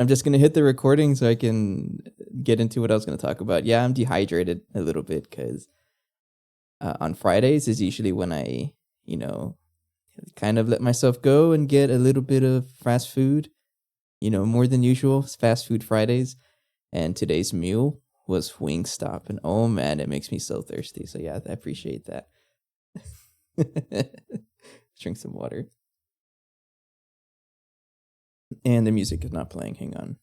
I'm just going to hit the recording so I can get into what I was going to talk about. Yeah, I'm dehydrated a little bit because on Fridays is usually when I, kind of let myself go and get a little bit of fast food, more than usual, fast food Fridays. And today's meal was Wingstop. And oh man, it makes me so thirsty. So yeah, I appreciate that. Drink some water. And the music is not playing. Hang on.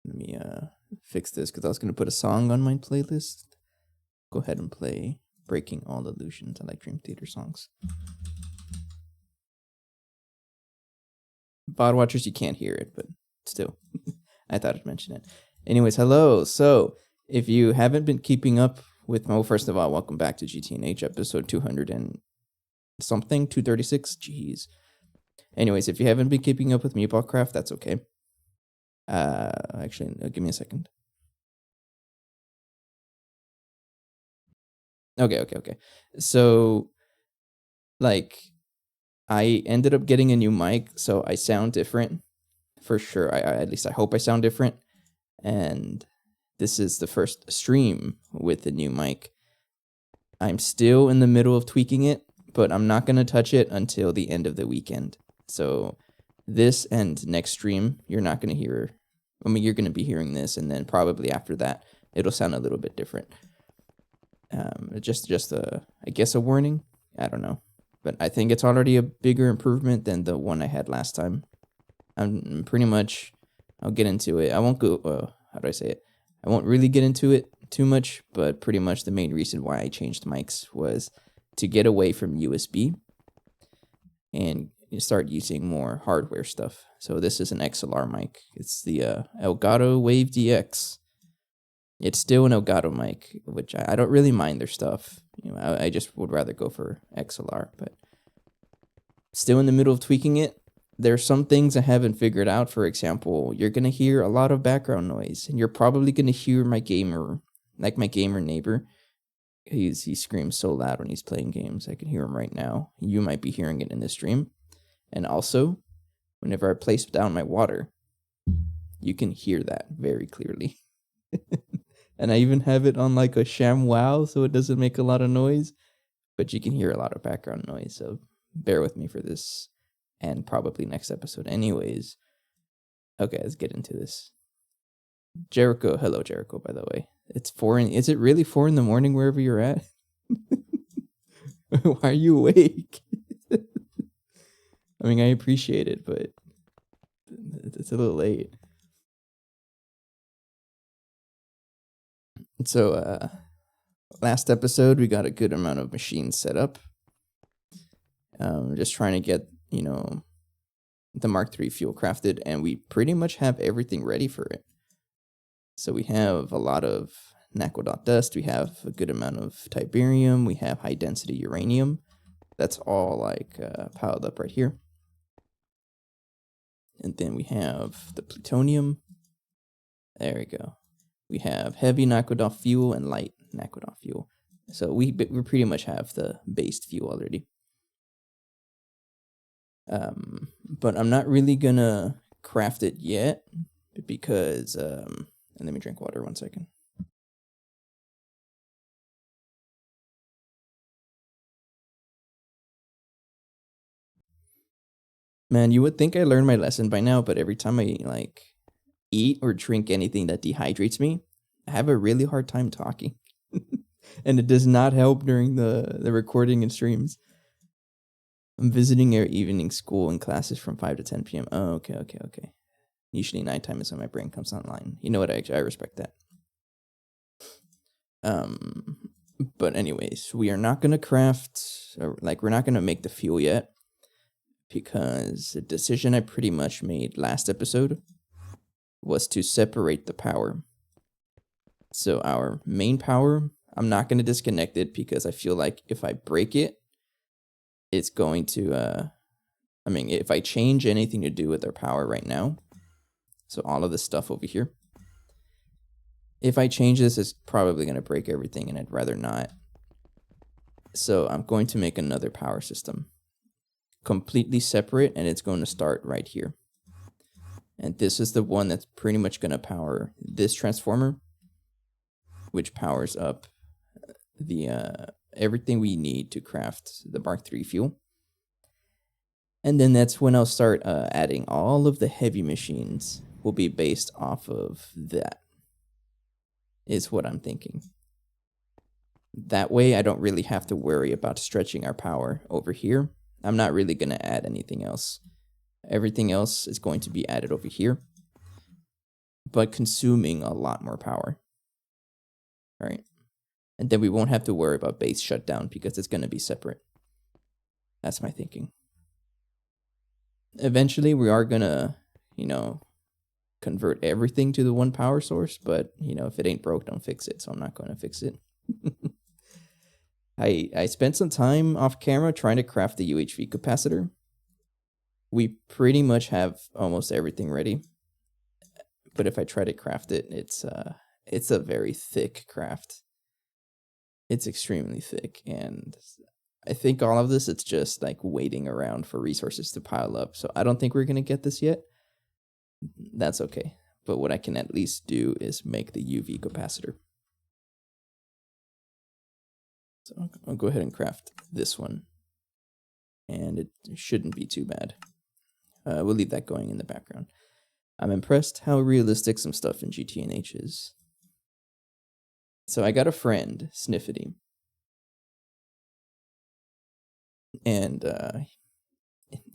Let me fix this because I was going to put a song on my playlist. Go ahead and play Breaking All Illusions. I like Dream Theater songs. Bod watchers, you can't hear it, but still, I thought I'd mention it. Anyways, hello. So, if you haven't been keeping up with, well, first of all, welcome back to GTNH episode 200 and something, 236. Jeez. Anyways, if you haven't been keeping up with Meatballcraft, that's okay. Actually, give me a second. Okay. So, like, I ended up getting a new mic, so I sound different for sure. At least I hope I sound different. And this is the first stream with the new mic. I'm still in the middle of tweaking it, but I'm not going to touch it until the end of the weekend. So this and next stream, you're not going to hear. I mean, you're going to be hearing this, and then probably after that, it'll sound a little bit different. Just I guess a warning. I don't know. But I think it's already a bigger improvement than the one I had last time. I'm pretty much, I'll get into it. I won't go, how do I say it? I won't really get into it too much, but pretty much the main reason why I changed mics was to get away from USB and start using more hardware stuff. So this is an XLR mic. It's the Elgato Wave DX. It's still an Elgato mic, which I don't really mind their stuff. I just would rather go for XLR, but still in the middle of tweaking it. There's some things I haven't figured out. For example, you're going to hear a lot of background noise, and you're probably going to hear my gamer neighbor. He screams so loud when he's playing games. I can hear him right now. You might be hearing it in this stream. And also, whenever I place down my water, you can hear that very clearly. And I even have it on like a ShamWow, so it doesn't make a lot of noise, but you can hear a lot of background noise. So bear with me for this and probably next episode anyways. Okay, let's get into this. Jericho, hello Jericho, by the way. It's 4 is it really 4 in the morning wherever you're at? Why are you awake? I mean, I appreciate it, but it's a little late. So, last episode, we got a good amount of machines set up. Just trying to get, the Mark III fuel crafted, and we pretty much have everything ready for it. So we have a lot of Naquadot dust, we have a good amount of Tiberium, we have high density uranium. That's all like piled up right here. And then we have the plutonium. There we go. We have heavy Naquadot fuel and light Naquadot fuel. So we pretty much have the based fuel already. But I'm not really gonna craft it yet because and let me drink water 1 second. Man, you would think I learned my lesson by now, but every time I eat or drink anything that dehydrates me, I have a really hard time talking. And it does not help during the recording and streams. I'm visiting our evening school and classes from 5 to 10 p.m. Oh, okay. Usually nighttime is when my brain comes online. You know what? I respect that. But anyways, we are not going to craft, we're not going to make the fuel yet because the decision I pretty much made last episode was to separate the power. So our main power, I'm not going to disconnect it because I feel like if I break it, it's going to, if I change anything to do with our power right now, so all of this stuff over here, if I change this, it's probably going to break everything, and I'd rather not. So I'm going to make another power system, completely separate, and it's going to start right here. And this is the one that's pretty much going to power this transformer, which powers up the everything we need to craft the Mark III fuel. And then that's when I'll start adding all of the heavy machines will be based off of that, is what I'm thinking. That way I don't really have to worry about stretching our power over here. I'm not really going to add anything else. Everything else is going to be added over here, but consuming a lot more power. All right. And then we won't have to worry about base shutdown because it's going to be separate. That's my thinking. Eventually, we are going to, convert everything to the one power source. But, if it ain't broke, don't fix it. So I'm not going to fix it. I spent some time off camera trying to craft the UHV capacitor. We pretty much have almost everything ready. But if I try to craft it, it's a very thick craft. It's extremely thick, and I think all of this, it's just like waiting around for resources to pile up. So I don't think we're going to get this yet. That's okay. But what I can at least do is make the UV capacitor. So I'll go ahead and craft this one. And it shouldn't be too bad. We'll leave that going in the background. I'm impressed how realistic some stuff in GTNH is. So I got a friend, Sniffity. And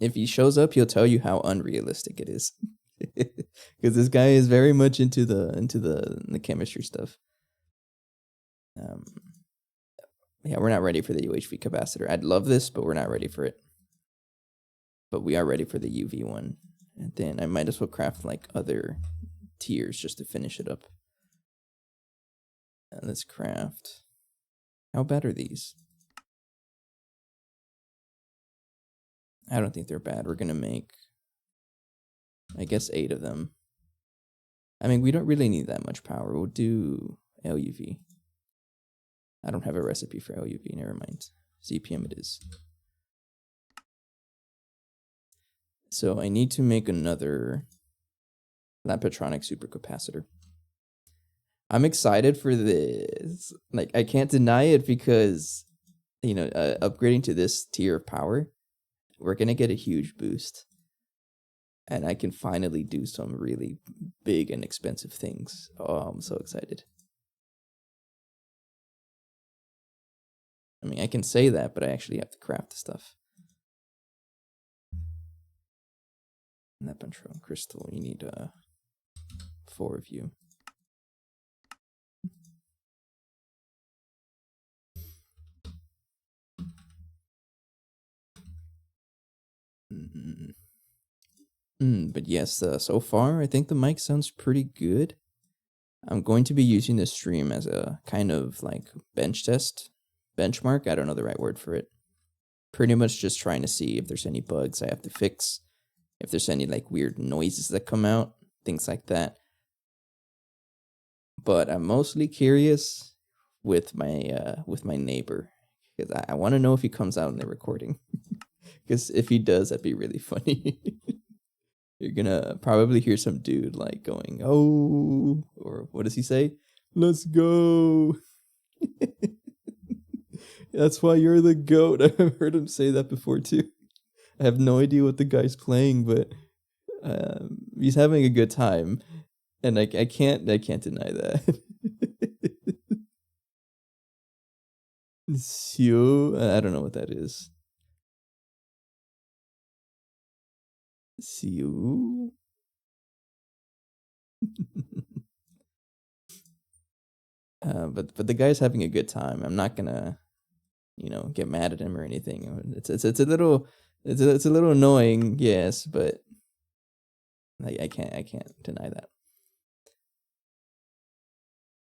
if he shows up, he'll tell you how unrealistic it is. Because this guy is very much into the chemistry stuff. Yeah, we're not ready for the UHV capacitor. I'd love this, but we're not ready for it. But we are ready for the UV one. And then I might as well craft like other tiers just to finish it up. Let's craft. How bad are these? I don't think they're bad. We're going to make, I guess, 8 of them. I mean, we don't really need that much power. We'll do LUV. I don't have a recipe for LUV. Never mind. CPM it is. So I need to make another Lampatronic supercapacitor. I'm excited for this. Like, I can't deny it because, upgrading to this tier of power, we're going to get a huge boost. And I can finally do some really big and expensive things. Oh, I'm so excited. I mean, I can say that, but I actually have to craft the stuff. Nepentron crystal, you need 4 of you. But yes, so far, I think the mic sounds pretty good. I'm going to be using this stream as a kind of like benchmark. I don't know the right word for it. Pretty much just trying to see if there's any bugs I have to fix, if there's any like weird noises that come out, things like that. But I'm mostly curious with my neighbor, because I want to know if he comes out in the recording. Because if he does, that'd be really funny. You're gonna probably hear some dude like going, "Oh," or what does he say? "Let's go." That's why you're the GOAT. I've heard him say that before too. I have no idea what the guy's playing, but he's having a good time, and I can't deny that. Sio, I don't know what that is. Sio. But the guy's having a good time. I'm not gonna, get mad at him or anything. It's a little annoying, yes, but I can't deny that.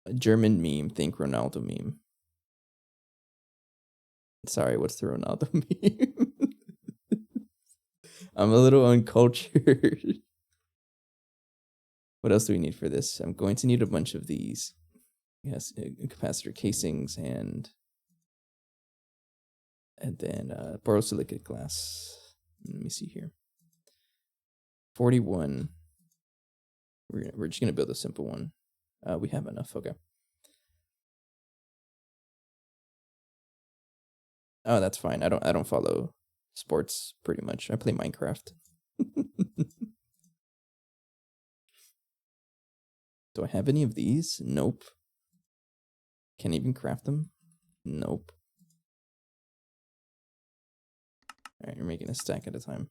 A German meme, think Ronaldo meme. Sorry, what's the Ronaldo meme? I'm a little uncultured. What else do we need for this? I'm going to need a bunch of these. Yes, capacitor casings and then borosilicate glass. Let me see here. 41. We're just gonna build a simple one. We have enough. Okay. Oh, that's fine. I don't follow sports pretty much. I play Minecraft. Do I have any of these? Nope. Can't even craft them? Nope. Alright, you're making a stack at a time.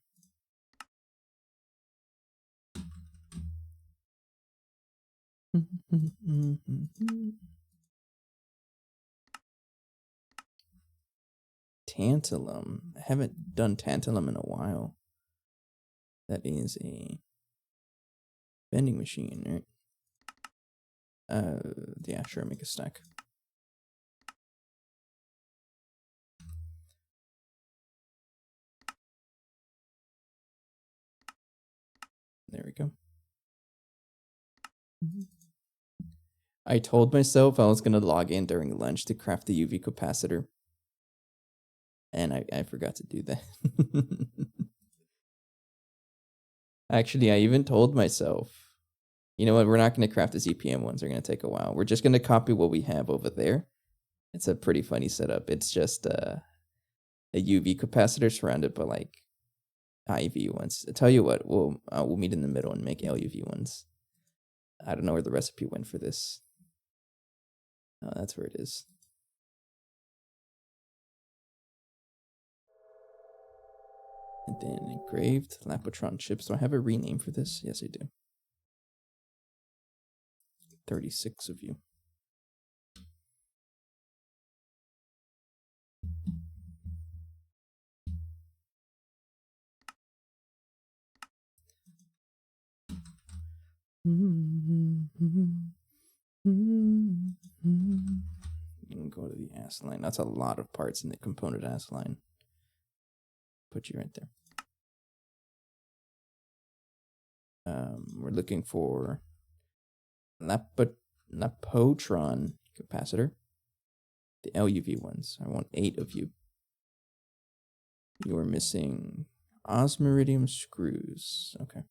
Tantalum. I haven't done tantalum in a while. That is a vending machine, right? Yeah, sure, make a stack. There we go. I told myself I was gonna log in during lunch to craft the UV capacitor. And I forgot to do that. Actually, I even told myself, you know what, we're not going to craft the ZPM ones. They're going to take a while. We're just going to copy what we have over there. It's a pretty funny setup. It's just a UV capacitor surrounded by like IV ones. I tell you what, we'll meet in the middle and make LUV ones. I don't know where the recipe went for this. Oh, that's where it is. And then engraved Lapotron chips. Do I have a rename for this? Yes, I do. 36 of you. Go to the ass line. That's a lot of parts in the component ass line. Put you right there. We're looking for Lapotron capacitor. The LUV ones. I want 8 of you. You are missing osmiridium screws. Okay.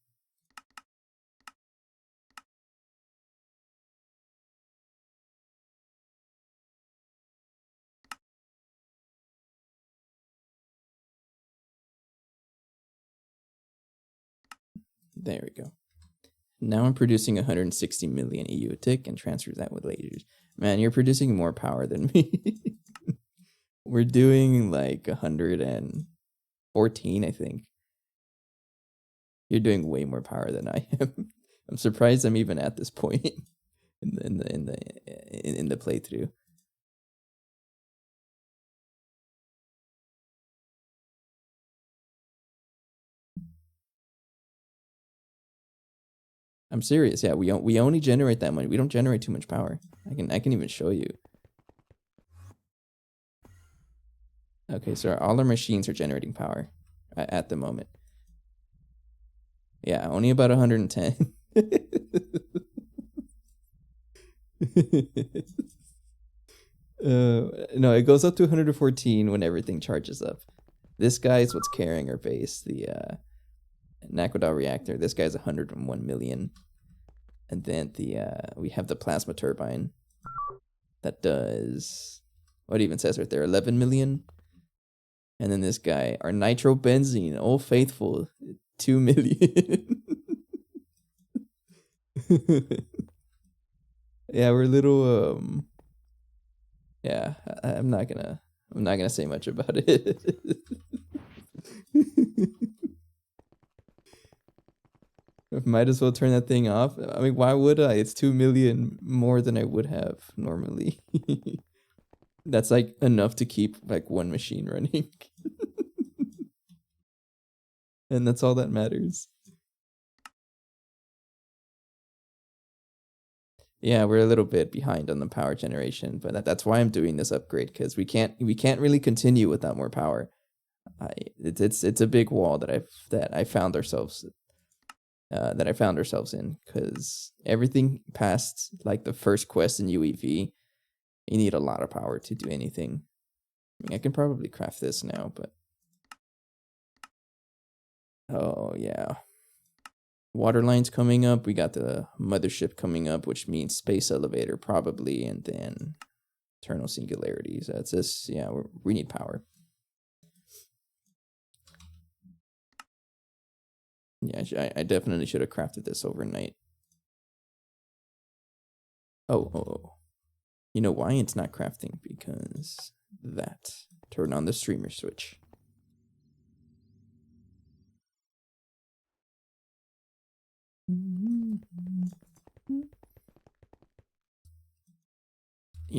There we go. Now I'm producing 160 million EU a tick and transfer that with lasers. Man, you're producing more power than me. We're doing like 114, I think. You're doing way more power than I am. I'm surprised I'm even at this point in the playthrough. I'm serious. Yeah, we only generate that much. We don't generate too much power. I can even show you. Okay, so all our machines are generating power at the moment. Yeah, only about 110. No, it goes up to 114 when everything charges up. This guy is what's carrying our base, the Nakodal reactor. This guy's 101 million. And then we have the plasma turbine that does, what it even says right there, 11 million. And then this guy, our nitrobenzene, Old Faithful, 2 million. Yeah, we're a little yeah, I'm not gonna say much about it. Might as well turn that thing off. I mean, why would I? It's 2 million more than I would have normally. That's like enough to keep like one machine running. And that's all that matters. Yeah, we're a little bit behind on the power generation, but that's why I'm doing this upgrade, because we can't really continue without more power. It's a big wall that I found ourselves in, because everything past like the first quest in UEV, you need a lot of power to do anything. I mean, I can probably craft this now, but oh yeah, water lines coming up. We got the mothership coming up, which means space elevator probably, and then eternal singularities. That's just, yeah, we need power. Yeah, I definitely should have crafted this overnight. Oh. You know why it's not crafting? Because that. Turn on the streamer switch. You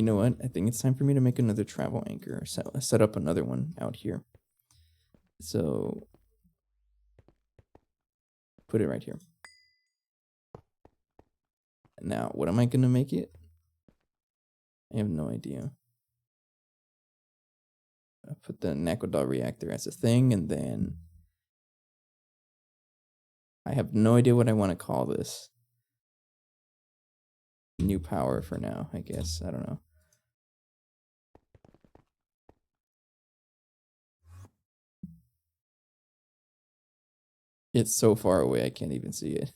know what? I think it's time for me to make another travel anchor. Set up another one out here. So put it right here. Now, what am I going to make it? I have no idea. I put the Nakodal reactor as a thing, and then I have no idea what I want to call this. New power for now, I guess. I don't know. It's so far away, I can't even see it.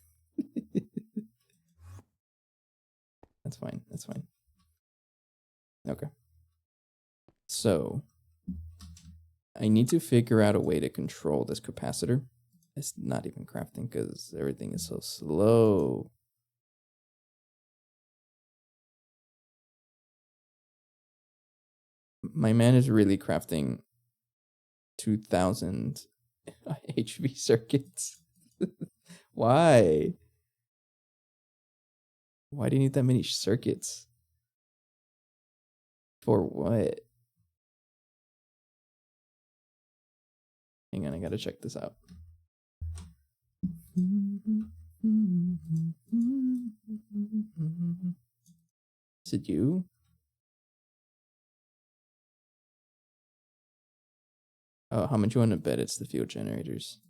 That's fine. That's fine. Okay. So, I need to figure out a way to control this capacitor. It's not even crafting because everything is so slow. My man is really crafting 2,000 HV circuits. Why? Why do you need that many circuits? For what? Hang on, I gotta check this out. Is it you? Oh, how much you want to bet it's the field generators?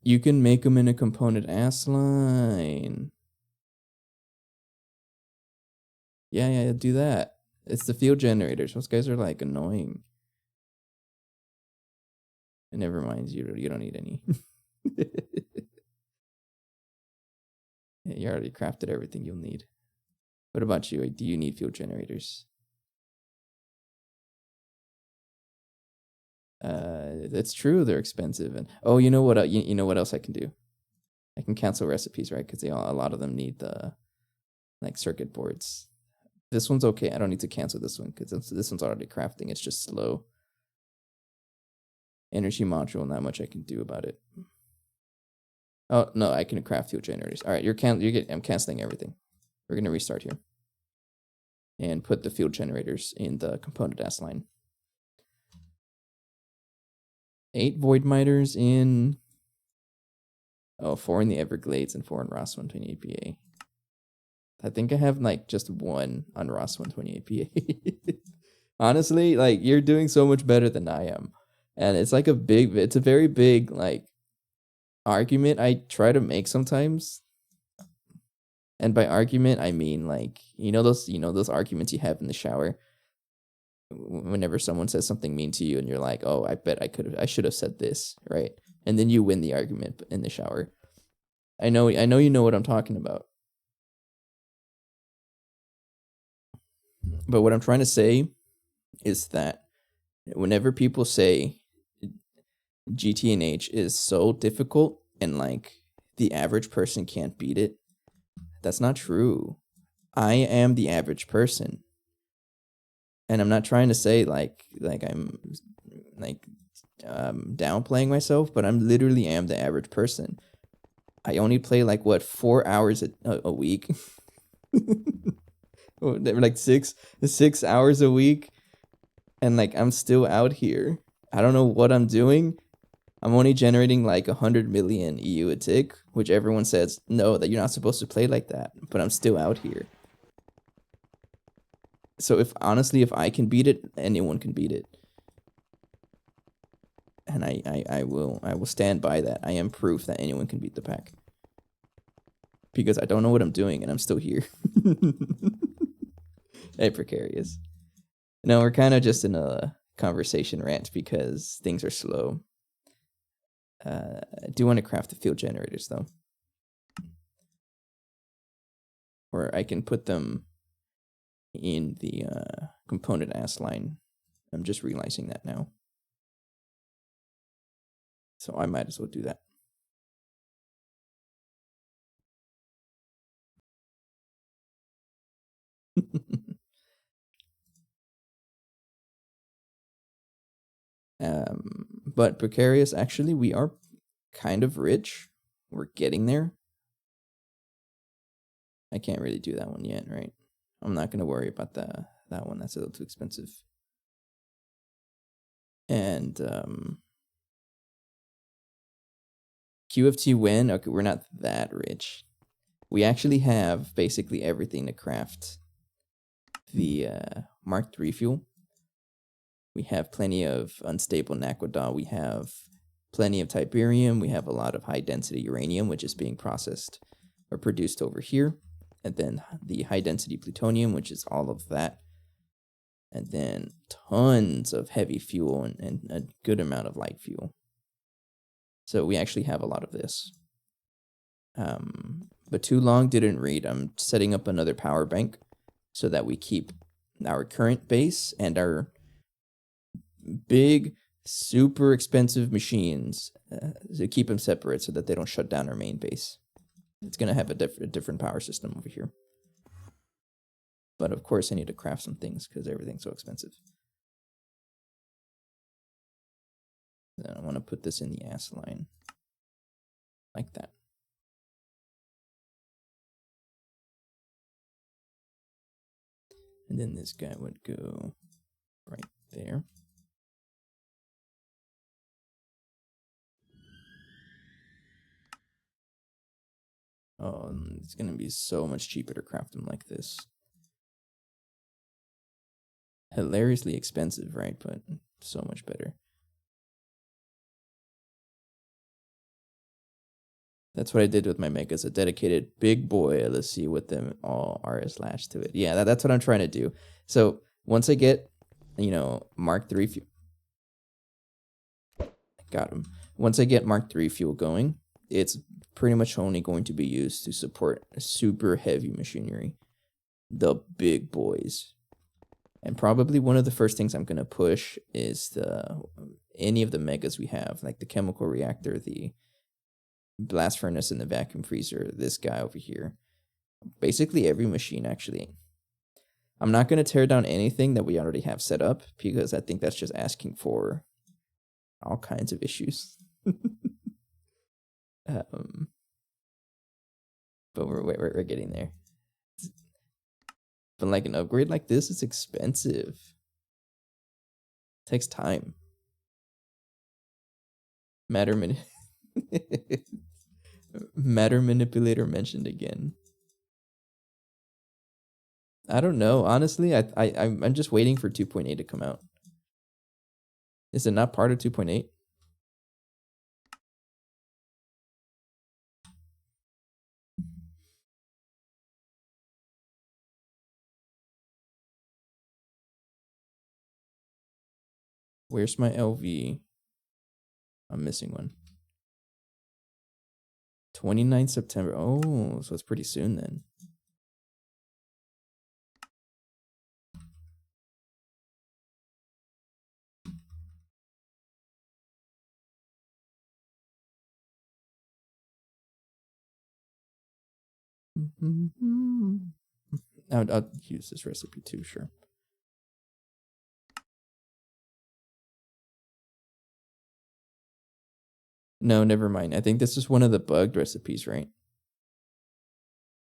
You can make them in a component ass line. Yeah, do that. It's the field generators. Those guys are like annoying. Never mind, you don't need any. Yeah, you already crafted everything you'll need. What about you? Do you need field generators? That's true. They're expensive, and oh, you know what? You know what else I can do? I can cancel recipes, right? Because a lot of them need the like circuit boards. This one's okay. I don't need to cancel this one because this one's already crafting. It's just slow. Energy module, not much I can do about it. Oh no, I can craft field generators. All right, I'm canceling everything. We're gonna restart here and put the field generators in the component S line. 8 void miters in. Oh, 4 in the Everglades and 4 in Ross 128 PA. I think I have like just 1 on Ross 128 PA. Honestly, like you're doing so much better than I am. And it's like it's a very big like argument I try to make sometimes. And by argument I mean like those arguments you have in the shower whenever someone says something mean to you and you're like, "Oh, I bet I should have said this," right? And then you win the argument in the shower. I know you know what I'm talking about. But what I'm trying to say is that whenever people say GTNH is so difficult and like the average person can't beat it, that's not true. I am the average person. And I'm not trying to say like I'm like downplaying myself, but I'm literally am the average person. I only play like 4 hours a week. Like 6 hours a week, and like I'm still out here. I don't know what I'm doing. I'm only generating like 100 million EU a tick, which everyone says no, that you're not supposed to play like that, but I'm still out here. So if I can beat it, anyone can beat it. And I will stand by that. I am proof that anyone can beat the pack. Because I don't know what I'm doing and I'm still here. Hey, precarious. No, we're kind of just in a conversation rant because things are slow. I do want to craft the fuel generators though. Or I can put them in the component ass line. I'm just realizing that now. So I might as well do that. But precarious, actually, we are kind of rich. We're getting there. I can't really do that one yet, right? I'm not going to worry about that one. That's a little too expensive. And QFT win. Okay, we're not that rich. We actually have basically everything to craft the Mark III fuel. We have plenty of unstable naquadah. We have plenty of tiberium. We have a lot of high density uranium, which is being processed or produced over here. And then the high density plutonium, which is all of that. And then tons of heavy fuel and a good amount of light fuel. So we actually have a lot of this. But too long didn't read. I'm setting up another power bank so that we keep our current base and our big, super expensive machines to keep them separate so that they don't shut down our main base. It's going to have a different power system over here. But of course, I need to craft some things because everything's so expensive. Then I want to put this in the ass line. Like that. And then this guy would go right there. Oh, it's going to be so much cheaper to craft them like this. Hilariously expensive, right? But so much better. That's what I did with my megas, a dedicated big boy. Let's see what them all are lashed to it. Yeah, that's what I'm trying to do. So once I get, Mark III fuel. Got him. Once I get Mark III fuel going, it's pretty much only going to be used to support super heavy machinery. The big boys. And probably one of the first things I'm going to push is any of the megas we have, like the chemical reactor, the blast furnace, and the vacuum freezer, this guy over here. Basically every machine, actually. I'm not going to tear down anything that we already have set up because I think that's just asking for all kinds of issues. But we're getting there. But like an upgrade like this is expensive. It takes time. Matter manipulator mentioned again. I don't know. Honestly, I'm just waiting for 2.8 to come out. Is it not part of 2.8? Where's my LV? I'm missing one. 29 September. Oh, so it's pretty soon then. I'll use this recipe too, sure. No, never mind. I think this is one of the bugged recipes, right?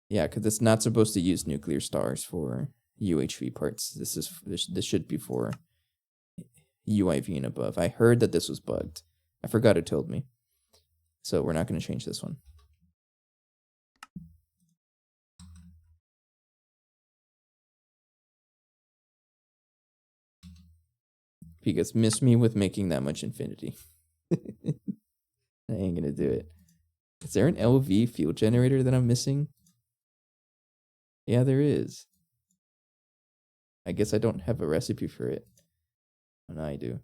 Yeah, because it's not supposed to use nuclear stars for UHV parts. This should be for UIV and above. I heard that this was bugged. I forgot it told me. So we're not going to change this one. Because miss me with making that much infinity. I ain't going to do it. Is there an LV fuel generator that I'm missing? Yeah, there is. I guess I don't have a recipe for it. Oh, no, I do.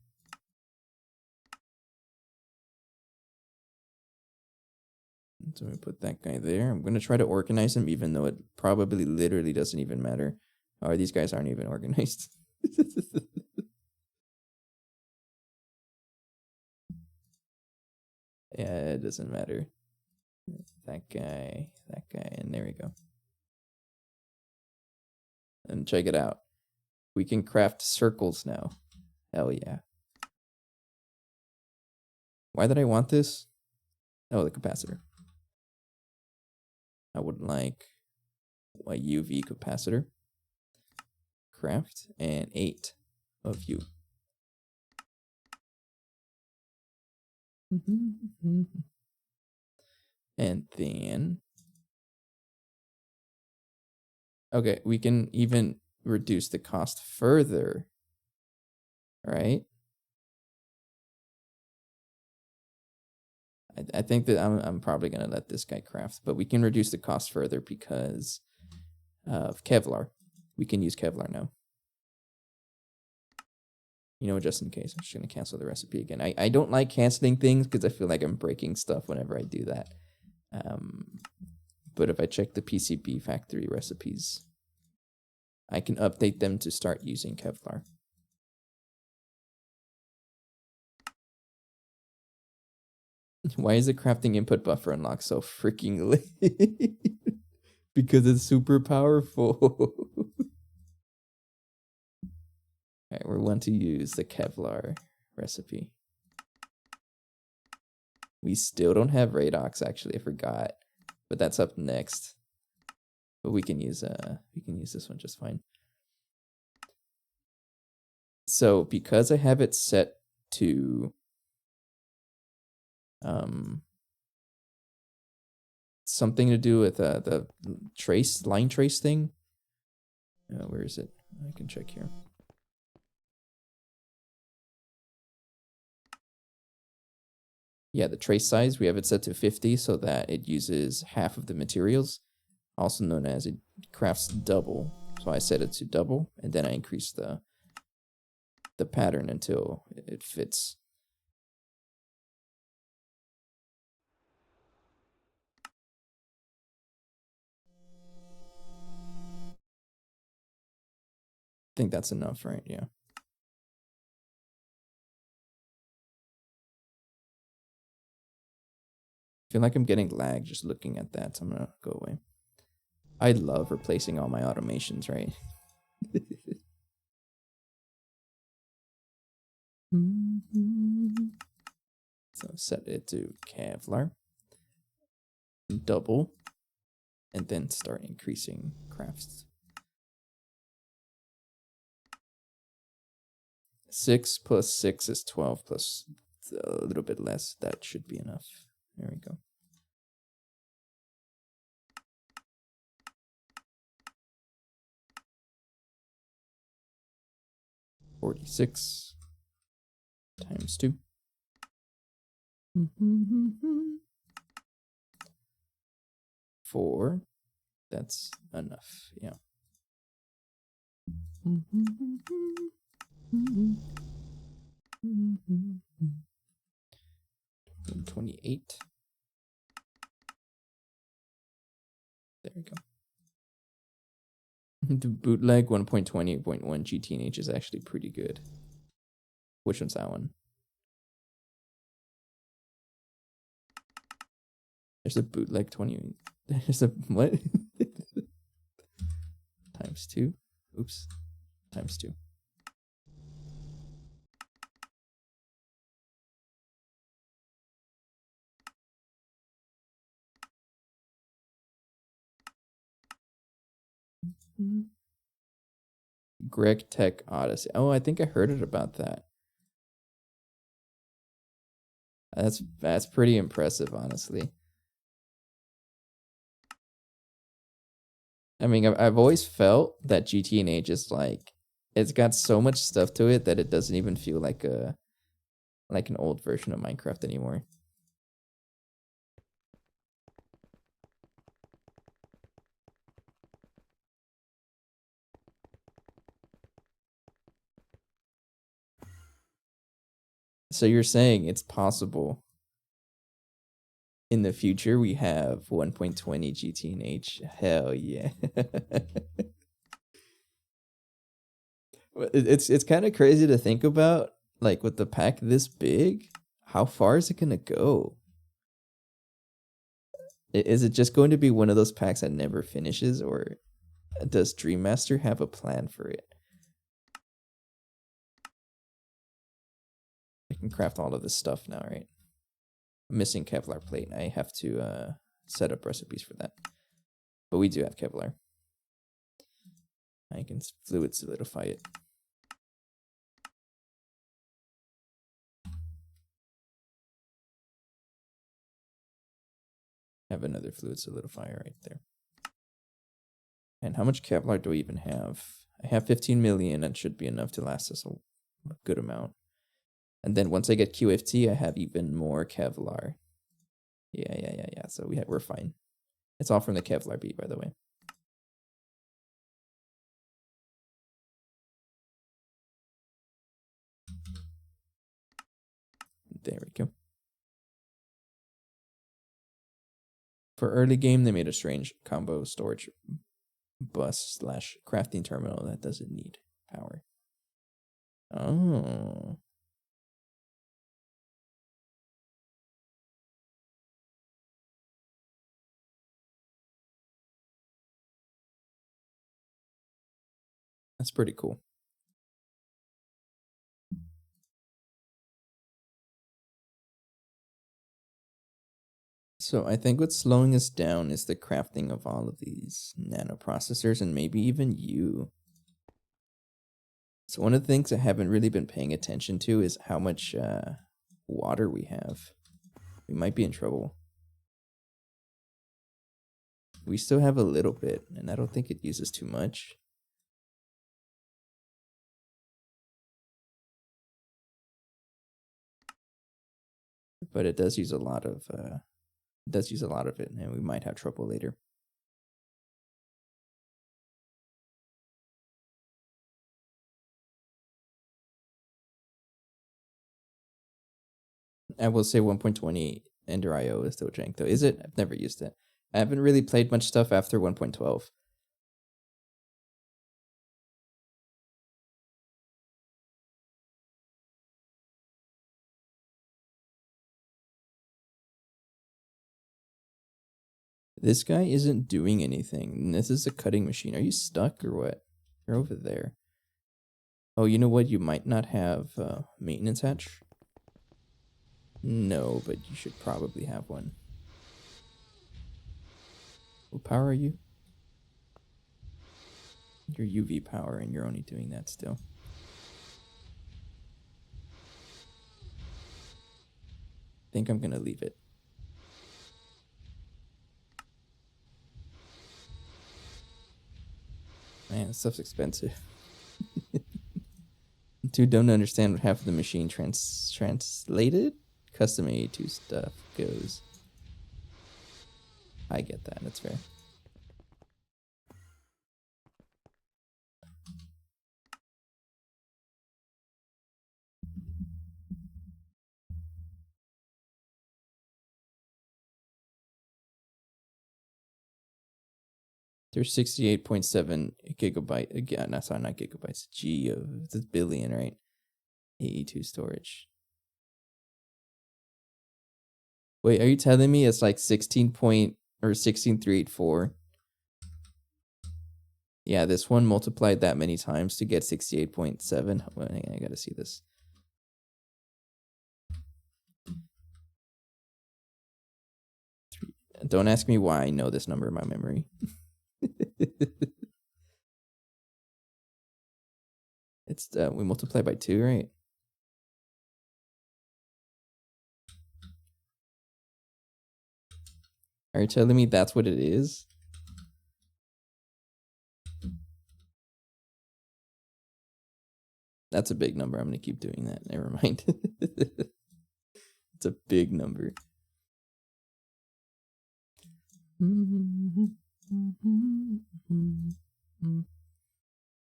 So we put that guy there. I'm gonna try to organize them, even though it probably literally doesn't even matter. Or these guys aren't even organized. Yeah, it doesn't matter. That guy, and there we go. And check it out. We can craft circles now. Hell yeah. Why did I want this? Oh, the capacitor. I would like a UV capacitor. Craft and 8 of you. And then, okay, we can even reduce the cost further, right? I think that I'm probably gonna let this guy craft, but we can reduce the cost further because of Kevlar. We can use Kevlar now. You know, just in case, I'm just gonna cancel the recipe again. I don't like canceling things because I feel like I'm breaking stuff whenever I do that. But if I check the PCB factory recipes, I can update them to start using Kevlar. Why is the crafting input buffer unlocked so freaking late? Because it's super powerful. Alright, we want to use the Kevlar recipe. We still don't have Radox, actually, I forgot. But that's up next. But we can use this one just fine. So because I have it set to something to do with the line trace thing. Where is it? I can check here. Yeah, the trace size, we have it set to 50 so that it uses half of the materials, also known as it crafts double. So I set it to double, and then I increase the pattern until it fits. I think that's enough, right? Yeah. I feel like I'm getting lag just looking at that, so I'm gonna go away. I love replacing all my automations, right? So set it to Kevlar, double, and then start increasing crafts. 6 plus 6 is 12 plus a little bit less. That should be enough. There we go. $46 times 2. 4. That's enough. Yeah. 28. There we go. The bootleg 1.20.1 GTNH is actually pretty good. Which one's that one? There's a bootleg 20. There's a what? Times 2. Oops. Times 2. Gregtech Odyssey. Oh, I think I heard it about that. That's pretty impressive, honestly. I mean, I've always felt that GTNH is like, it's got so much stuff to it that it doesn't even feel like an old version of Minecraft anymore. So you're saying it's possible in the future we have 1.20 GT&H. Hell yeah. It's kind of crazy to think about, like with the pack this big, how far is it gonna go? Is it just going to be one of those packs that never finishes, or does Dream Master have a plan for it? I can craft all of this stuff now, right? I'm missing Kevlar plate. I have to set up recipes for that. But we do have Kevlar. I can fluid solidify it. Have another fluid solidifier right there. And how much Kevlar do I even have? I have 15 million and should be enough to last us a good amount. And then once I get QFT, I have even more Kevlar. Yeah. So we're fine. It's all from the Kevlar bead, by the way. There we go. For early game, they made a strange combo storage bus / crafting terminal that doesn't need power. Oh. That's pretty cool. So I think what's slowing us down is the crafting of all of these nanoprocessors and maybe even you. So one of the things I haven't really been paying attention to is how much water we have. We might be in trouble. We still have a little bit, and I don't think it uses too much. But it does use a lot of it, and we might have trouble later. I will say 1.20 Ender IO is still jank though. Is it? I've never used it. I haven't really played much stuff after 1.12. This guy isn't doing anything. This is a cutting machine. Are you stuck or what? You're over there. Oh, you know what? You might not have maintenance hatch. No, but you should probably have one. What power are you? You're UV power, and you're only doing that still. I think I'm gonna leave it. Man, this stuff's expensive. Dude, don't understand what half of the machine translated. Custom A2 stuff goes. I get that. That's fair. There's 68.7 gigabyte. Again, no, sorry, not gigabytes. G of this billion, right? AE2 storage. Wait, are you telling me it's like 16384? Yeah, this one multiplied that many times to get 68.7. Well, I gotta see this. Don't ask me why I know this number in my memory. It's we multiply by 2, right? Are you telling me that's what it is? That's a big number. I'm gonna keep doing that. Never mind. It's a big number.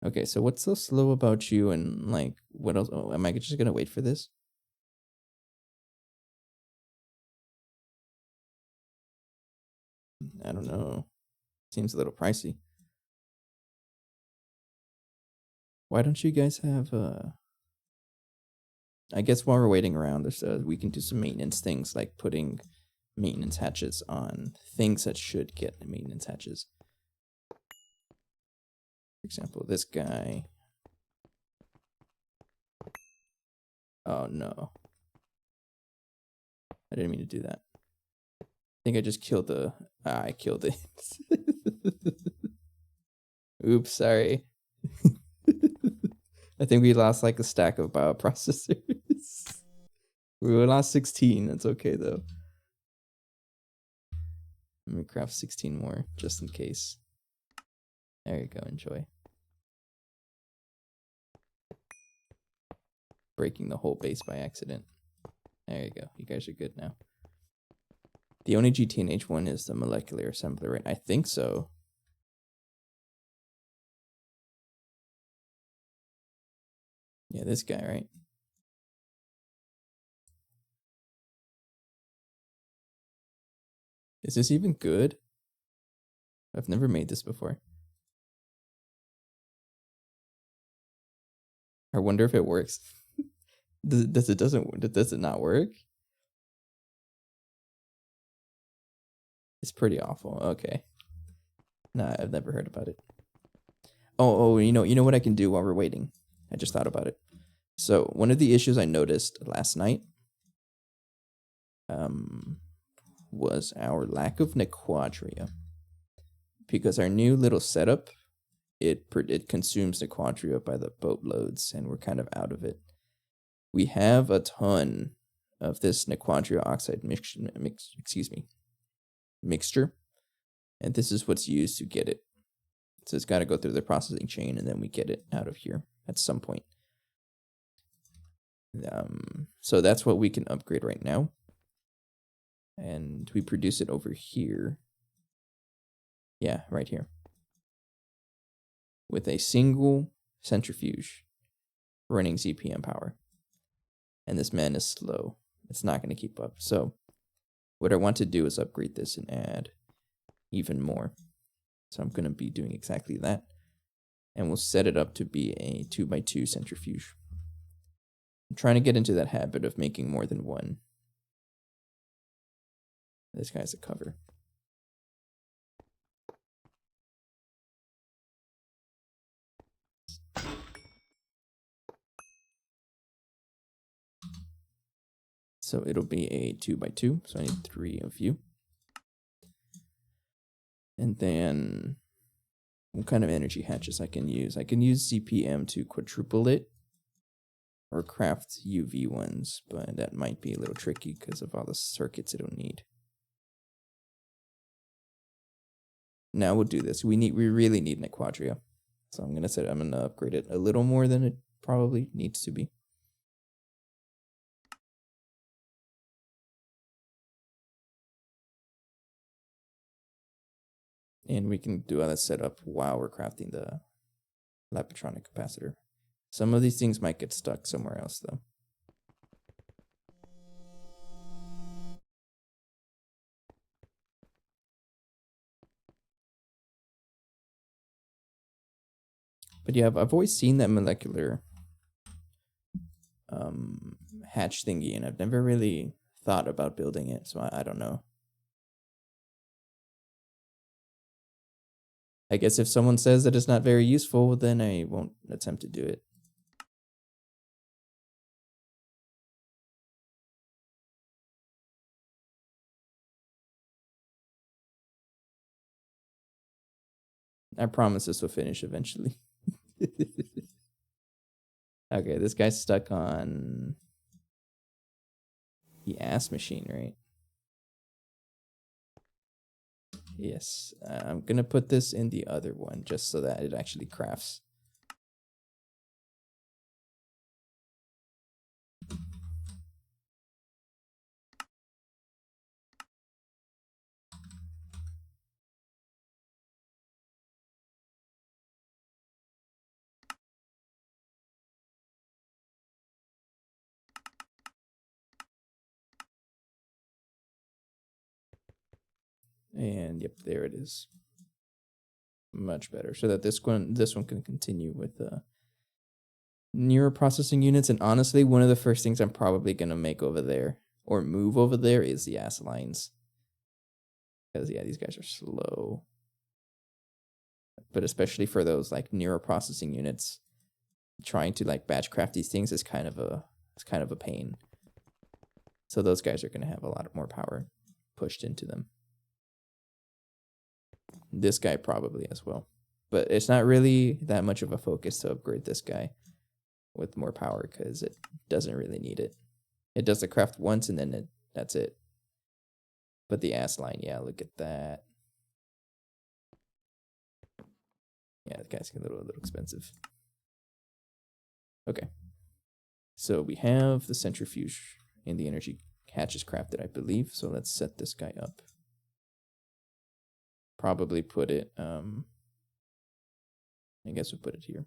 Okay, so what's so slow about you, and like what else? Oh, am I just gonna wait for this? I don't know. Seems a little pricey. Why don't you guys have I guess while we're waiting around, we can do some maintenance things like putting maintenance hatches on things that should get maintenance hatches. For example, this guy. Oh no. I didn't mean to do that. I think I just killed the... I killed it. Oops, sorry. I think we lost like a stack of bioprocessors. We lost 16. That's okay though. Let me craft 16 more just in case. There you go. Enjoy. Breaking the whole base by accident. There you go. You guys are good now. The only GTNH one is the molecular assembler, right? I think so. Yeah, this guy, right? Is this even good? I've never made this before. I wonder if it works. Does it not work? It's pretty awful. Okay. Nah, I've never heard about it. Oh, you know what I can do while we're waiting? I just thought about it. So one of the issues I noticed last night was our lack of Nequadria. Because our new little setup, it consumes Nequadria by the boatloads, and we're kind of out of it. We have a ton of this Nequadria oxide mixture, and this is what's used to get it. So it's got to go through the processing chain, and then we get it out of here at some point. So that's what we can upgrade right now. And we produce it over here. Yeah, right here. With a single centrifuge running ZPM power. And this man is slow. It's not going to keep up. So what I want to do is upgrade this and add even more. So I'm going to be doing exactly that. And we'll set it up to be a 2x2 centrifuge. I'm trying to get into that habit of making more than one. This guy's a cover. So it'll be a 2x2. So I need 3 of you. And then what kind of energy hatches I can use? I can use CPM to quadruple it. Or craft UV ones, but that might be a little tricky because of all the circuits it'll need. Now we'll do this. We really need Nequadria. So I'm gonna upgrade it a little more than it probably needs to be. And we can do all that setup while we're crafting the Lapatronic capacitor. Some of these things might get stuck somewhere else though. But yeah, I've always seen that molecular hatch thingy, and I've never really thought about building it, so I don't know. I guess if someone says that it's not very useful, then I won't attempt to do it. I promise this will finish eventually. Okay, this guy's stuck on the ass machine, right? Yes. I'm going to put this in the other one just so that it actually crafts. And yep, there it is. Much better. So that this one can continue with neural processing units. And honestly, one of the first things I'm probably gonna make over there or move over there is the ass lines. Because yeah, these guys are slow. But especially for those like neural processing units, trying to like batch craft these things is kind of a pain. So those guys are gonna have a lot more power pushed into them. This guy probably as well. But it's not really that much of a focus to upgrade this guy with more power because it doesn't really need it. It does the craft once and then that's it. But the ass line, yeah, look at that. Yeah, the guy's a little expensive. Okay. So we have the centrifuge and the energy hatches crafted, I believe. So let's set this guy up. Probably put it, I guess we'll put it here.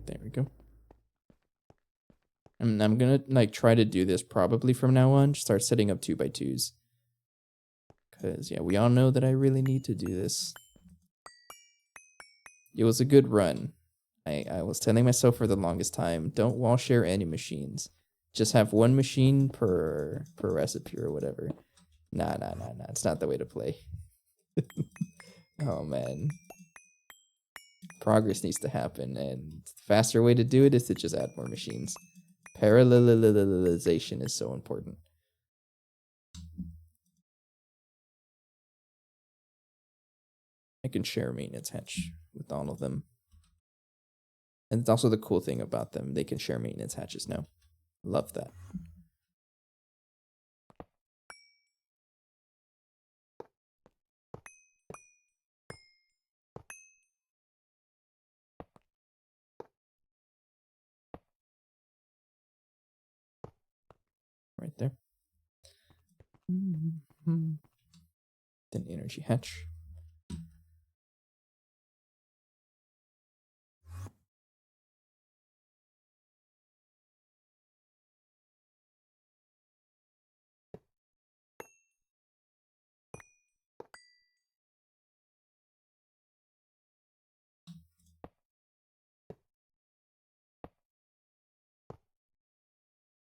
There we go. And I'm gonna like try to do this probably from now on. Start setting up 2x2s. Cause yeah, we all know that I really need to do this. It was a good run. I was telling myself for the longest time, don't wall share any machines. Just have one machine per recipe or whatever. Nah. It's not the way to play. Oh man. Progress needs to happen, and the faster way to do it is to just add more machines. Parallelization is so important. I can share maintenance hatch with all of them. And it's also the cool thing about them. They can share maintenance hatches now. Love that. Right there. Then energy hatch.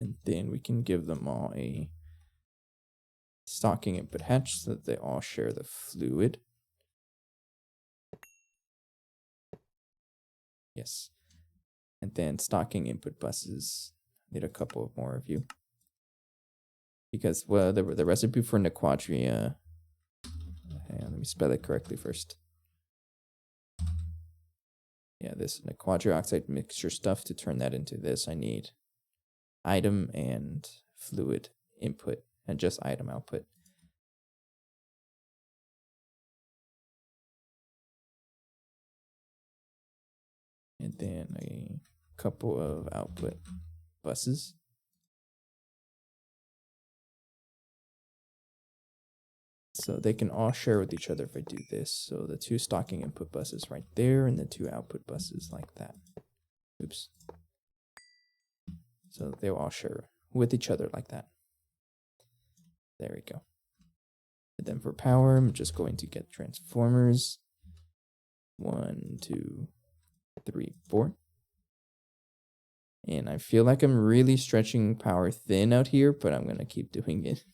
And then we can give them all a stocking input hatch so that they all share the fluid. Yes. And then stocking input buses. Need a couple more of you. Because, well, the recipe for Nequadria. Hang on, let me spell it correctly first. Yeah, this Nequadria oxide mixture stuff, to turn that into this, I need item and fluid input and just item output. And then a couple of output buses. So they can all share with each other if I do this. So the 2 stocking input buses right there and the 2 output buses like that. Oops. So they'll all share with each other like that. There we go. And then for power, I'm just going to get transformers. 1, 2, 3, 4. And I feel like I'm really stretching power thin out here, but I'm going to keep doing it.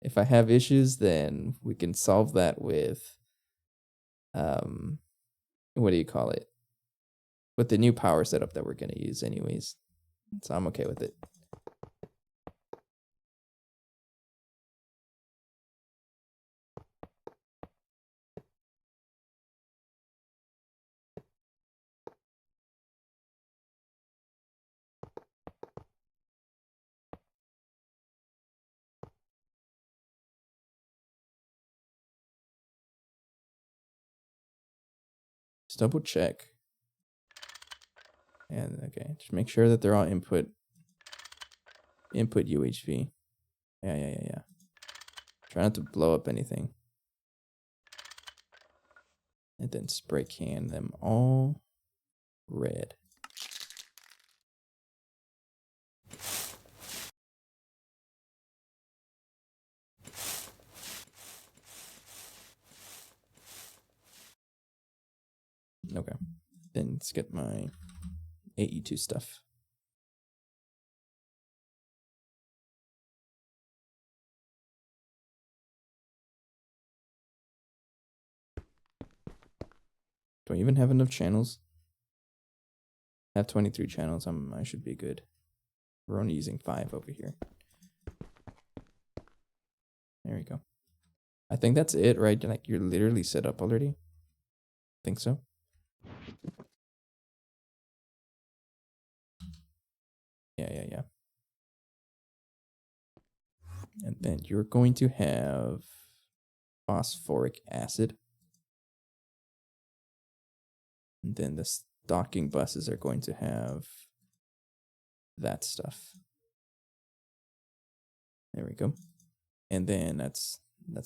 If I have issues, then we can solve that with, what do you call it? With the new power setup that we're going to use anyways. So I'm okay with it. Just double check. And okay, just make sure that they're all input UHV. Yeah. Try not to blow up anything. And then spray can them all red. Okay. Then let's get my AE2 stuff. Do I even have enough channels? I have 23 channels. I should be good. We're only using 5 over here. There we go. I think that's it, right? Like you're literally set up already. Think so? Yeah. And then you're going to have phosphoric acid. And then the stocking buses are going to have that stuff. There we go. And then that's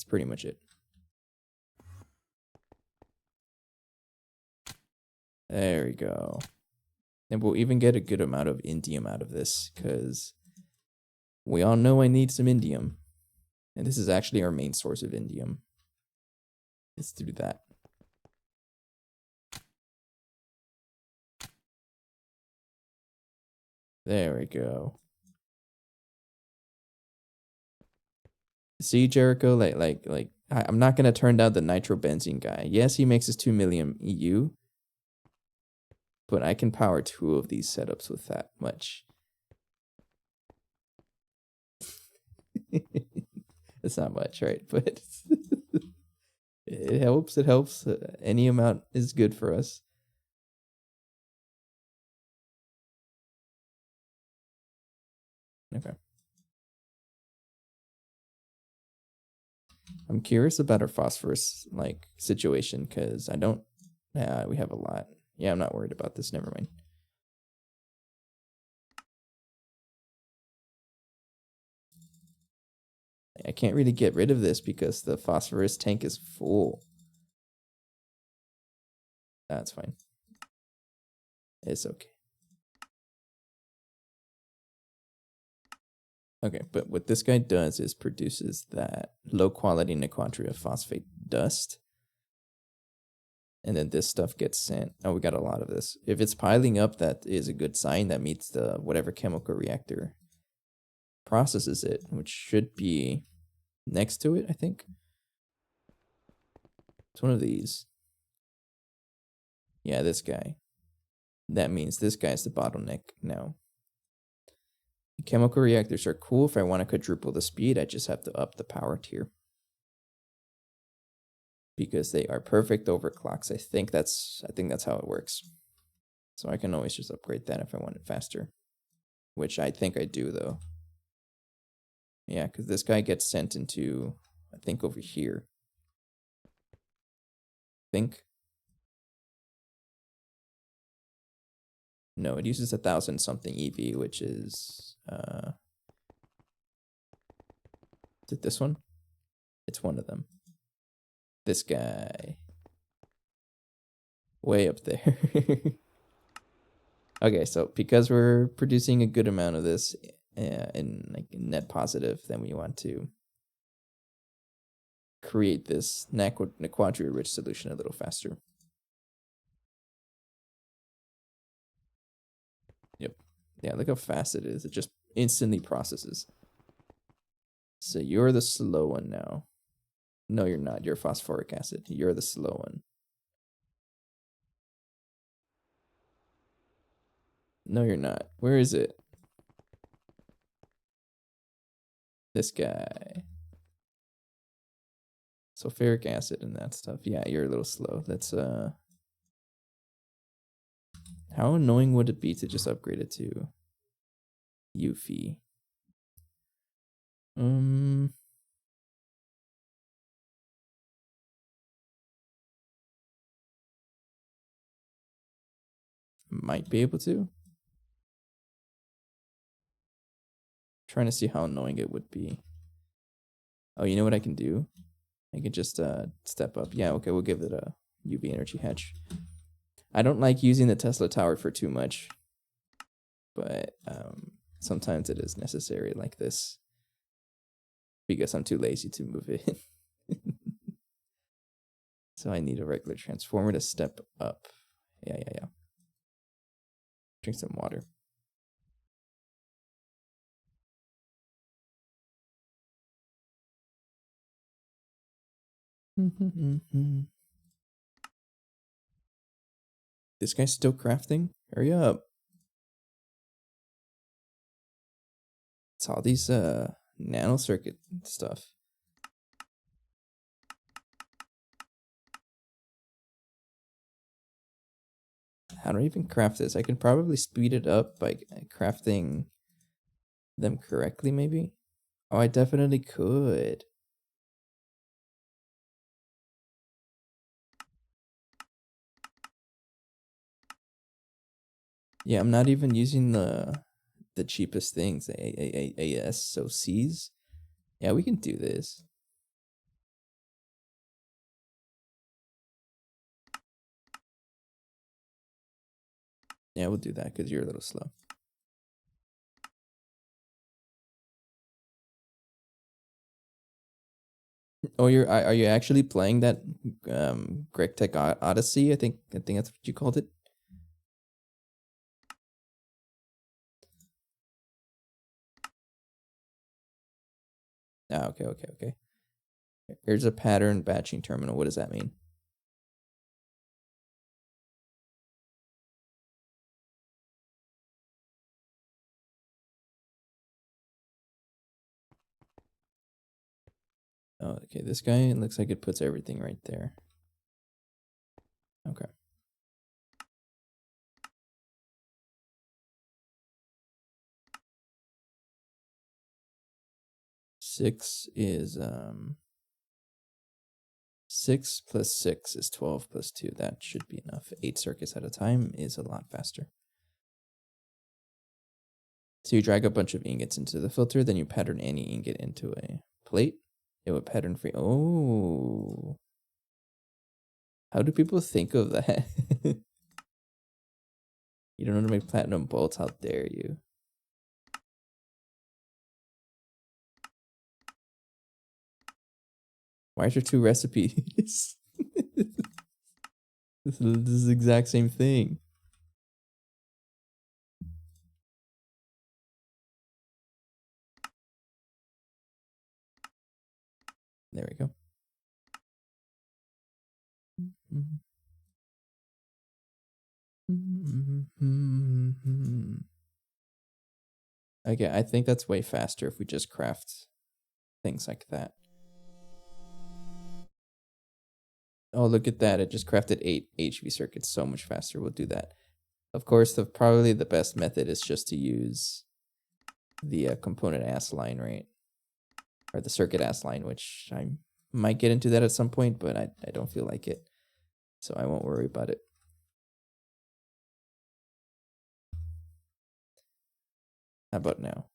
pretty much it. There we go. And we'll even get a good amount of indium out of this, because we all know I need some indium. And this is actually our main source of indium. Let's do that. There we go. See, Jericho, like I'm not gonna turn down the nitrobenzene guy. Yes, he makes us 2 million EU, but I can power 2 of these setups with that much. It's not much, right? But it helps. It helps. Any amount is good for us. Okay. I'm curious about our phosphorus like situation, because I don't. Yeah, we have a lot. Yeah, I'm not worried about this. Never mind. I can't really get rid of this because the phosphorus tank is full. That's fine. It's okay. Okay, but what this guy does is produces that low quality nequatria phosphate dust. And then this stuff gets sent. Oh, we got a lot of this. If it's piling up, that is a good sign. That means the whatever chemical reactor processes it, which should be next to it, I think. It's one of these. Yeah, this guy. That means this guy's the bottleneck now. Chemical reactors are cool. If I want to quadruple the speed, I just have to up the power tier, because they are perfect overclocks. I think that's how it works. So I can always just upgrade that if I want it faster, which I think I do though. Yeah, because this guy gets sent into, I think, over here. Think. No, it uses 1,000 something EV, which is it this one? It's one of them. This guy. Way up there. Okay, so because we're producing a good amount of this in like net positive, then we want to create this nequatria rich solution a little faster. Yep. Yeah, look how fast it is. It just instantly processes. So you're the slow one now. No, you're not. You're phosphoric acid. You're the slow one. No, you're not. Where is it? This guy. Sulfuric acid and that stuff. Yeah, you're a little slow. That's how annoying would it be to just upgrade it to UFI? Might be able to. Trying to see how annoying it would be. Oh, you know what I can do? I can just step up. Yeah, okay, we'll give it a UV energy hatch. I don't like using the Tesla tower for too much, but sometimes it is necessary like this because I'm too lazy to move it. So I need a regular transformer to step up. Yeah. Drink some water. This guy's still crafting? Hurry up. It's all these nano circuit stuff. How do I even craft this? I can probably speed it up by crafting them correctly, maybe? Oh, I definitely could. Yeah, I'm not even using the cheapest things, ASOCs. Yeah, we can do this. Yeah, we'll do that because you're a little slow. Oh, are you actually playing that Gregtech Odyssey? I think that's what you called it. Ah, okay. Here's a pattern batching terminal. What does that mean? Oh, okay. This guy looks like it puts everything right there. Okay. Six is 6 plus 6 is 12 plus 2. That should be enough. 8 circuits at a time is a lot faster. So you drag a bunch of ingots into the filter, then you pattern any ingot into a plate. It would pattern free. Oh. How do people think of that? You don't know how to make platinum bolts? How dare you? Why is there 2 recipes? This is the exact same thing. There we go. Okay, I think that's way faster if we just craft things like that. Oh, look at that. It just crafted 8 HV circuits so much faster. We'll do that. Of course, probably the best method is just to use the component ass line, right? Or the circuit ass line, which I might get into that at some point, but I don't feel like it. So I won't worry about it. How about now?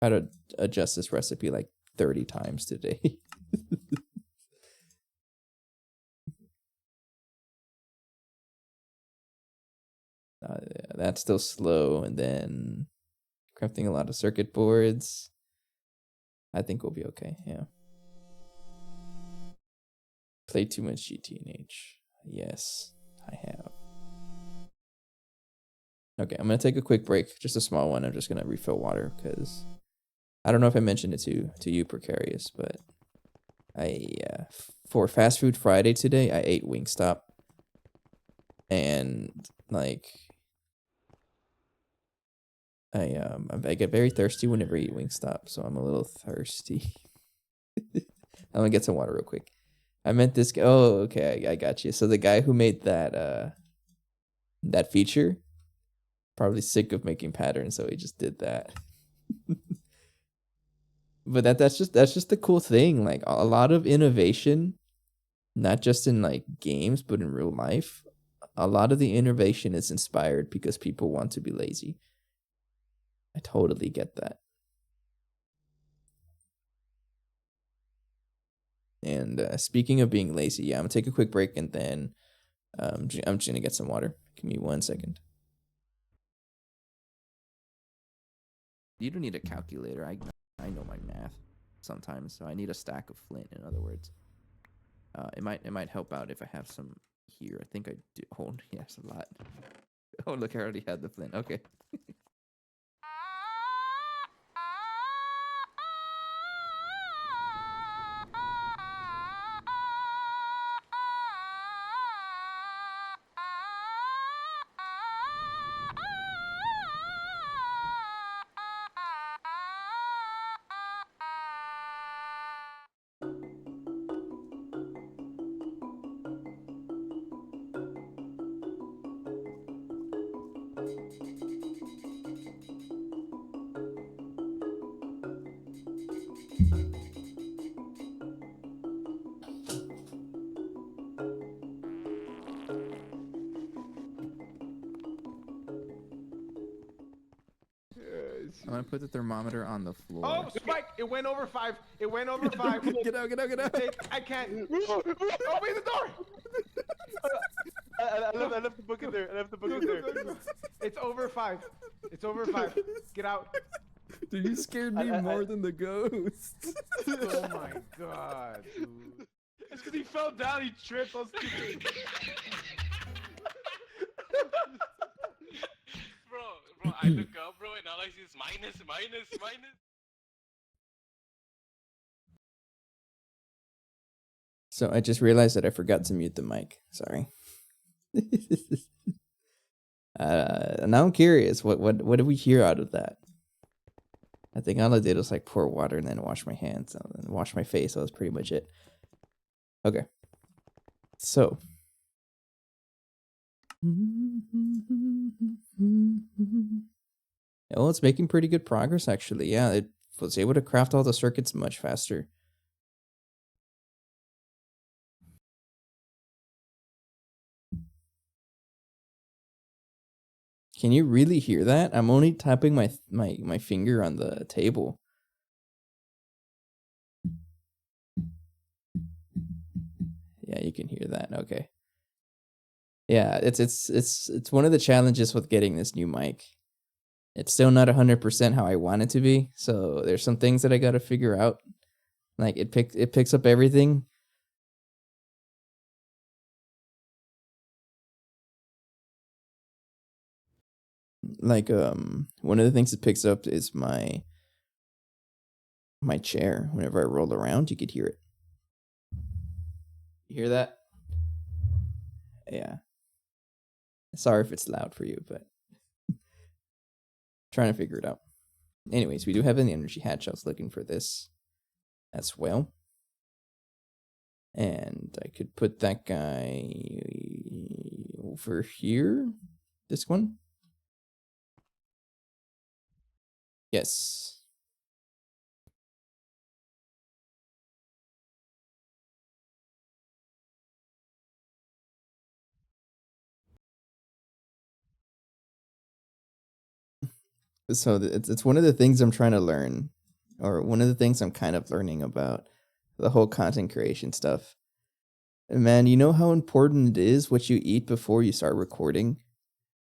How to adjust this recipe like 30 times today. That's still slow. And then crafting a lot of circuit boards. I think we'll be okay. Yeah. Played too much GT&H. Yes, I have. Okay, I'm gonna take a quick break, just a small one. I'm just gonna refill water because I don't know if I mentioned it to you, Precarious, but I for Fast Food Friday today, I ate Wingstop, and like I get very thirsty whenever I eat Wingstop, so I'm a little thirsty. I'm gonna get some water real quick. I meant this guy. Oh, okay, I got you. So the guy who made that feature probably sick of making patterns, so he just did that. But that's just the cool thing. Like a lot of innovation, not just in like games, but in real life. A lot of the innovation is inspired because people want to be lazy. I totally get that. And speaking of being lazy, yeah, I'm gonna take a quick break and then I'm just gonna get some water. Give me 1 second. You don't need a calculator. I know my math sometimes, so I need a stack of flint. In other words, it might help out if I have some here. I think I do. Oh, yes, a lot. Oh, look, I already had the flint. Okay. I'm gonna put the thermometer on the floor. Oh, Spike! It went over 5. It went over 5. Get out, get out, get out! I can't. Open the door! I left the book in there. I left the book in there. It's over 5. It's over 5. Get out. Dude, you scared me more than the ghost. Oh my god, dude. It's because he fell down. He tripped. I was stupid. Bro, I look up, bro, and all I see is minus. So I just realized that I forgot to mute the mic. Sorry. Now I'm curious. What did we hear out of that? I think all I did was like pour water and then wash my hands and wash my face. That was pretty much it. Okay. So. Oh, it's making pretty good progress actually. Yeah, it was able to craft all the circuits much faster. Can you really hear that? I'm only tapping my finger on the table. Yeah, you can hear that. Okay. Yeah, it's one of the challenges with getting this new mic. It's still not 100% how I want it to be. So there's some things that I got to figure out. Like it picks up everything. Like one of the things it picks up is my chair. Whenever I roll around, you could hear it. You hear that? Yeah. Sorry if it's loud for you, but trying to figure it out. Anyways, we do have an energy hatch. I was looking for this as well. And I could put that guy over here. This one. Yes. So it's one of the things I'm trying to learn, or one of the things I'm kind of learning about the whole content creation stuff. And man, you know how important it is what you eat before you start recording?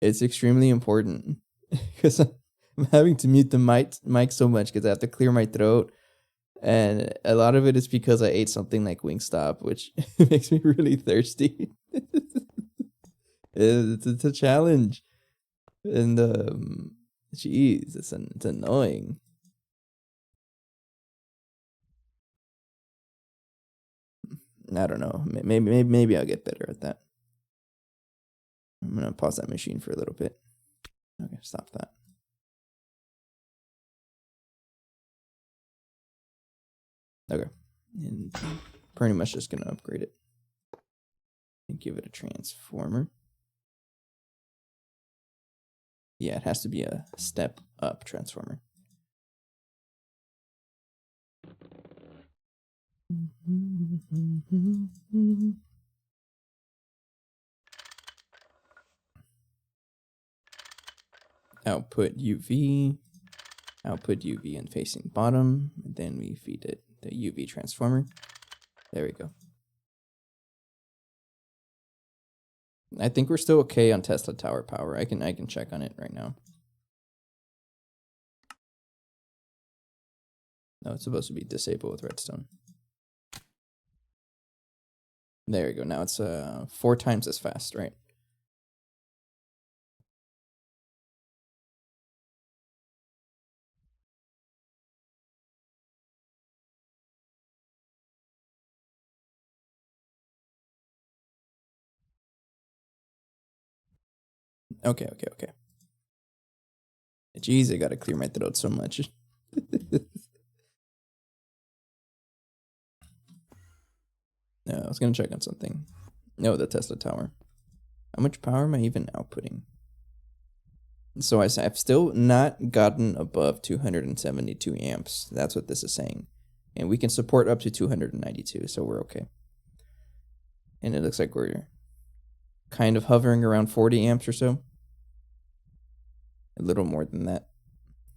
It's extremely important because I'm having to mute the mic so much because I have to clear my throat. And a lot of it is because I ate something like Wingstop, which makes me really thirsty. It's a challenge. And jeez, it's annoying. I don't know. Maybe I'll get better at that. I'm gonna pause that machine for a little bit. Okay, stop that. Okay, and pretty much just gonna upgrade it and give it a transformer. Yeah, it has to be a step up transformer. Output UV, output UV and facing bottom, and then we feed it the UV transformer. There we go. I think we're still okay on Tesla tower power. I can check on it right now. No, it's supposed to be disabled with redstone. There you go. Now it's 4 times as fast, right? Okay. Jeez, I gotta clear my throat so much. No, I was gonna check on something. No, the Tesla tower. How much power am I even outputting? So I've still not gotten above 272 amps. That's what this is saying. And we can support up to 292, so we're okay. And it looks like we're kind of hovering around 40 amps or so. A little more than that.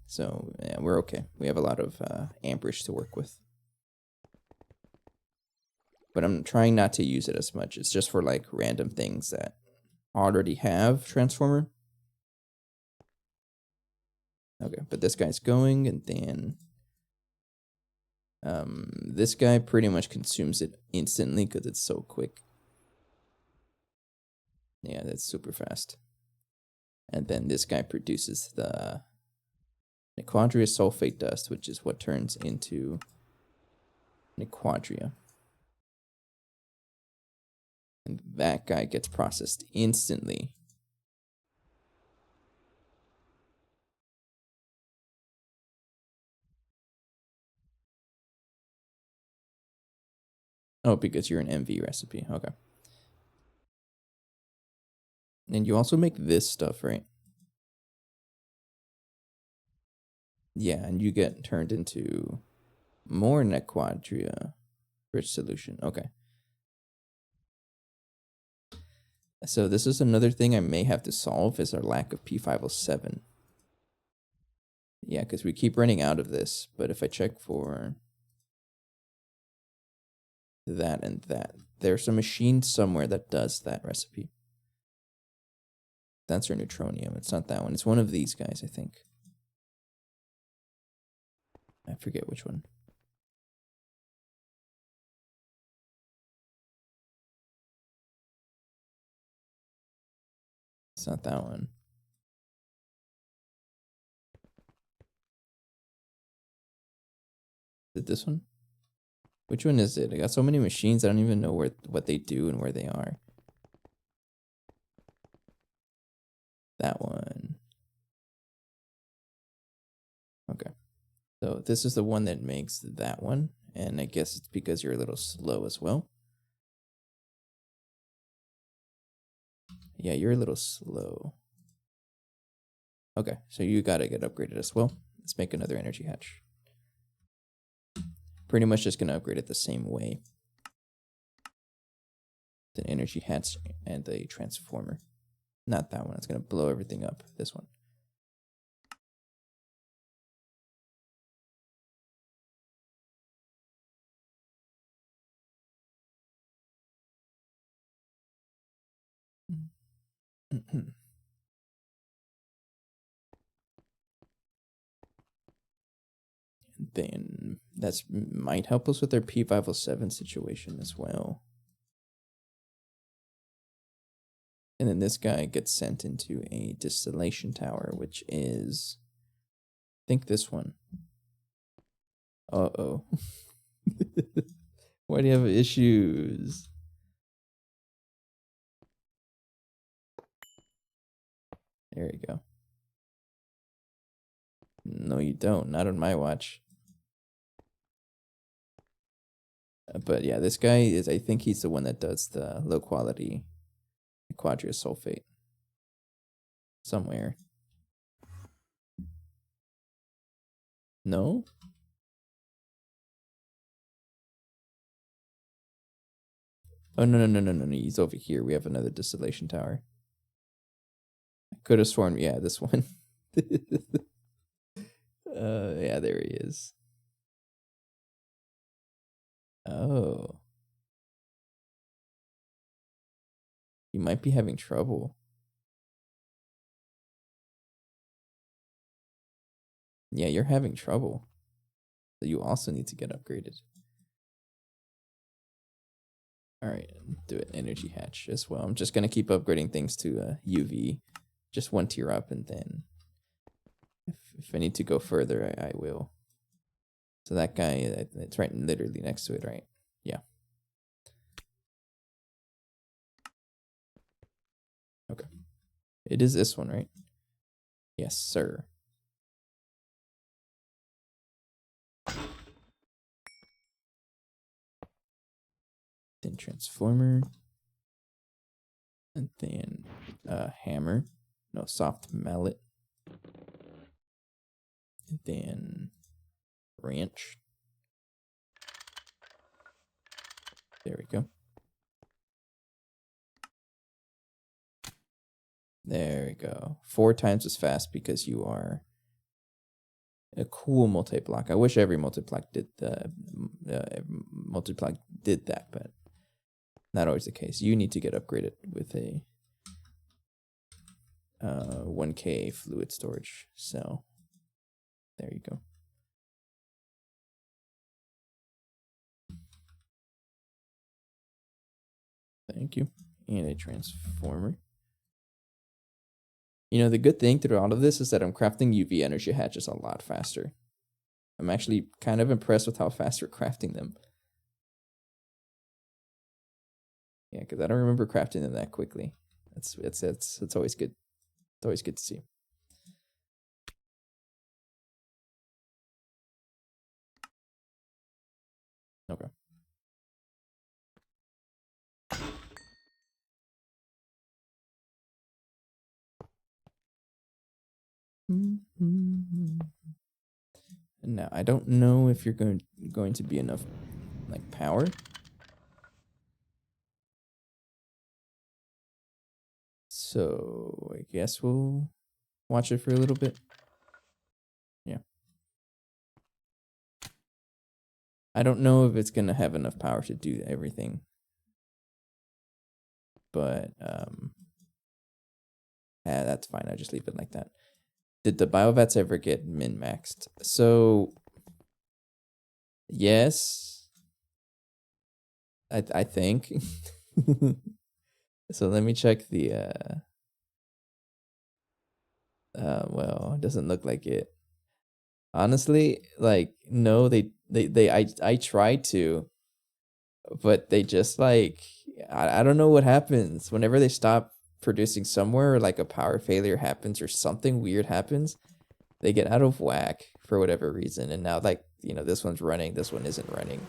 So yeah, we're okay. We have a lot of amperage to work with. But I'm trying not to use it as much. It's just for like random things that already have transformer. Okay, but this guy's going, and then this guy pretty much consumes it instantly because it's so quick. Yeah, that's super fast. And then this guy produces the Quadria sulfate dust, which is what turns into Quadria. And that guy gets processed instantly. Oh, because you're an MV recipe. Okay. And you also make this stuff, right? Yeah, and you get turned into more Quadria rich solution. Okay. So this is another thing I may have to solve is our lack of P507. Yeah, because we keep running out of this. But if I check for that and that, there's a machine somewhere that does that recipe. That's our neutronium. It's not that one. It's one of these guys, I think. I forget which one. It's not that one. Is it this one? Which one is it? I got so many machines, I don't even know what they do and where they are. That one. Okay. So this is the one that makes that one. And I guess it's because you're a little slow as well. Yeah, you're a little slow. Okay, so you gotta get upgraded as well. Let's make another energy hatch. Pretty much just gonna upgrade it the same way. The energy hatch and the transformer. Not that one, it's gonna blow everything up. This one. Then that might help us with our P507 situation as well. And then this guy gets sent into a distillation tower, which is, I think this one. Uh-oh. Why do you have issues? There you go. No, you don't. Not on my watch. But yeah, this guy is, I think he's the one that does the low quality Quadria sulfate. Somewhere. No? Oh, no. He's over here. We have another distillation tower. I could have sworn, yeah, this one. Yeah, there he is. Oh. You might be having trouble. Yeah, you're having trouble. So you also need to get upgraded. Alright, do an energy hatch as well. I'm just going to keep upgrading things to UV. Just one tier up, and then if I need to go further, I will. So that guy, it's right literally next to it, right? Yeah. Okay. It is this one, right? Yes, sir. Then transformer. And then hammer. No, soft mallet. And then wrench. There we go. There we go. 4 times as fast because you are a cool multi-block. I wish every multi-block did that, but not always the case. You need to get upgraded with a 1K fluid storage cell. There you go. Thank you. And a transformer. You know, the good thing through all of this is that I'm crafting UV energy hatches a lot faster. I'm actually kind of impressed with how fast we're crafting them. Yeah, because I don't remember crafting them that quickly. It's always good. It's always good to see. Okay. Now, I don't know if you're going to be enough like power. So I guess we'll watch it for a little bit. Yeah. I don't know if it's gonna have enough power to do everything. But that's fine. I just leave it like that. Did the biovats ever get min-maxed? So yes, I think. So let me check the well, it doesn't look like it. Honestly, like no, I tried to, but they just like I don't know what happens whenever they stop producing somewhere, or like a power failure happens or something weird happens. They get out of whack for whatever reason, and now like, you know, this one's running, this one isn't running.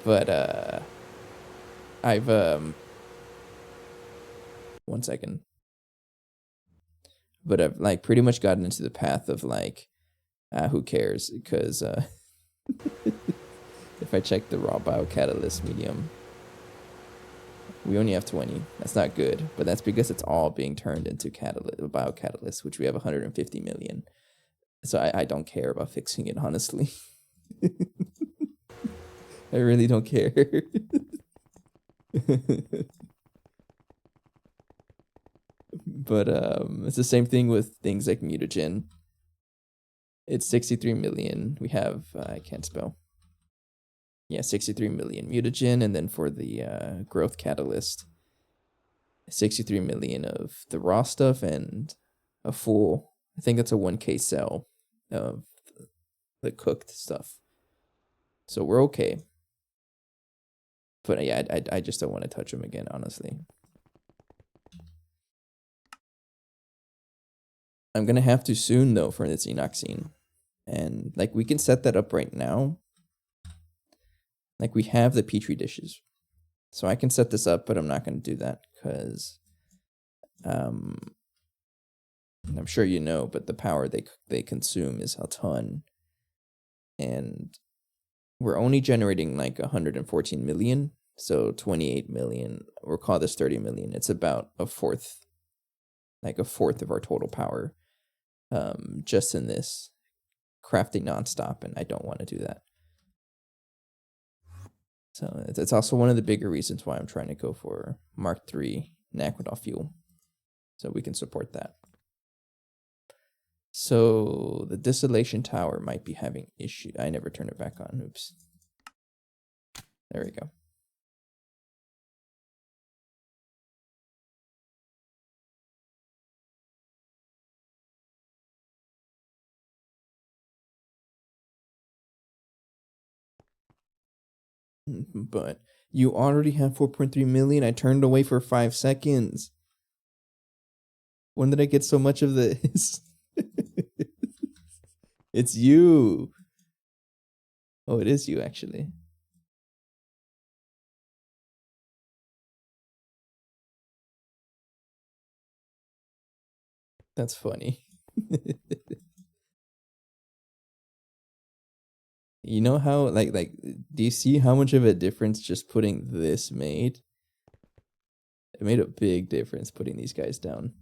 But I've 1 second. But I've like pretty much gotten into the path of like who cares, because if I check the raw biocatalyst medium, we only have 20. That's not good, but that's because it's all being turned into biocatalyst, which we have 150 million. So I don't care about fixing it, honestly. I really don't care. But it's the same thing with things like mutagen. It's 63 million. We have I can't spell. Yeah, 63 million mutagen, and then for the growth catalyst, 63 million of the raw stuff, and a full, I think it's a 1K cell of the cooked stuff. So we're okay. But yeah, I just don't want to touch them again, honestly. I'm gonna have to soon though for this enoxine, and like we can set that up right now. Like we have the petri dishes, so I can set this up, but I'm not gonna do that because I'm sure you know, but the power they consume is a ton, and we're only generating like 114 million, so 28 million, or call this 30 million. It's about a fourth of our total power, just in this crafting nonstop, and I don't want to do that. So it's also one of the bigger reasons why I'm trying to go for Mark III Naquadol fuel, so we can support that. So the distillation tower might be having issue. I never turned it back on. Oops. There we go. But you already have 4.3 million. I turned away for 5 seconds. When did I get so much of this? It's you. Oh, it is you, actually. That's funny. You know how, like, do you see how much of a difference just putting this made? It made a big difference putting these guys down.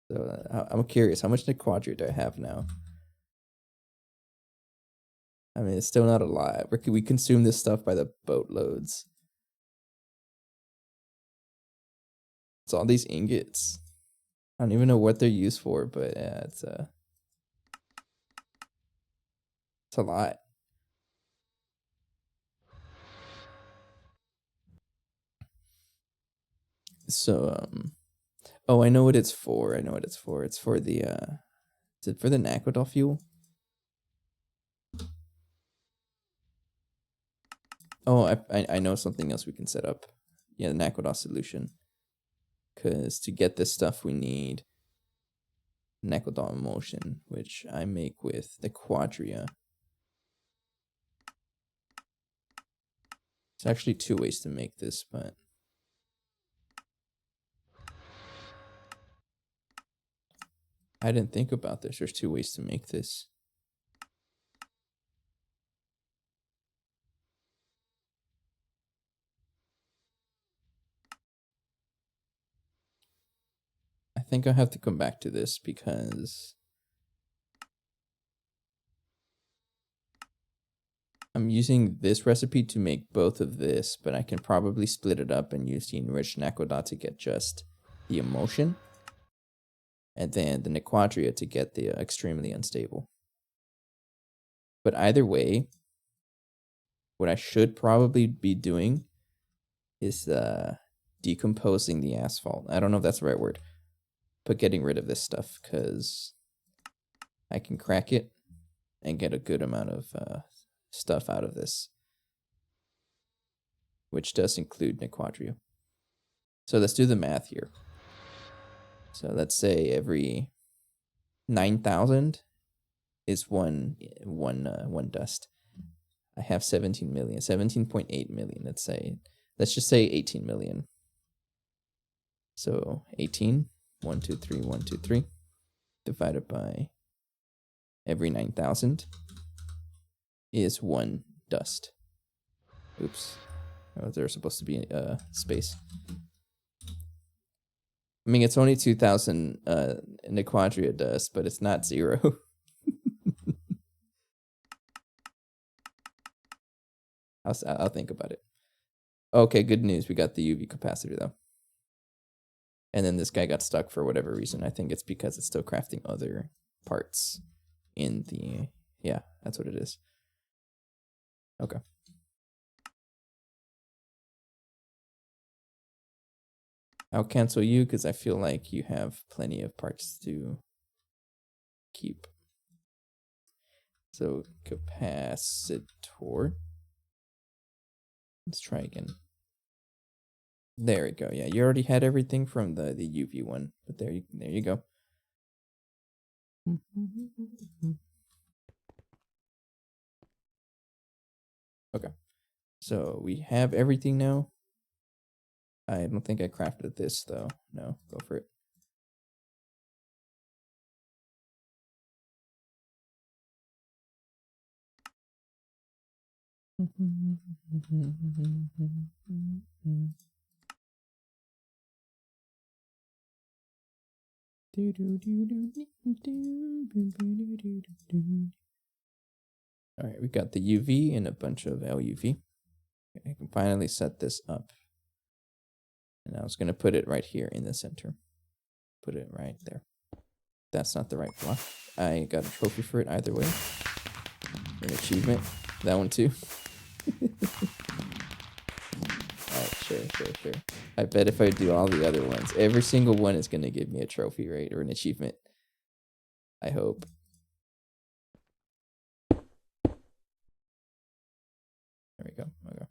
So I'm curious, how much Quadrupled do I have now? I mean, it's still not a lot. We consume this stuff by the boatloads. It's all these ingots. I don't even know what they're used for, but yeah, it's a lot. So oh, I know what it's for. It's for the is it for the Naquadol fuel? Oh, I know something else we can set up. Yeah, the Naquadol solution. Because to get this stuff, we need Naquadol emulsion, which I make with the Quadria. There's actually 2 ways to make this, but I didn't think about this. There's 2 ways to make this. I think I have to come back to this because I'm using this recipe to make both of this, but I can probably split it up and use the enriched Naquadol to get just the emulsion, and then the Nequadria to get the extremely unstable. But either way, what I should probably be doing is decomposing the asphalt. I don't know if that's the right word, but getting rid of this stuff because I can crack it and get a good amount of stuff out of this, which does include Nequadria. So let's do the math here. So let's say every 9,000 is one dust. I have 17 million, 17.8 million. Let's just say 18 million. So 18, 1, 2, 3, 1, 2, 3, divided by every 9,000 is 1 dust. Oops. Oh, there's supposed to be a space. I mean, it's only 2,000 Nequadria dust, but it's not 0. I'll think about it. Okay, good news. We got the UV capacitor, though. And then this guy got stuck for whatever reason. I think it's because it's still crafting other parts in the... Yeah, that's what it is. Okay. I'll cancel you because I feel like you have plenty of parts to keep. So capacitor. Let's try again. There we go. Yeah, you already had everything from the UV one, but there you go. Okay, so we have everything now. I don't think I crafted this though. No, go for it. All right, we got the UV and a bunch of LUV. I can finally set this up. And I was going to put it right here in the center. Put it right there. That's not the right block. I got a trophy for it either way. An achievement. That one too. Alright, sure. I bet if I do all the other ones, every single one is going to give me a trophy, right? Or an achievement. I hope. There we go. Okay.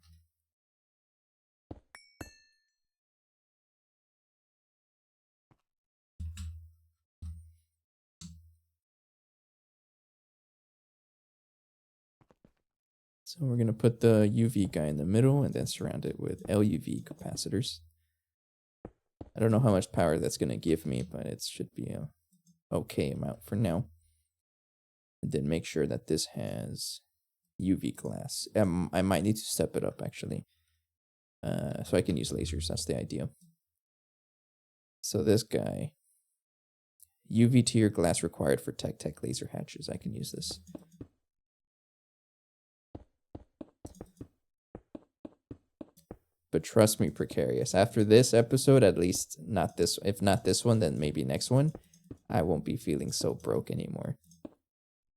So we're going to put the UV guy in the middle and then surround it with LUV capacitors. I don't know how much power that's going to give me, but it should be a okay amount for now. And then make sure that this has UV glass. I might need to step it up actually. So I can use lasers, that's the idea. So this guy, UV tier glass required for tech laser hatches. I can use this. But trust me, Precarious, after this episode, at least not this, if not this one, then maybe next one, I won't be feeling so broke anymore.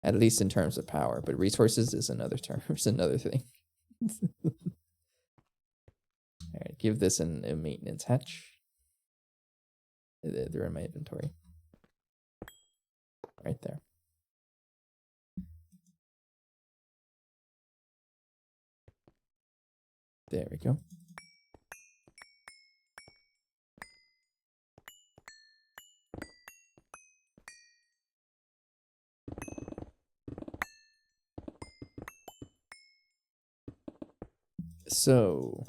At least in terms of power, but resources is another term, is another thing. Alright, give this a maintenance hatch. They're in my inventory. Right there. There we go. So,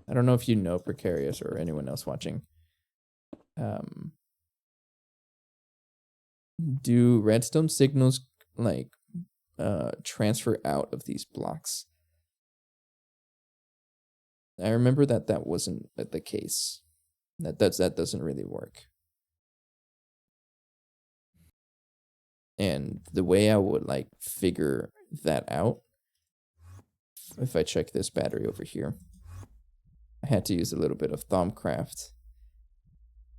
I don't know if you know Precarious or anyone else watching. Do redstone signals like transfer out of these blocks? I remember that wasn't the case. That doesn't really work. And the way I would like figure that out, if I check this battery over here, I had to use a little bit of Thumbcraft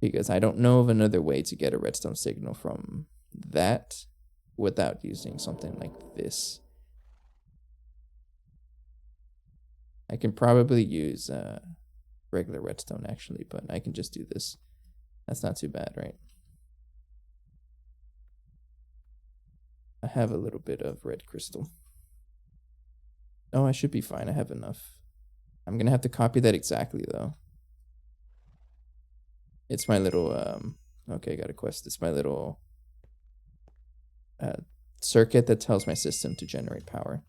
because I don't know of another way to get a redstone signal from that without using something like this. I can probably use regular redstone actually, but I can just do this. That's not too bad, right? I have a little bit of red crystal. Oh, I should be fine. I have enough. I'm gonna have to copy that exactly though. It's my little okay, I got a quest. It's my little circuit that tells my system to generate power.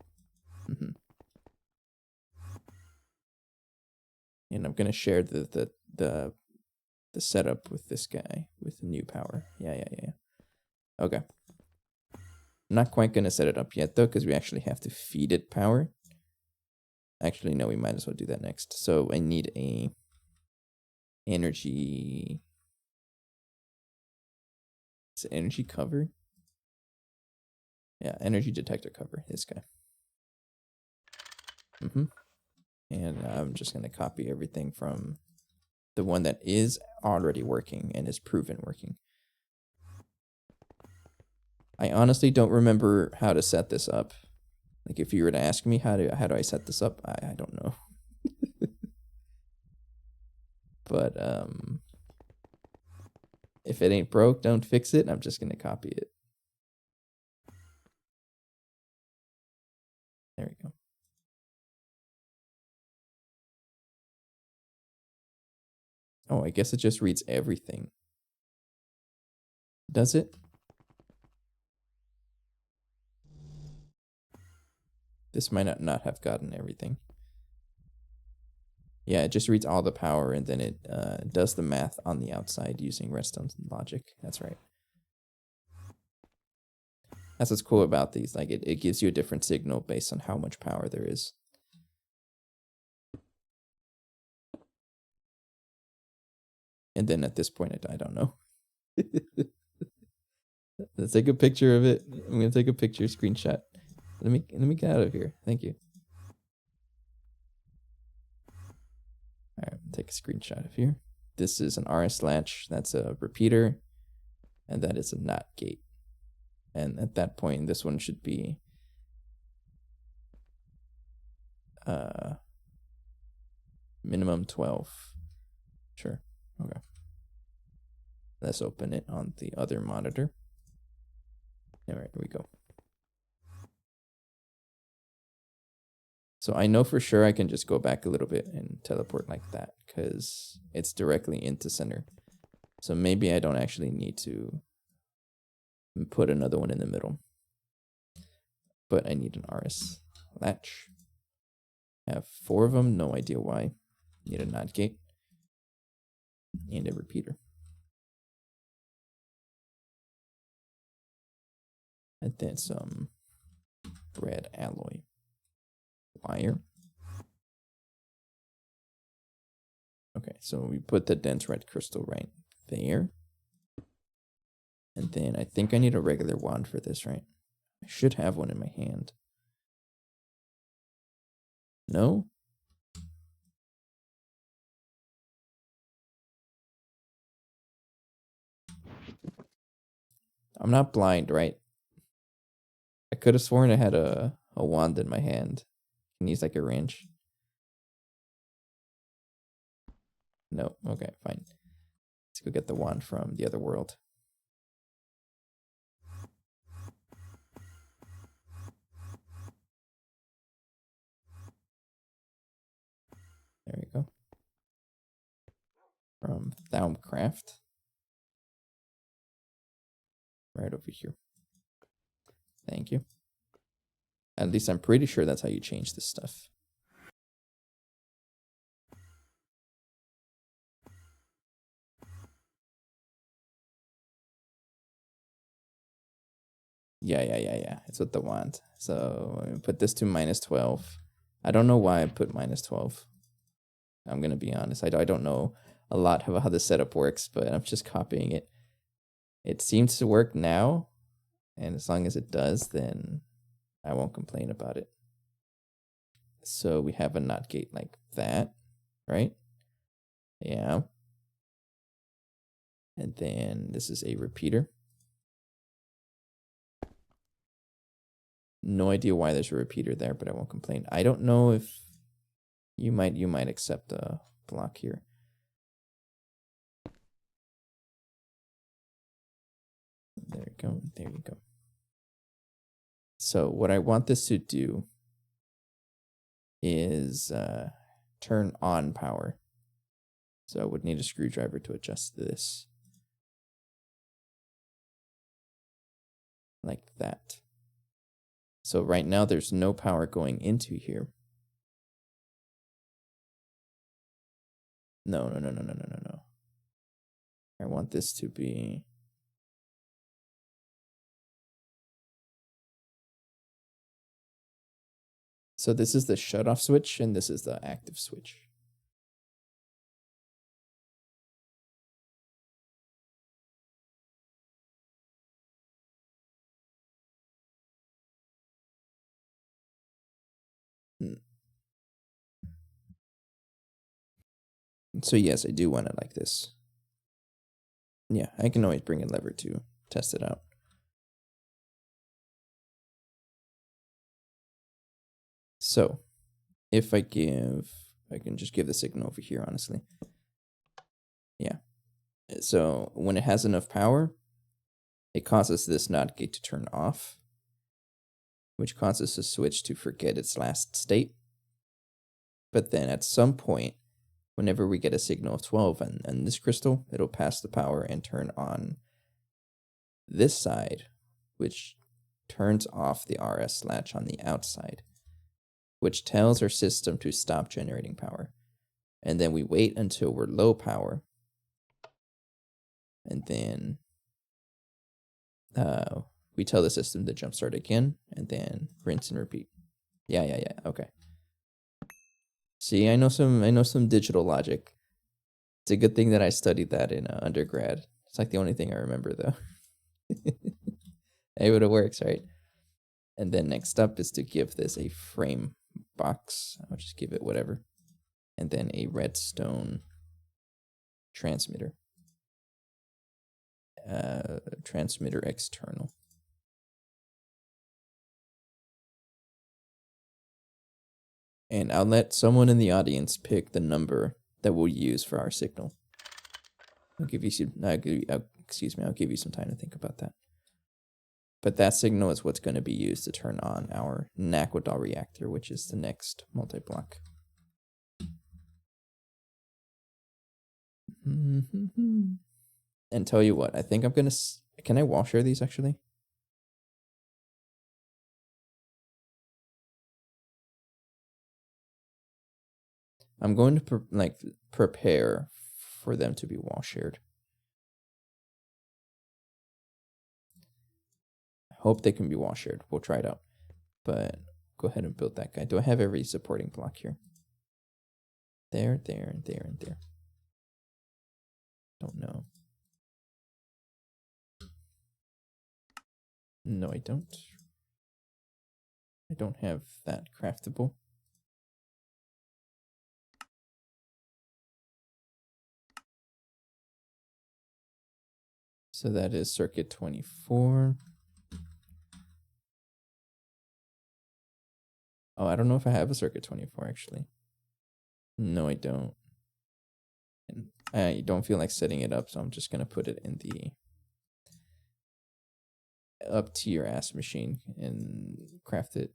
And I'm gonna share the setup with this guy with new power. Yeah. Okay. I'm not quite gonna set it up yet though, because we actually have to feed it power. Actually, no, we might as well do that next. So I need a energy. Is it energy cover? Yeah, energy detector cover. This guy. And I'm just gonna copy everything from the one that is already working and is proven working. I honestly don't remember how to set this up. Like if you were to ask me how do I set this up, I don't know. But if it ain't broke, don't fix it. I'm just gonna copy it. There we go. Oh, I guess it just reads everything. Does it? This might not have gotten everything. Yeah, it just reads all the power and then it does the math on the outside using redstone logic. That's right. That's what's cool about these. Like it gives you a different signal based on how much power there is. And then at this point, I don't know. Let's take a picture of it. I'm gonna take a picture, screenshot. Let me get out of here. Thank you. All right, take a screenshot of here. This is an RS latch. That's a repeater, and that is a NOT gate. And at that point, this one should be minimum 12. Sure. Okay. Let's open it on the other monitor. All right, here we go. So I know for sure I can just go back a little bit and teleport like that because it's directly into center. So maybe I don't actually need to put another one in the middle. But I need an RS latch. I have 4 of them, no idea why. Need a NOT gate and a repeater. And then some red alloy wire. Okay, so we put the dense red crystal right there. And then I think I need a regular wand for this, right? I should have one in my hand. No? I'm not blind, right? I could have sworn I had a wand in my hand. Can use like a wrench. No, okay, fine. Let's go get the wand from the other world. There we go. From Thaumcraft. Right over here. Thank you. At least I'm pretty sure that's how you change this stuff. Yeah. It's with the wand. So I'm put this to -12. I don't know why I put -12. I'm going to be honest. I don't know a lot about how the setup works, but I'm just copying it. It seems to work now. And as long as it does, then I won't complain about it. So we have a NOT gate like that, right? Yeah. And then this is a repeater. No idea why there's a repeater there, but I won't complain. I don't know if you might accept a block here. There you go. There you go. So what I want this to do is turn on power. So I would need a screwdriver to adjust this. Like that. So right now there's no power going into here. No. I want this to be... So this is the shut-off switch, and this is the active switch. So yes, I do want it like this. Yeah, I can always bring a lever to test it out. So if I can just give the signal over here, honestly. Yeah. So when it has enough power, it causes this NOT gate to turn off, which causes the switch to forget its last state. But then at some point, whenever we get a signal of 12 and this crystal, it'll pass the power and turn on this side, which turns off the RS latch on the outside, which tells our system to stop generating power. And then we wait until we're low power. And then we tell the system to jumpstart again, and then rinse and repeat. Yeah. Okay. See, I know some digital logic. It's a good thing that I studied that in undergrad. It's like the only thing I remember, though. Hey, but it works, right? And then next up is to give this a frame box. I'll just give it whatever. and then a redstone transmitter. Transmitter external. And I'll let someone in the audience pick the number that we'll use for our signal. I'll give you some. I'll give you some time to think about that. But that signal is what's going to be used to turn on our Naquadal reactor, which is the next multi-block. And tell you what, I think I'm gonna. Can I wall share these actually? I'm going to prepare for them to be wall shared. Hope they can be wall shared. We'll try it out. But go ahead and build that guy. Do I have every supporting block here? There, there, and there, and there. Don't know. No, I don't. I don't have that craftable. So that is circuit 24. Oh, I don't know if I have a circuit 24 actually. No, I don't. And I don't feel like setting it up, so I'm just going to put it in the up to your ass machine and craft it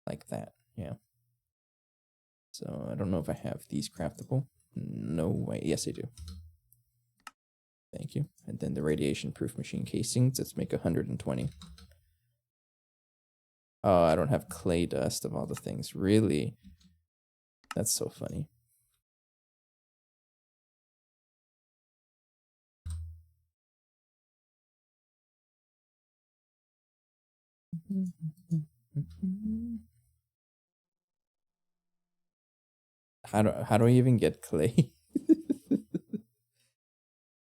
like that. Yeah. So I don't know if I have these craftable. No way. Yes, I do. Thank you. And then the radiation proof machine casings. Let's make 120. Oh, I don't have clay dust of all the things. Really? That's so funny. How do I even get clay?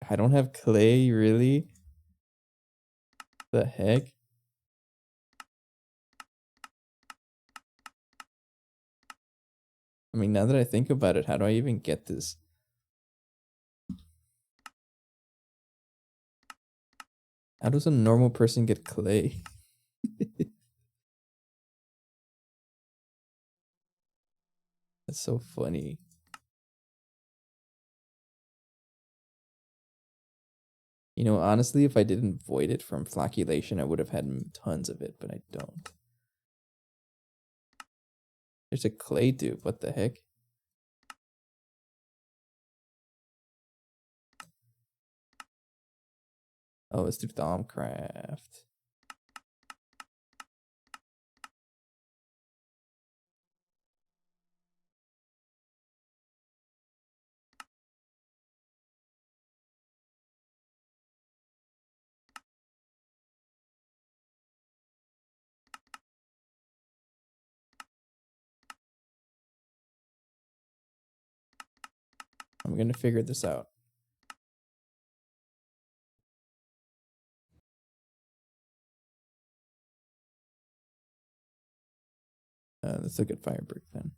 I don't have clay, really? The heck? I mean, now that I think about it, how do I even get this? How does a normal person get clay? That's so funny. You know, honestly, if I didn't void it from flocculation, I would have had tons of it, but I don't. There's a clay dupe. What the heck? Oh, it's through Thaumcraft. I'm gonna figure this out. Let's look at fire brick then.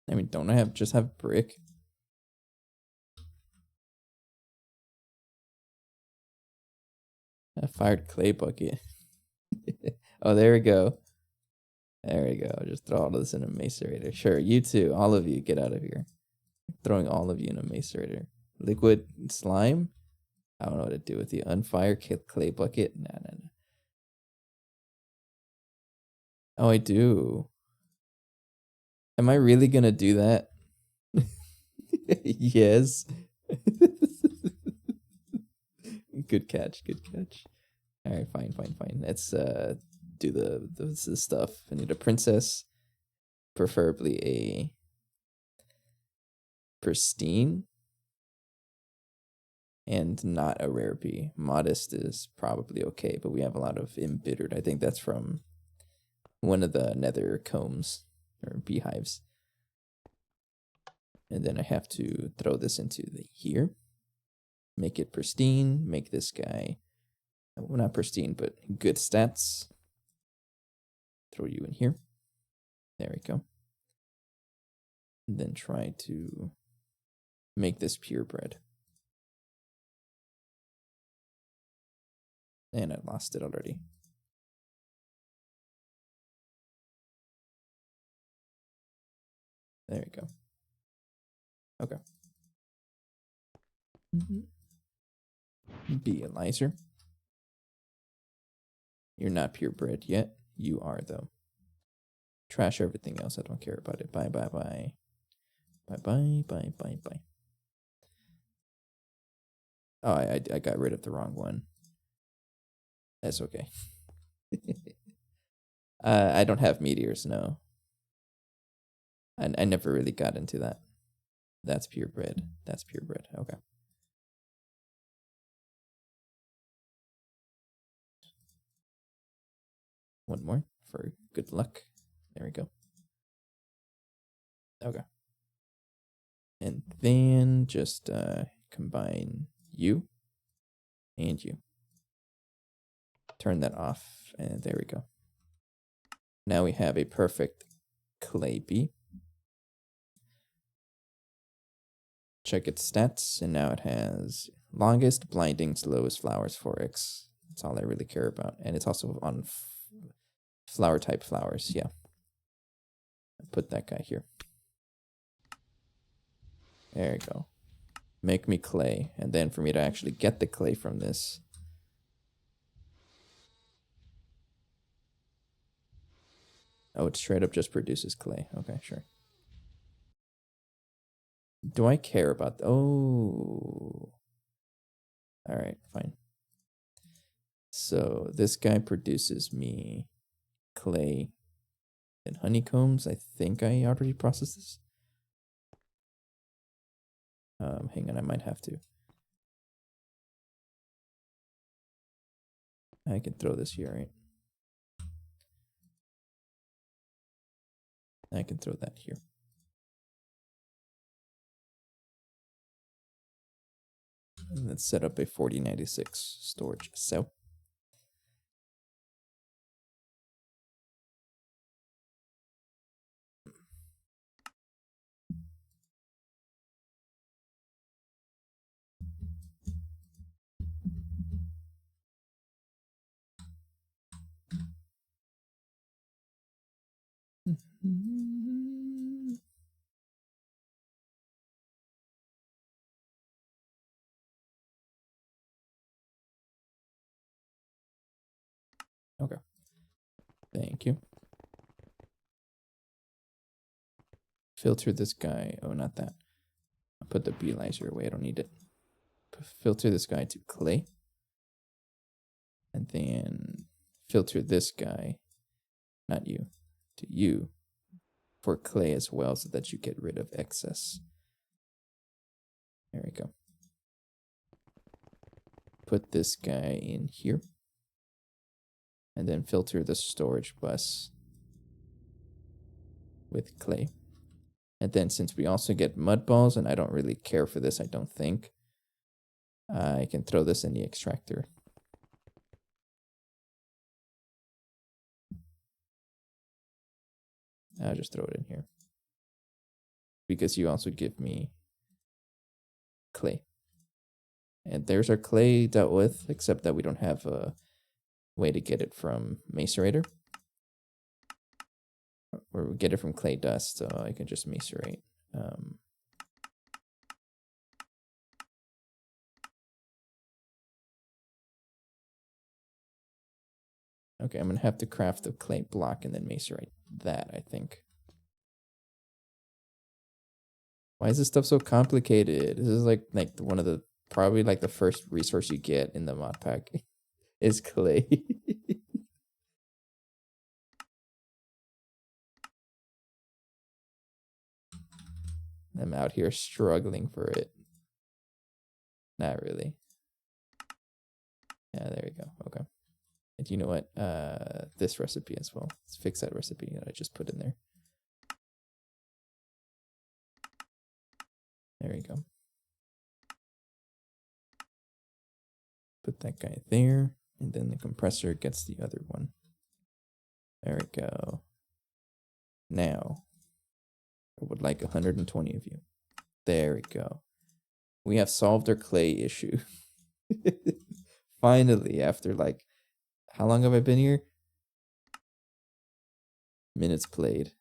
I mean, don't I just have brick? A fired clay bucket. Oh, there we go. There we go. Just throw all of this in a macerator. Sure, you too. All of you, get out of here. Throwing all of you in a macerator. Liquid slime? I don't know what to do with you. Unfire clay bucket? Nah. Oh, I do. Am I really gonna do that? Yes. Good catch. Good catch. All right, fine. Let's do the stuff. I need a princess, preferably a pristine, and not a rare bee. Modest is probably okay, but we have a lot of embittered. I think that's from one of the nether combs or beehives. And then I have to throw this into here. Make it pristine. Make this guy, well, not pristine, but good stats. Throw you in here. There we go. And then try to make this purebred. And I lost it already. There we go. Okay. Be Elizer. You're not purebred yet. You are, though. Trash everything else. I don't care about it. Bye, bye, bye. Bye, bye, bye, bye, bye. Oh, I got rid of the wrong one. That's okay. I don't have meteors, no. I never really got into that. That's purebred. That's purebred. Okay. One more for good luck. There we go. Okay. And then just combine you and you. Turn that off, and there we go. Now we have a perfect clay bee. Check its stats, and now it has longest, blinding, slowest flowers, 4x. That's all I really care about. And it's also on flower type flowers, yeah. Put that guy here. There you go. Make me clay. And then for me to actually get the clay from this, oh, it straight up just produces clay. Okay, sure. Do I care about... Oh. Alright, fine. So this guy produces me clay and honeycombs. I think I already processed this. Hang on, I might have to. I can throw this here, right? I can throw that here. And let's set up a 4096 storage cell. Okay. Thank you. Filter this guy. Oh, not that. I'll put the beelizer away. I don't need it. Filter this guy to clay. And then filter this guy, not you, to you for clay as well so that you get rid of excess. There we go. Put this guy in here. And then filter the storage bus with clay. And then since we also get mud balls, and I don't really care for this, I don't think, I can throw this in the extractor. I'll just throw it in here. Because you also give me clay. And there's our clay dealt with, except that we don't have a way to get it from macerator. Or we get it from clay dust, so I can just macerate. Okay, I'm gonna have to craft the clay block and then macerate that, I think. Why is this stuff so complicated? This is like one of the, probably like the first resource you get in the mod pack is clay. I'm out here struggling for it. Not really. Yeah, there we go. Okay. And you know what? This recipe as well. Let's fix that recipe that I just put in there. There we go. Put that guy there, and then the compressor gets the other one. There we go. Now, I would like 120 of you. There we go. We have solved our clay issue. Finally, after like, how long have I been here? Minutes played.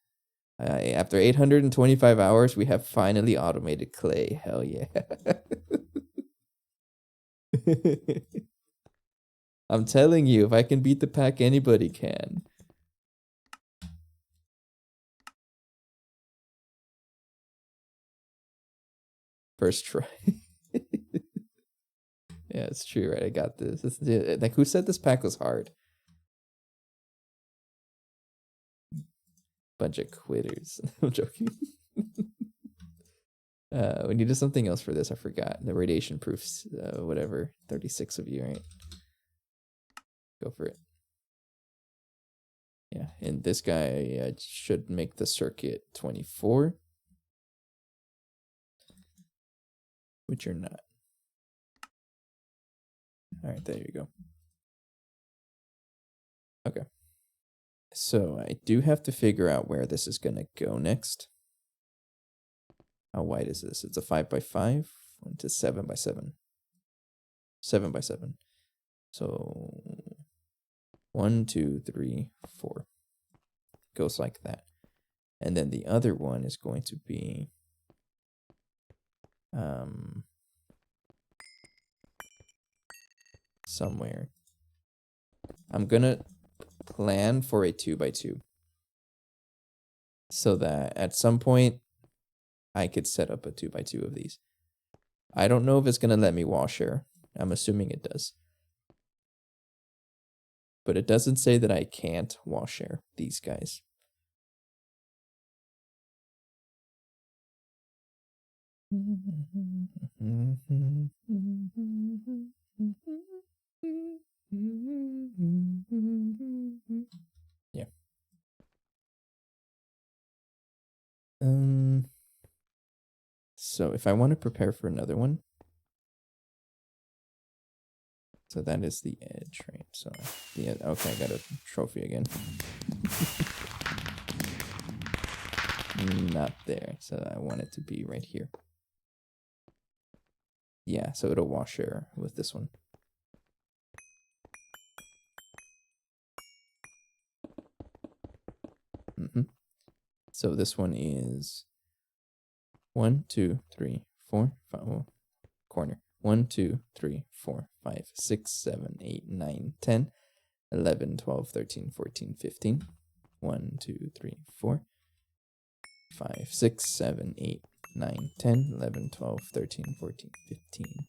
After 825 hours, we have finally automated clay. Hell yeah. I'm telling you, if I can beat the pack, anybody can. First try. Yeah, it's true, right? I got this. Like, who said this pack was hard? Bunch of quitters. I'm joking. We needed something else for this. I forgot. The radiation proofs, whatever. 36 of you, right? Go for it. Yeah, and this guy should make the circuit 24. Which you're not. All right, there you go. Okay. So I do have to figure out where this is going to go next. How wide is this? It's a 5x5 into 7x7. 7x7. So 1, 2, 3, 4. Goes like that. And then the other one is going to be somewhere. I'm gonna plan for a 2x2 so that at some point I could set up a 2x2 of these. I don't know if it's gonna let me wall share. I'm assuming it does. But it doesn't say that I can't wall share these guys. Yeah. So if I want to prepare for another one, so that is the edge, right? So yeah, okay, I got a trophy again. Not there, so I want it to be right here. Yeah, so it'll wash share with this one. So this one is 1, 2, 3, 4, 5. Oh, corner. 1, 2, 3, 4, 5, 6, 7, 8, 9, 10, 11, 12, 13, 14, 15. 1, 2, 3, 4, 5, 6, 7, 8, 9, 10, 11, 12, 13, 14, 15.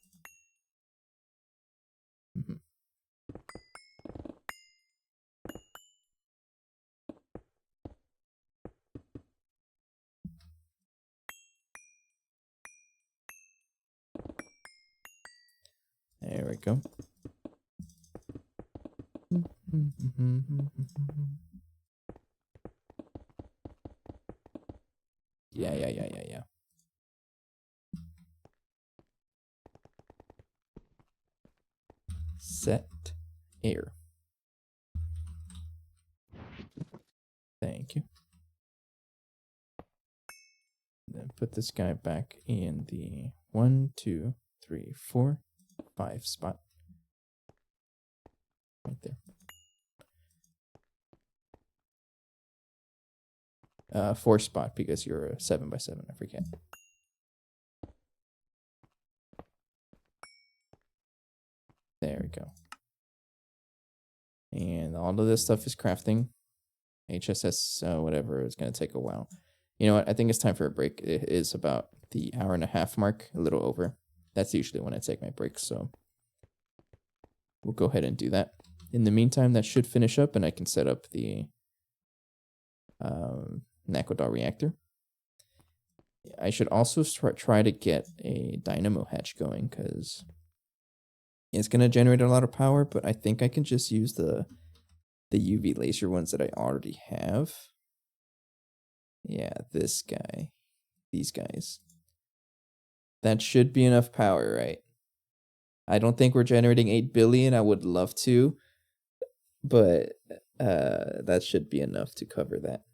There we go. Yeah. Set air. Thank you. Then put this guy back in the 1, 2, 3, 4, 5 spot. Right there. 4 spot because you're a 7x7, I forget. There we go. And all of this stuff is crafting. HSS, whatever, it's going to take a while. You know what? I think it's time for a break. It is about the hour-and-a-half mark, a little over. That's usually when I take my breaks, so we'll go ahead and do that. In the meantime, that should finish up, and I can set up the Nakodal reactor. I should also try to get a dynamo hatch going, because It's gonna generate a lot of power, but I think I can just use the UV laser ones that I already have. Yeah, this guy. These guys. That should be enough power, right? I don't think we're generating 8 billion. I would love to, but that should be enough to cover that.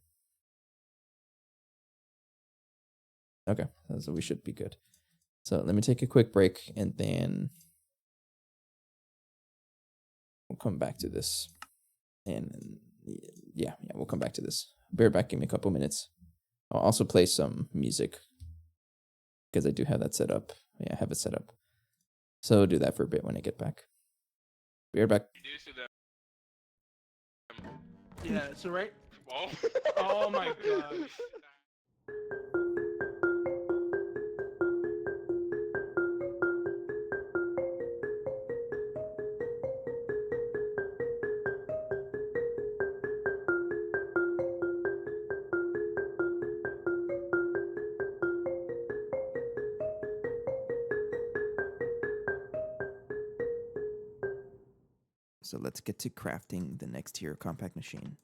Okay, so we should be good. So let me take a quick break and then we'll come back to this. And yeah, we'll come back to this. Bear back, give me a couple minutes. I'll also play some music because I do have that set up. Yeah, I have it set up. So I'll do that for a bit when I get back. Bear back. Yeah, so right. Whoa. Oh my god. So let's get to crafting the next tier compact machine.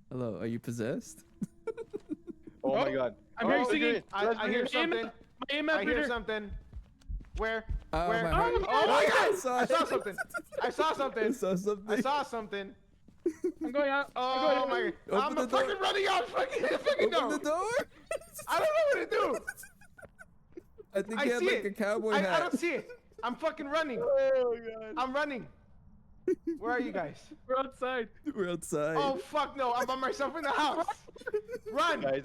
Hello, are you possessed? Oh my god. I'm Oh, hearing look at singing. it. Let's I bring hear it. something. My EMF I hear reader. something. Where? Oh, Where? my heart. Oh my god! Sorry. I saw something. I saw something. saw something. I saw something. I'm going out. Oh my god! Open I'm the door. fucking running out. Fucking Open the no. door. I don't know what to do. I think I he had see like a it. cowboy I hat. don't see it. I'm fucking running. Oh god. I'm running. Where are you guys? We're outside. We're outside. Oh fuck no! I'm by myself in the house. Run! Guys,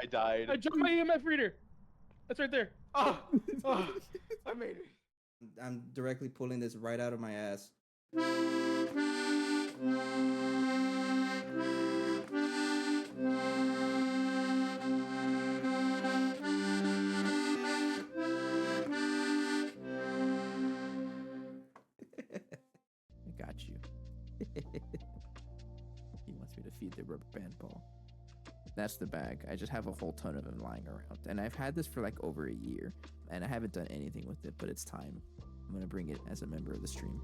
I died. I dropped my EMF reader. That's right there. Oh, oh, I made it. I'm directly pulling this right out of my ass. I got you. He wants me to feed the rubber band ball. That's the bag. I just have a whole ton of them lying around. And I've had this for like over a year. And I haven't done anything with it, but it's time. I'm going to bring it as a member of the stream.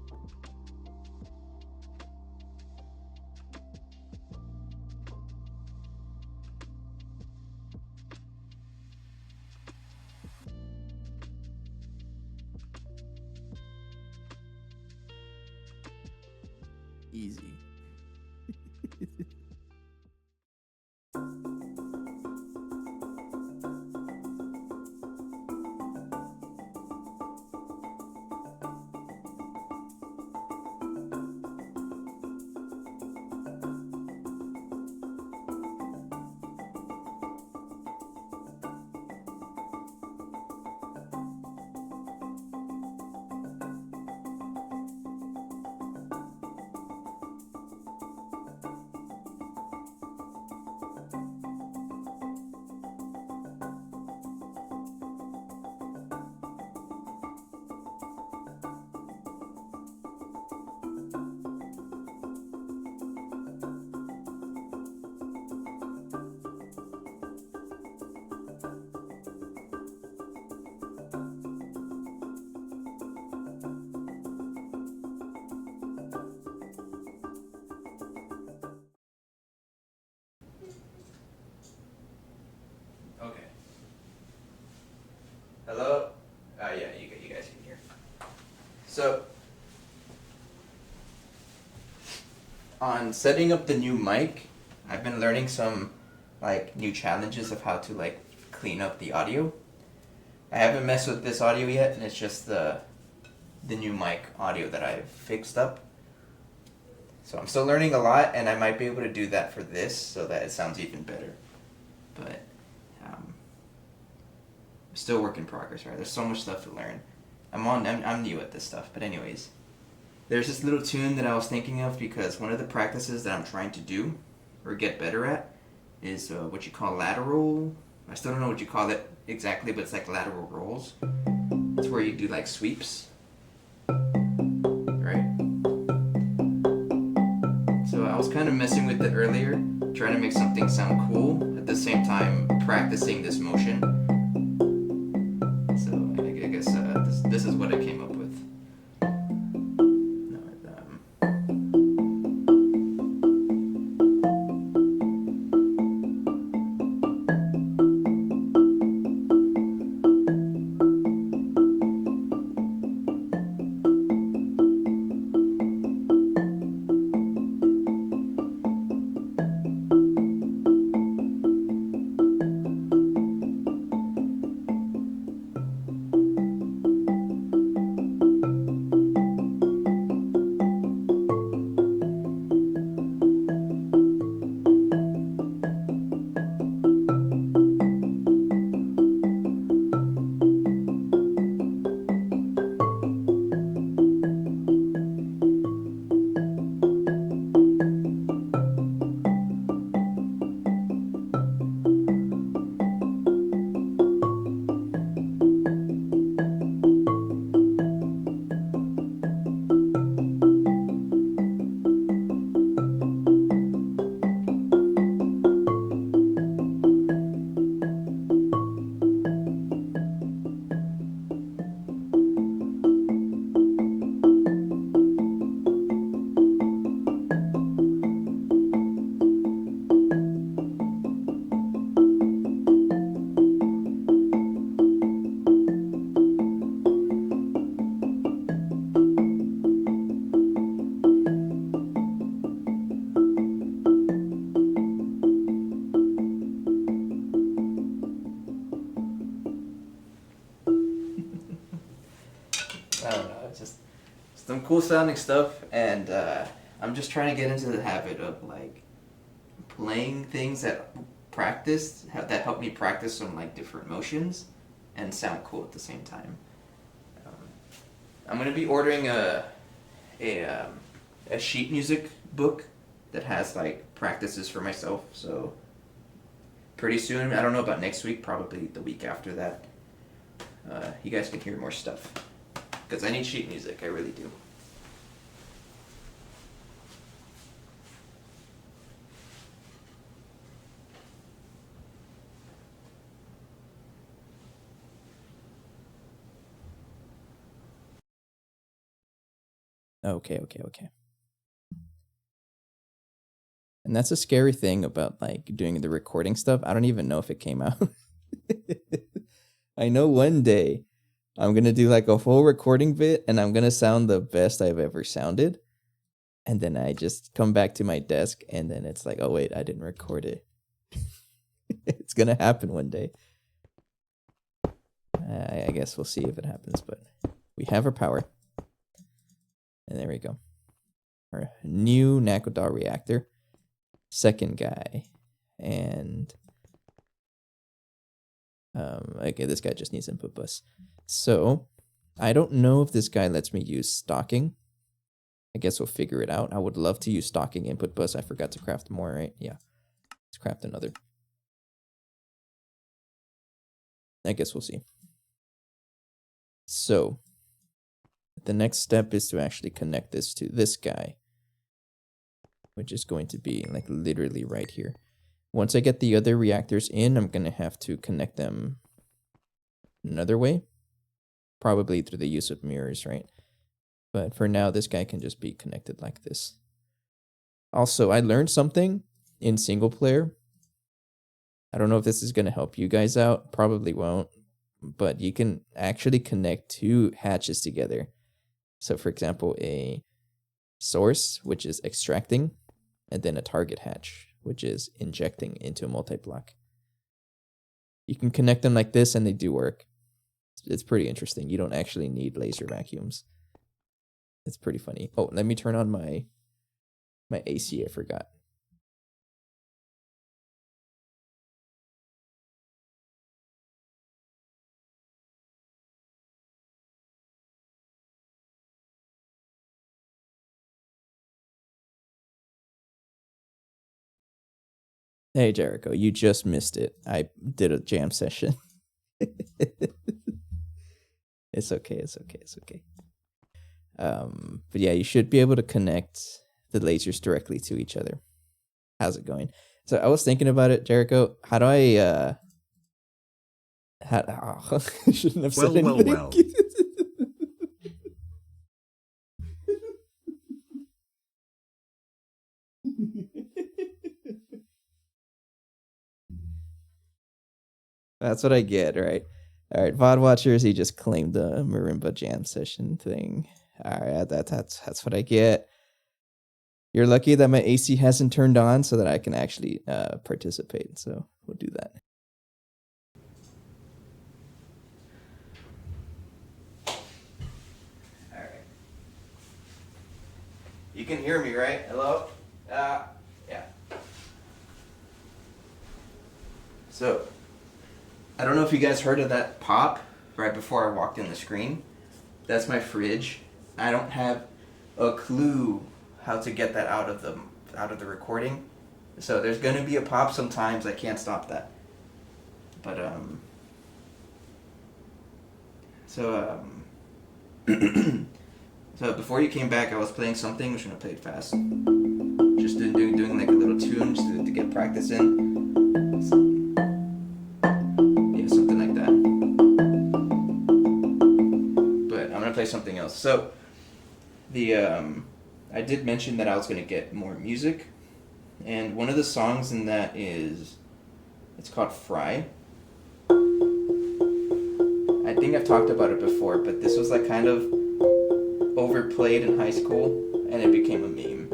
Easy. Okay. Hello? Yeah, you guys can hear. So, on setting up the new mic, I've been learning some like new challenges of how to like clean up the audio. I haven't messed with this audio yet, and it's just the new mic audio that I've fixed up. So I'm still learning a lot, and I might be able to do that for this so that it sounds even better. But still work in progress, right? There's so much stuff to learn. I'm new at this stuff, but anyways, there's this little tune that I was thinking of because one of the practices that I'm trying to do or get better at is what you call lateral. I still don't know what you call it exactly, but it's like lateral rolls. It's where you do like sweeps, right? So I was kind of messing with it earlier, trying to make something sound cool at the same time practicing this motion. So I guess this is what I came up with. I don't know, it's just some cool sounding stuff, and I'm just trying to get into the habit of like playing things that that help me practice some like different motions and sound cool at the same time. I'm gonna be ordering a sheet music book that has like practices for myself. So pretty soon, I don't know about next week, probably the week after that, you guys can hear more stuff. Because I need sheet music, I really do. Okay. And that's a scary thing about like doing the recording stuff. I don't even know if it came out. I know one day I'm going to do like a full recording bit and I'm going to sound the best I've ever sounded. And then I just come back to my desk and then it's like, oh wait, I didn't record it. It's going to happen one day. I guess we'll see if it happens, but we have our power. And there we go. Our new Nakodar reactor. Second guy. And okay, this guy just needs input bus. So I don't know if this guy lets me use stocking. I guess we'll figure it out. I would love to use stocking input bus. I forgot to craft more, right? Yeah. Let's craft another. I guess we'll see. So the next step is to actually connect this to this guy, which is going to be like literally right here. Once I get the other reactors in, I'm going to have to connect them another way, probably through the use of mirrors, right? But for now, this guy can just be connected like this. Also, I learned something in single player. I don't know if this is going to help you guys out. Probably won't. But you can actually connect two hatches together. So for example, a source, which is extracting, and then a target hatch, which is injecting into a multi-block. You can connect them like this and they do work. It's pretty interesting. You don't actually need laser vacuums. It's pretty funny. Oh, let me turn on my My AC, I forgot. Hey, Jericho, you just missed it. I did a jam session. It's okay. It's okay. It's okay. But yeah, you should be able to connect the lasers directly to each other. How's it going? So I was thinking about it, Jericho. How do I I shouldn't have said Well, anything. well. That's what I get, right? All right, VOD watchers, he just claimed the marimba jam session thing. All right, that's what I get. You're lucky that my AC hasn't turned on so that I can actually participate. So we'll do that. All right. You can hear me, right? Hello? Yeah. So, I don't know if you guys heard of that pop right before I walked in the screen. That's my fridge. I don't have a clue how to get that out of the recording. So there's gonna be a pop sometimes. I can't stop that. But so before you came back, I was playing something. I'm just gonna play it fast. Just doing like a little tune just to get practice in. Yeah, something like that. But I'm gonna play something else. So I did mention that I was gonna get more music, and one of the songs in that it's called Fry. I think I've talked about it before, but this was like kind of overplayed in high school, and it became a meme.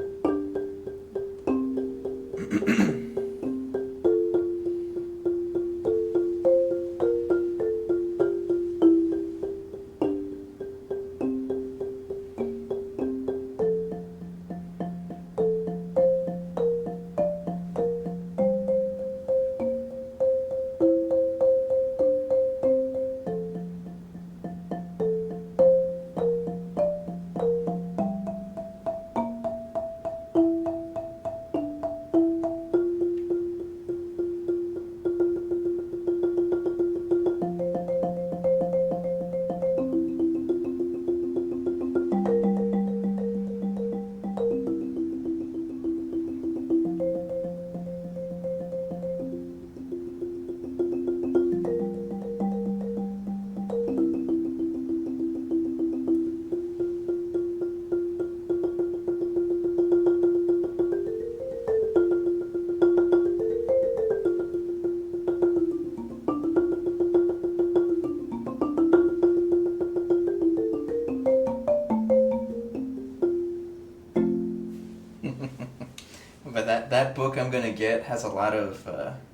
But that book I'm gonna get has a lot of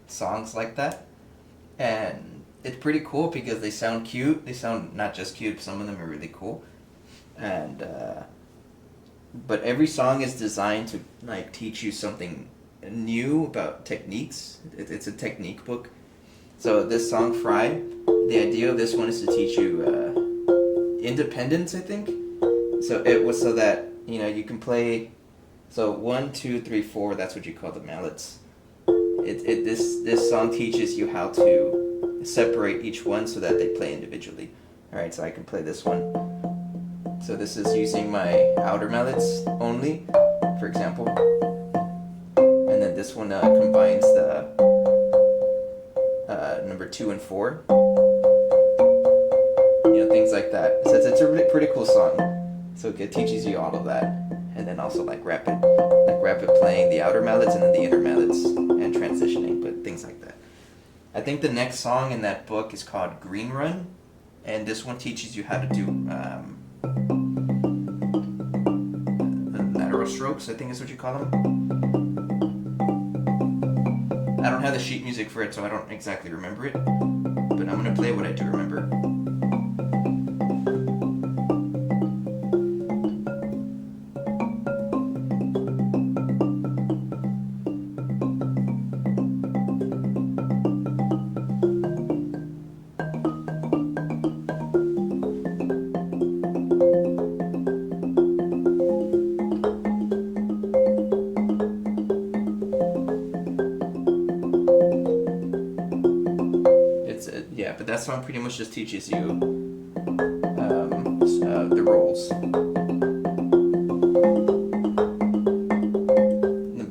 songs like that, and it's pretty cool because they sound cute. They sound not just cute; some of them are really cool, and but every song is designed to like teach you something new about techniques. It's a technique book. So this song Fry, the idea of this one is to teach you independence, I think. So it was so that you can play. So 1, 2, 3, 4. That's what you call the mallets. This song teaches you how to separate each one so that they play individually. All right, so I can play this one. So this is using my outer mallets only, for example. And then this one combines the number 2 and 4. Things like that. So it's a really pretty cool song. So it teaches you all of that, and then also like rapid playing the outer mallets and then the inner mallets and transitioning, but things like that. I think the next song in that book is called Green Run, and this one teaches you how to do lateral strokes, I think is what you call them. I don't have the sheet music for it, so I don't exactly remember it, but I'm gonna play what I do remember. that song pretty much just teaches you the roles.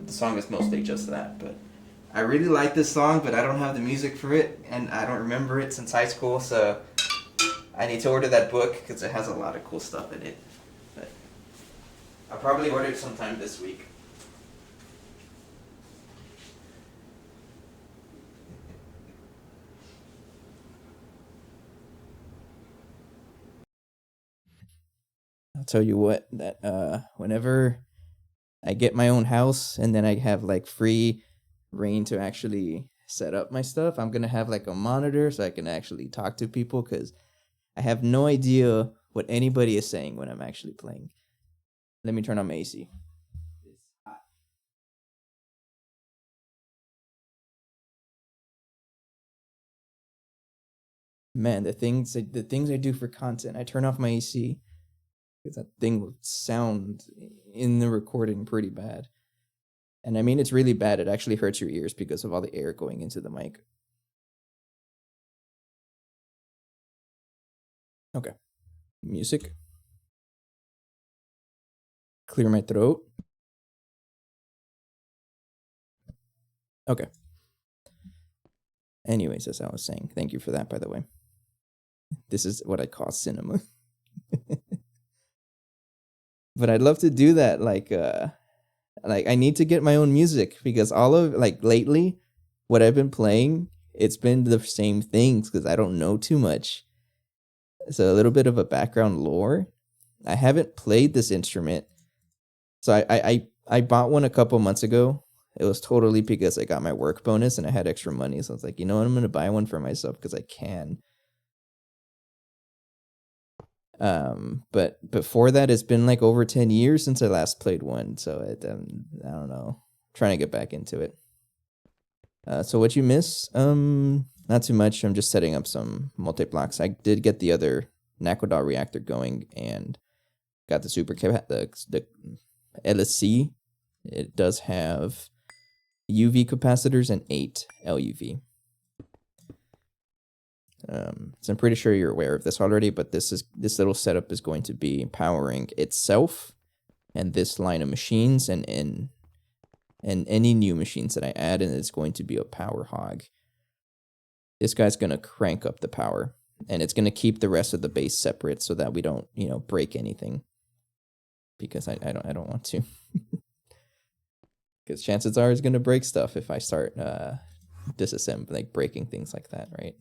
The song is mostly just that, but I really like this song, but I don't have the music for it, and I don't remember it since high school, so I need to order that book because it has a lot of cool stuff in it. But I'll probably order it sometime this week. I'll tell you what, that whenever I get my own house and then I have like free reign to actually set up my stuff, I'm gonna have like a monitor so I can actually talk to people, because I have no idea what anybody is saying when I'm actually playing. Let me turn on my AC. Man, the things I do for content, I turn off my AC because that thing will sound in the recording pretty bad. And I mean, it's really bad. It actually hurts your ears because of all the air going into the mic. Okay. Music. Clear my throat. Okay. Anyways, as I was saying, thank you for that, by the way. This is what I call cinema. But I'd love to do that. Like I need to get my own music, because all of like lately, what I've been playing, it's been the same things because I don't know too much. So a little bit of a background lore. I haven't played this instrument. So I bought one a couple months ago. It was totally because I got my work bonus and I had extra money. So I was like, you know what, I'm gonna buy one for myself because I can. But before that, it's been like over 10 years since I last played one. So I don't know. Trying to get back into it. So what you miss? Not too much. I'm just setting up some multi-blocks. I did get the other Nakodal reactor going and got the the LSC. It does have UV capacitors and 8 LUV. So I'm pretty sure you're aware of this already, but this little setup is going to be powering itself and this line of machines and any new machines that I add, and it's going to be a power hog. This guy's going to crank up the power, and it's going to keep the rest of the base separate so that we don't, break anything. Because I don't want to. Because chances are it's going to break stuff if I start disassembling, like breaking things like that, right?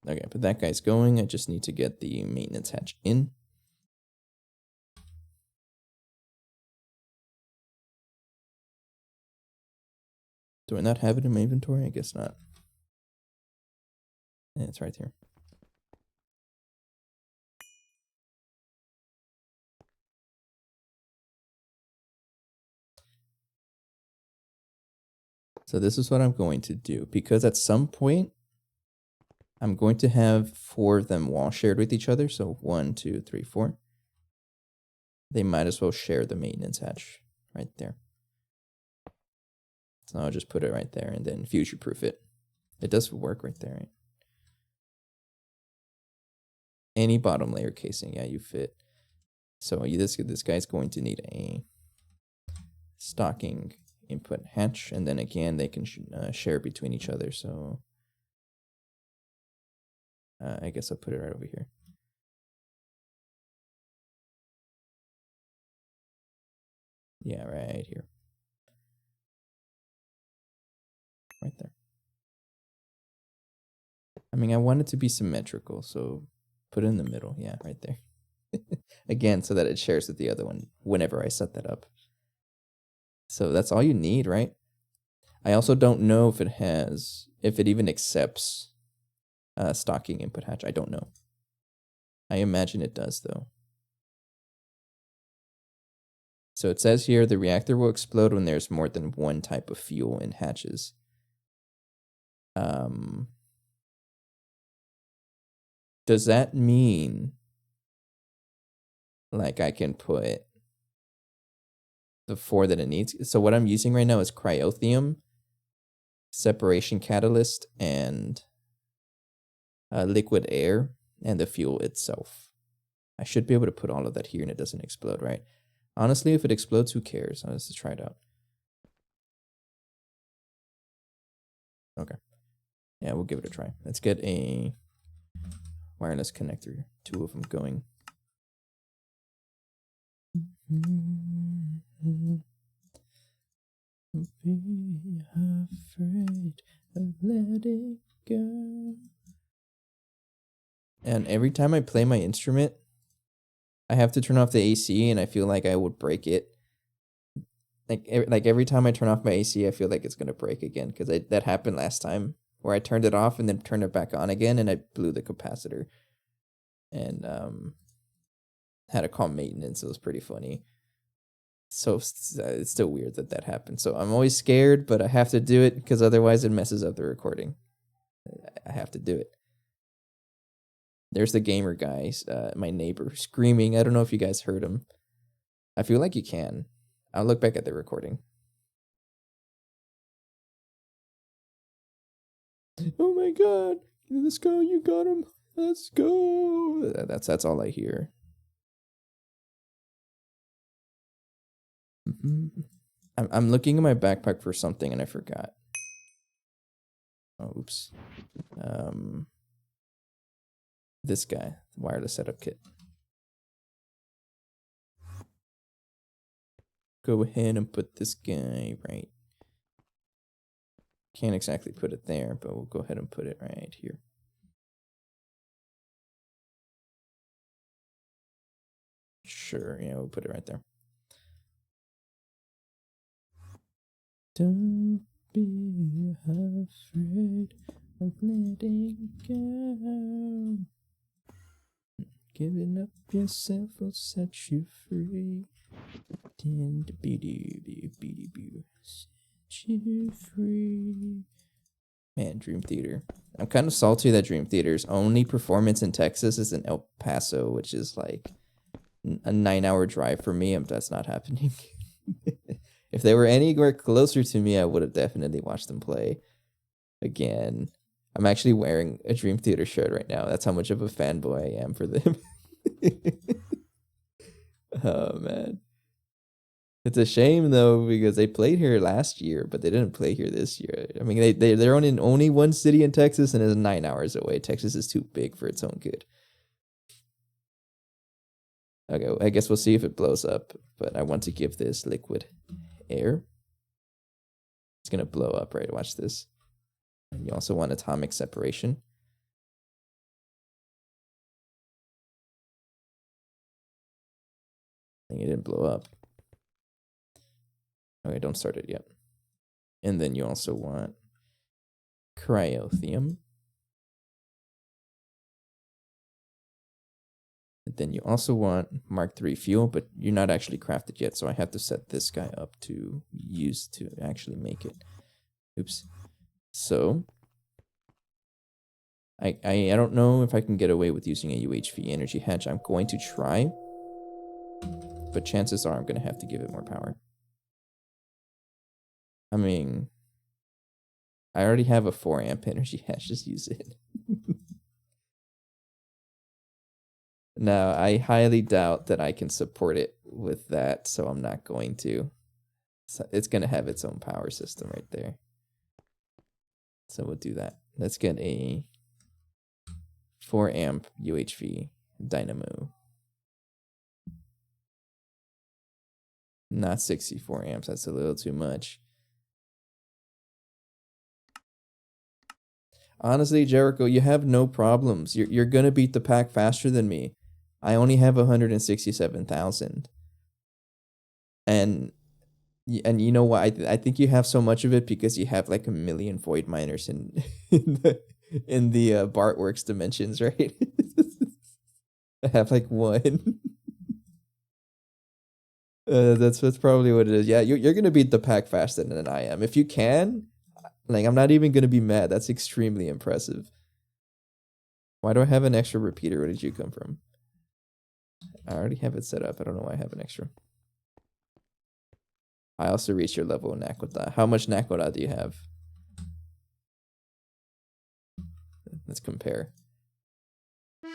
Okay, but that guy's going. I just need to get the maintenance hatch in. Do I not have it in my inventory? I guess not. Yeah, it's right here. So this is what I'm going to do, because at some point, I'm going to have 4 of them wall shared with each other. So 1, 2, 3, 4. They might as well share the maintenance hatch right there. So I'll just put it right there and then future-proof it. It does work right there, right? Any bottom layer casing, yeah, you fit. So this guy's going to need a stocking input hatch, and then again they can share between each other. So I guess I'll put it right over here. Yeah, right here. Right there. I mean, I want it to be symmetrical, so put it in the middle. Yeah, right there. Again, so that it shares with the other one whenever I set that up. So that's all you need, right? I also don't know if it even accepts stocking input hatch. I don't know. I imagine it does, though. So it says here the reactor will explode when there's more than one type of fuel in hatches. Does that mean like I can put the 4 that it needs? So what I'm using right now is cryothium. separation catalyst and liquid air and the fuel itself. I should be able to put all of that here and it doesn't explode, right? Honestly, if it explodes, who cares? Let's just try it out. Okay. Yeah, we'll give it a try. Let's get a wireless connector, 2 of them going. Be afraid of letting go. And every time I play my instrument, I have to turn off the AC, and I feel like I would break it. Like every time I turn off my AC, I feel like it's gonna break again because that happened last time where I turned it off and then turned it back on again, and I blew the capacitor, and had to call maintenance. It was pretty funny. So it's still weird that happened. So I'm always scared, but I have to do it because otherwise it messes up the recording. I have to do it. There's the gamer guy, my neighbor, screaming. I don't know if you guys heard him. I feel like you can. I'll look back at the recording. Oh my god! Let's go! You got him! Let's go! That's all I hear. I'm looking in my backpack for something and I forgot. Oh, oops. This guy, wireless setup kit. Go ahead and put this guy right. Can't exactly put it there, but we'll go ahead and put it right here. Sure, yeah, we'll put it right there. Don't be afraid of letting go. Giving up yourself will set you free. Set you free. Man, Dream Theater. I'm kind of salty that Dream Theater's only performance in Texas is in El Paso, which is like a 9-hour drive for me. That's not happening. If they were anywhere closer to me, I would have definitely watched them play. Again, I'm actually wearing a Dream Theater shirt right now. That's how much of a fanboy I am for them. Oh, man. It's a shame, though, because they played here last year, but they didn't play here this year. I mean, they're in only one city in Texas, and it's 9 hours away. Texas is too big for its own good. Okay, I guess we'll see if it blows up, but I want to give this liquid air. It's going to blow up, right? Watch this. And you also want atomic separation. I think it didn't blow up. Okay, don't start it yet. And then you also want cryothium. And then you also want Mark III fuel, but you're not actually crafted yet, so I have to set this guy up to use to actually make it. Oops. So I don't know if I can get away with using a UHV energy hatch. I'm going to try, but chances are I'm going to have to give it more power. I mean, I already have a 4 amp energy hatch. Just use it. Now, I highly doubt that I can support it with that, so I'm not going to. So it's going to have its own power system right there. So we'll do that. Let's get a 4 amp UHV dynamo. Not 64 amps. That's a little too much. Honestly, Jericho, you have no problems. You're going to beat the pack faster than me. I only have 167,000. And you know what? I think you have so much of it because you have like 1 million void miners in the Bartworks dimensions, right? I have like 1. That's probably what it is. Yeah, you're gonna beat the pack faster than I am. If you can, like, I'm not even gonna be mad. That's extremely impressive. Why do I have an extra repeater? Where did you come from? I already have it set up. I don't know why I have an extra. I also reached your level in Nakoda. How much Nakoda do you have? Let's compare.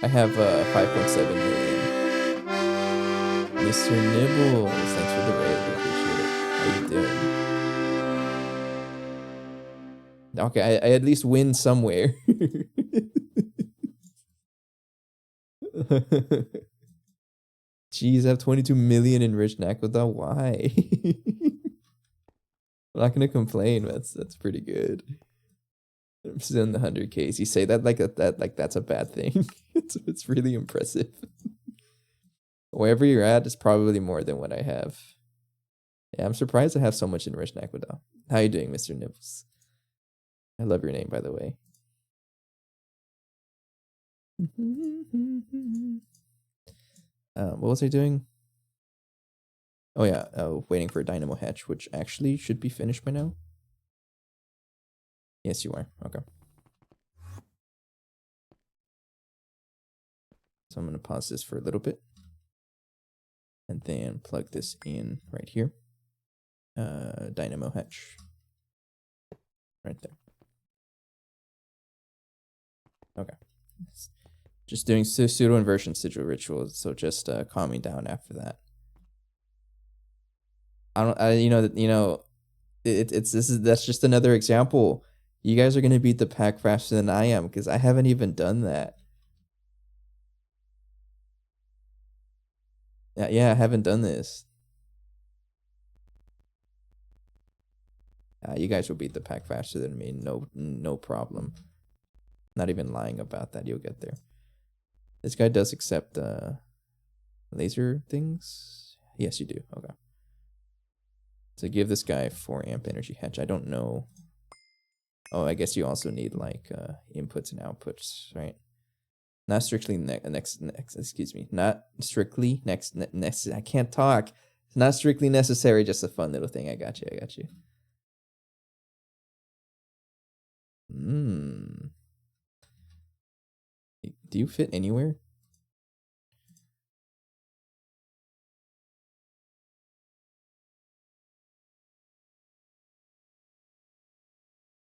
I have 5.7 million. Mr. Nibbles, thanks for the raid. I appreciate it. How you doing? Okay, I at least win somewhere. Jeez, I have 22 million in rich Nakoda. Why? I'm not gonna complain. That's pretty good. I'm still in the 100Ks. You say that like that's a bad thing. It's really impressive. Wherever you're at is probably more than what I have. Yeah, I'm surprised I have so much in rich Nakoda. How you doing, Mr. Nibbles? I love your name, by the way. What was I doing? Oh yeah, waiting for Dynamo Hatch, which actually should be finished by now. Yes, you are. Okay. So I'm going to pause this for a little bit. And then plug this in right here. Dynamo Hatch. Right there. Okay. Just doing pseudo inversion sigil rituals, so just calming down after that. That's just another example. You guys are gonna beat the pack faster than I am because I haven't even done that. Yeah, I haven't done this. You guys will beat the pack faster than me. No problem. Not even lying about that. You'll get there. This guy does accept laser things. Yes, you do. Okay. So give this guy 4 amp energy hatch. I don't know. Oh, I guess you also need like inputs and outputs, right? Not strictly next. Excuse me. Not strictly next. I can't talk. It's not strictly necessary. Just a fun little thing. I got you. Do you fit anywhere?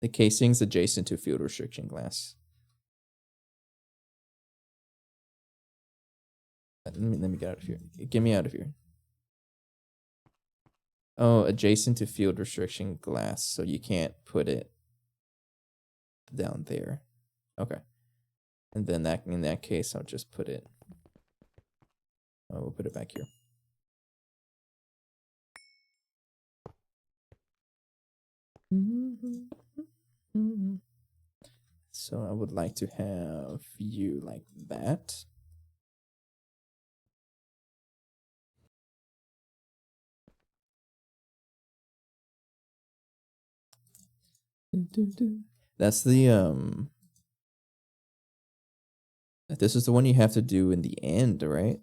The casing's adjacent to field restriction glass. Let me get out of here. Get me out of here. Oh, adjacent to field restriction glass, so you can't put it down there. Okay. And then in that case, I'll just put it. Oh, we'll put it back here. So I would like to have you like that. That's the this is the one you have to do in the end, right?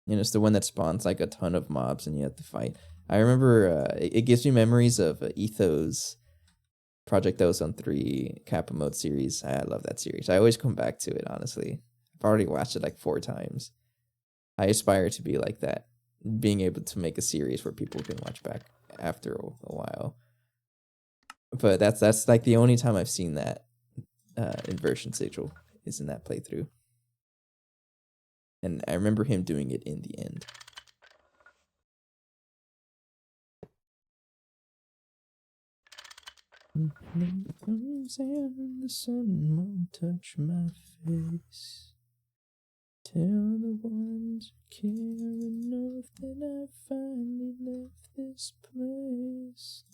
And it's the one that spawns like a ton of mobs and you have to fight. I remember it gives me memories of Ethos Project Ozone 3 Kappa Mode series. I love that series. I always come back to it, honestly. I've already watched it like 4 times. I aspire to be like that, being able to make a series where people can watch back after a while. But that's like the only time I've seen that inversion sigil is in that playthrough. And I remember him doing it in the end. And the sun won't touch my face. Tell the ones who care enough that I finally left this place.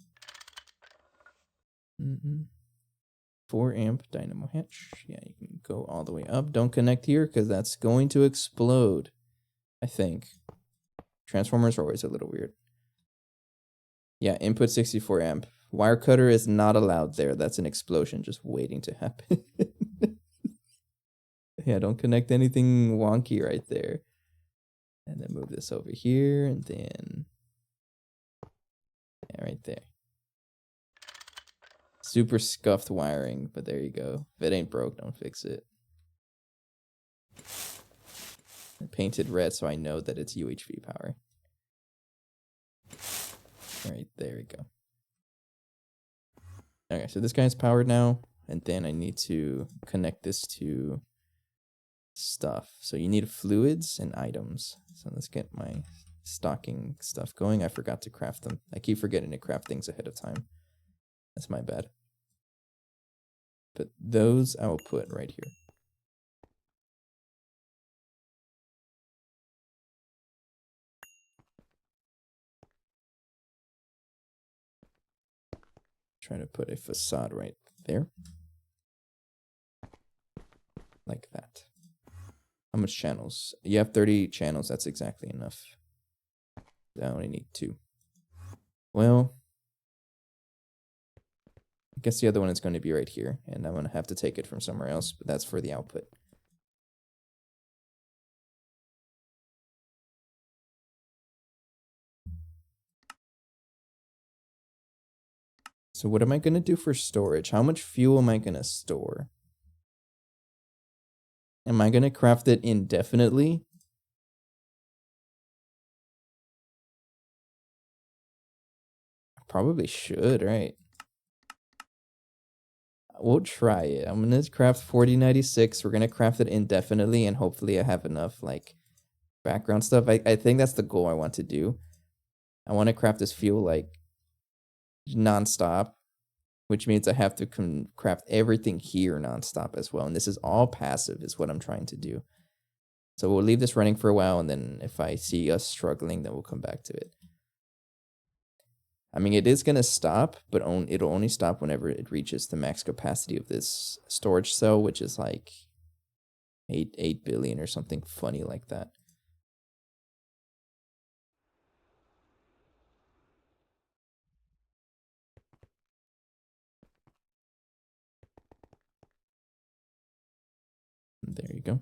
4 amp dynamo hatch. Yeah, you can go all the way up. Don't connect here because that's going to explode, I think. Transformers are always a little weird. Yeah, input 64 amp. Wire cutter is not allowed there. That's an explosion just waiting to happen. Yeah, don't connect anything wonky right there. And then move this over here and then... yeah, right there. Super scuffed wiring, but there you go. If it ain't broke, don't fix it. I painted red so I know that it's UHV power. Alright, there we go. Okay, so this guy's powered now, and then I need to connect this to stuff. So you need fluids and items. So let's get my stocking stuff going. I forgot to craft them. I keep forgetting to craft things ahead of time. That's my bad. But those I will put right here. Try to put a facade right there. Like that. How much channels? You have 30 channels. That's exactly enough. I only need 2. Well, I guess the other one is going to be right here, and I'm going to have to take it from somewhere else, but that's for the output. So what am I going to do for storage? How much fuel am I going to store? Am I going to craft it indefinitely? I probably should, right? We'll try it. I'm going to craft 4096. We're going to craft it indefinitely, and hopefully I have enough, like, background stuff. I think that's the goal I want to do. I want to craft this fuel, like, nonstop, which means I have to craft everything here nonstop as well. And this is all passive is what I'm trying to do. So we'll leave this running for a while, and then if I see us struggling, then we'll come back to it. I mean, it is going to stop, but it'll only stop whenever it reaches the max capacity of this storage cell, which is like 8 billion or something funny like that. There you go.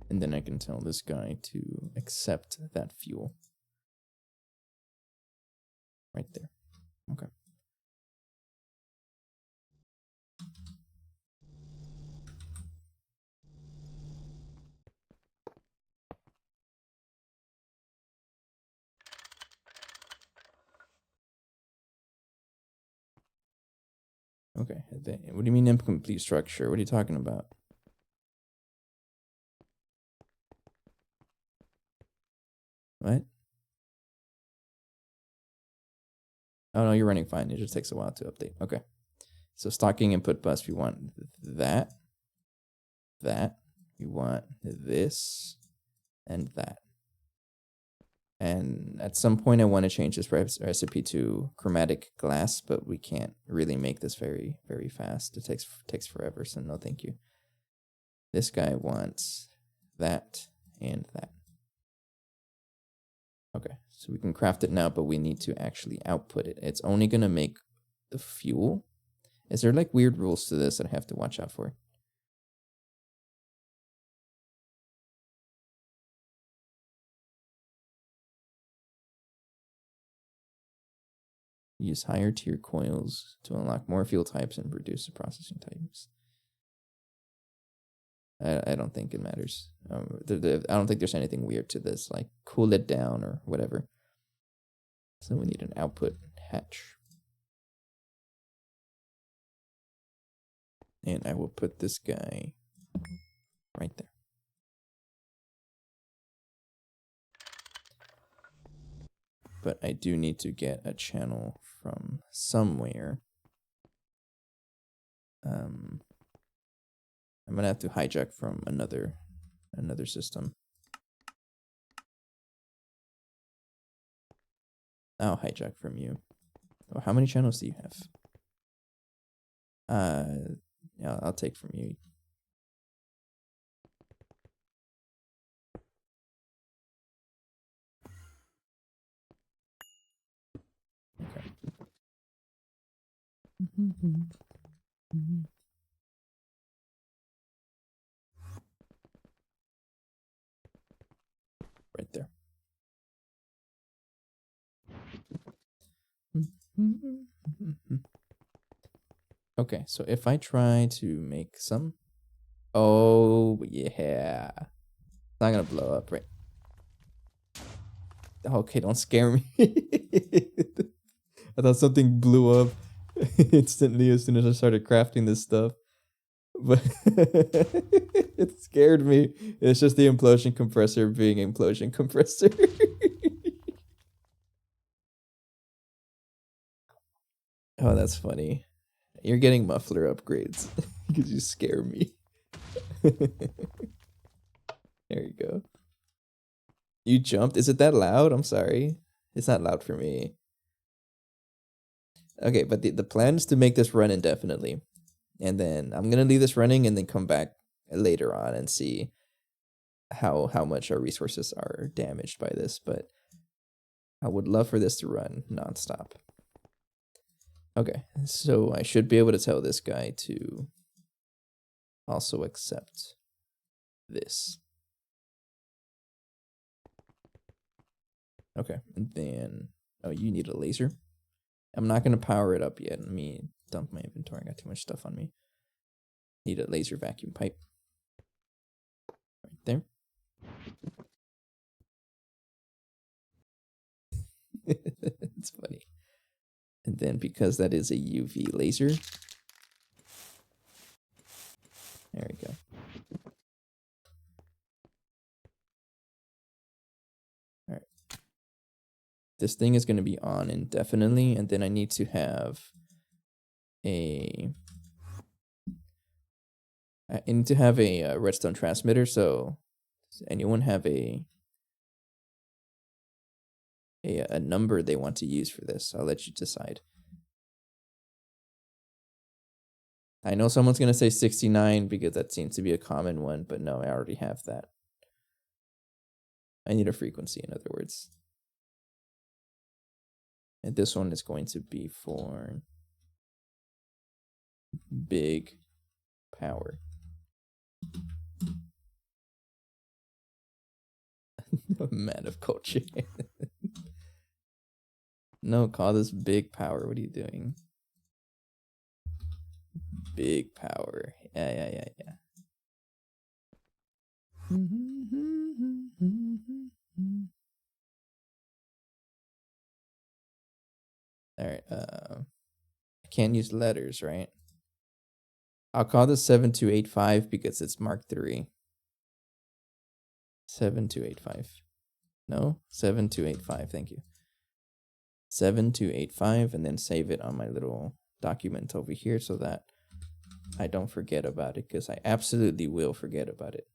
And then I can tell this guy to accept that fuel. Right there. Okay. Okay. What do you mean incomplete structure? What are you talking about? What? Oh, no, you're running fine. It just takes a while to update. Okay. So stocking input bus, we want that. We want this and that. And at some point I want to change this recipe to chromatic glass, but we can't really make this very, very fast. It takes forever, so no thank you. This guy wants that and that. Okay, so we can craft it now, but we need to actually output it. It's only going to make the fuel. Is there like weird rules to this that I have to watch out for? Use higher tier coils to unlock more fuel types and reduce the processing times. I don't think it matters. I don't think there's anything weird to this, like cool it down or whatever. So we need an output hatch. And I will put this guy right there. But I do need to get a channel from somewhere. I'm gonna have to hijack from another system. I'll hijack from you. Oh, how many channels do you have? Yeah, I'll take from you. Okay. Right there. Okay, so if I try to make some... Oh, yeah. It's not gonna blow up, right? Okay, don't scare me. I thought something blew up. instantly as soon as I started crafting this stuff. But it scared me. It's just the implosion compressor being implosion compressor. Oh, that's funny. You're getting muffler upgrades because you scare me. There you go. You jumped? Is it that loud? I'm sorry. It's not loud for me. Okay, but the plan is to make this run indefinitely. And then I'm going to leave this running and then come back later on and see how much our resources are damaged by this. But I would love for this to run nonstop. Okay, so I should be able to tell this guy to also accept this. Okay, and then, oh, you need a laser? I'm not going to power it up yet. Let me dump my inventory. I got too much stuff on me. Need a laser vacuum pipe. Right there. It's funny. And then because that is a UV laser, there we go. All right. This thing is going to be on indefinitely, and then I need to have a redstone transmitter. So does anyone have a number they want to use for this? I'll let you decide. I know someone's going to say 69 because that seems to be a common one, but no, I already have that. I need a frequency, in other words. And this one is going to be for big power. Man of culture. No, call this big power. What are you doing? Big power. Yeah. All right. I can't use letters, right? I'll call this 7285 because it's Mark III. 7285. No, 7285. Thank you. 7285, and then save it on my little document over here so that I don't forget about it, because I absolutely will forget about it.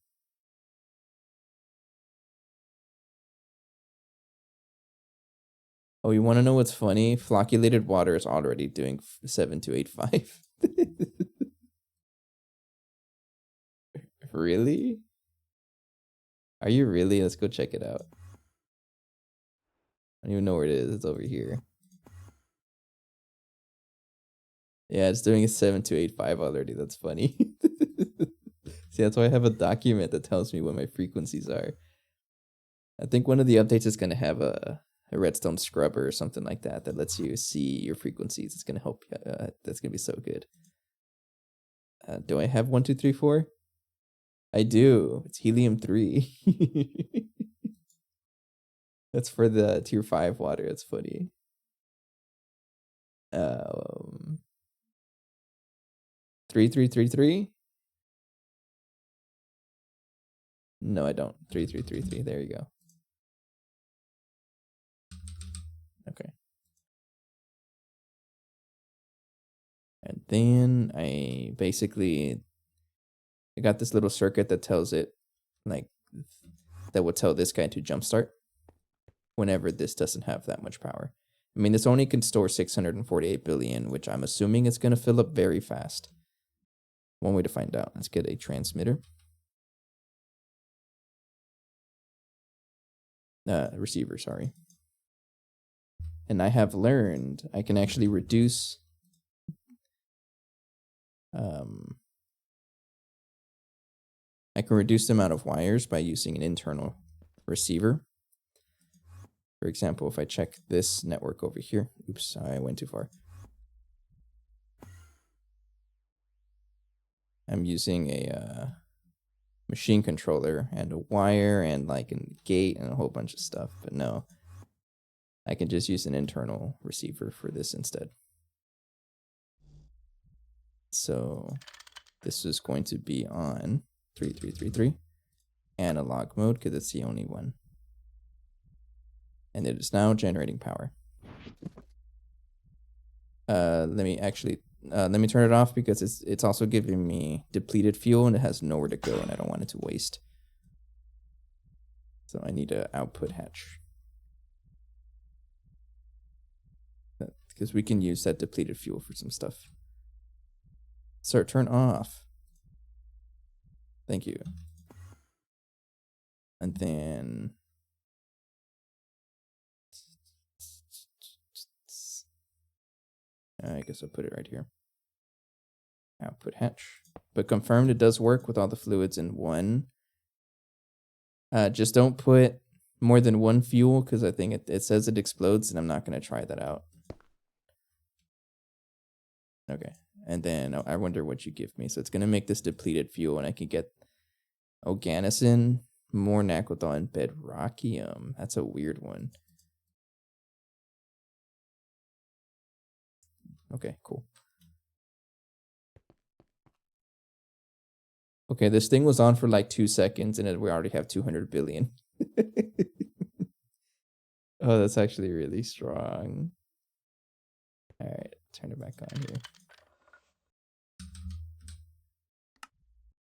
Oh, you want to know what's funny? Flocculated water is already doing 7285. Really? Are you really? Let's go check it out. I don't even know where it is. It's over here. Yeah, it's doing a 7285 already. That's funny. See, that's why I have a document that tells me what my frequencies are. I think one of the updates is going to have a redstone scrubber or something like that that lets you see your frequencies. It's going to help. That's going to be so good. Do I have 1, 2, 3, 4? I do. It's helium-3. That's for the tier 5 water. It's funny. 3333? No, I don't. 3333. There you go. Okay. And then I got this little circuit that tells it, like, that would tell this guy to jumpstart whenever this doesn't have that much power. I mean, this only can store 648 billion, which I'm assuming it's going to fill up very fast. One way to find out. Let's get a transmitter. Receiver, sorry. And I have learned I can actually reduce I can reduce the amount of wires by using an internal receiver. For example, if I check this network over here, oops, I went too far. I'm using a machine controller and a wire and like a gate and a whole bunch of stuff, but no, I can just use an internal receiver for this instead. So this is going to be on 3333 analog mode because it's the only one. And it is now generating power. Let me turn it off because it's also giving me depleted fuel and it has nowhere to go and I don't want it to waste. So I need an output hatch. Because we can use that depleted fuel for some stuff. Sir, turn off. Thank you. And then I guess I'll put it right here. Output hatch. But confirmed it does work with all the fluids in one. Just don't put more than one fuel because I think it says it explodes and I'm not going to try that out. Okay. And then I wonder what you give me. So it's going to make this depleted fuel and I can get Oganesson, more Naquathal, and Bedrockium. That's a weird one. Okay, cool. Okay, this thing was on for like 2 seconds and we already have 200 billion. Oh, that's actually really strong. All right, turn it back on here.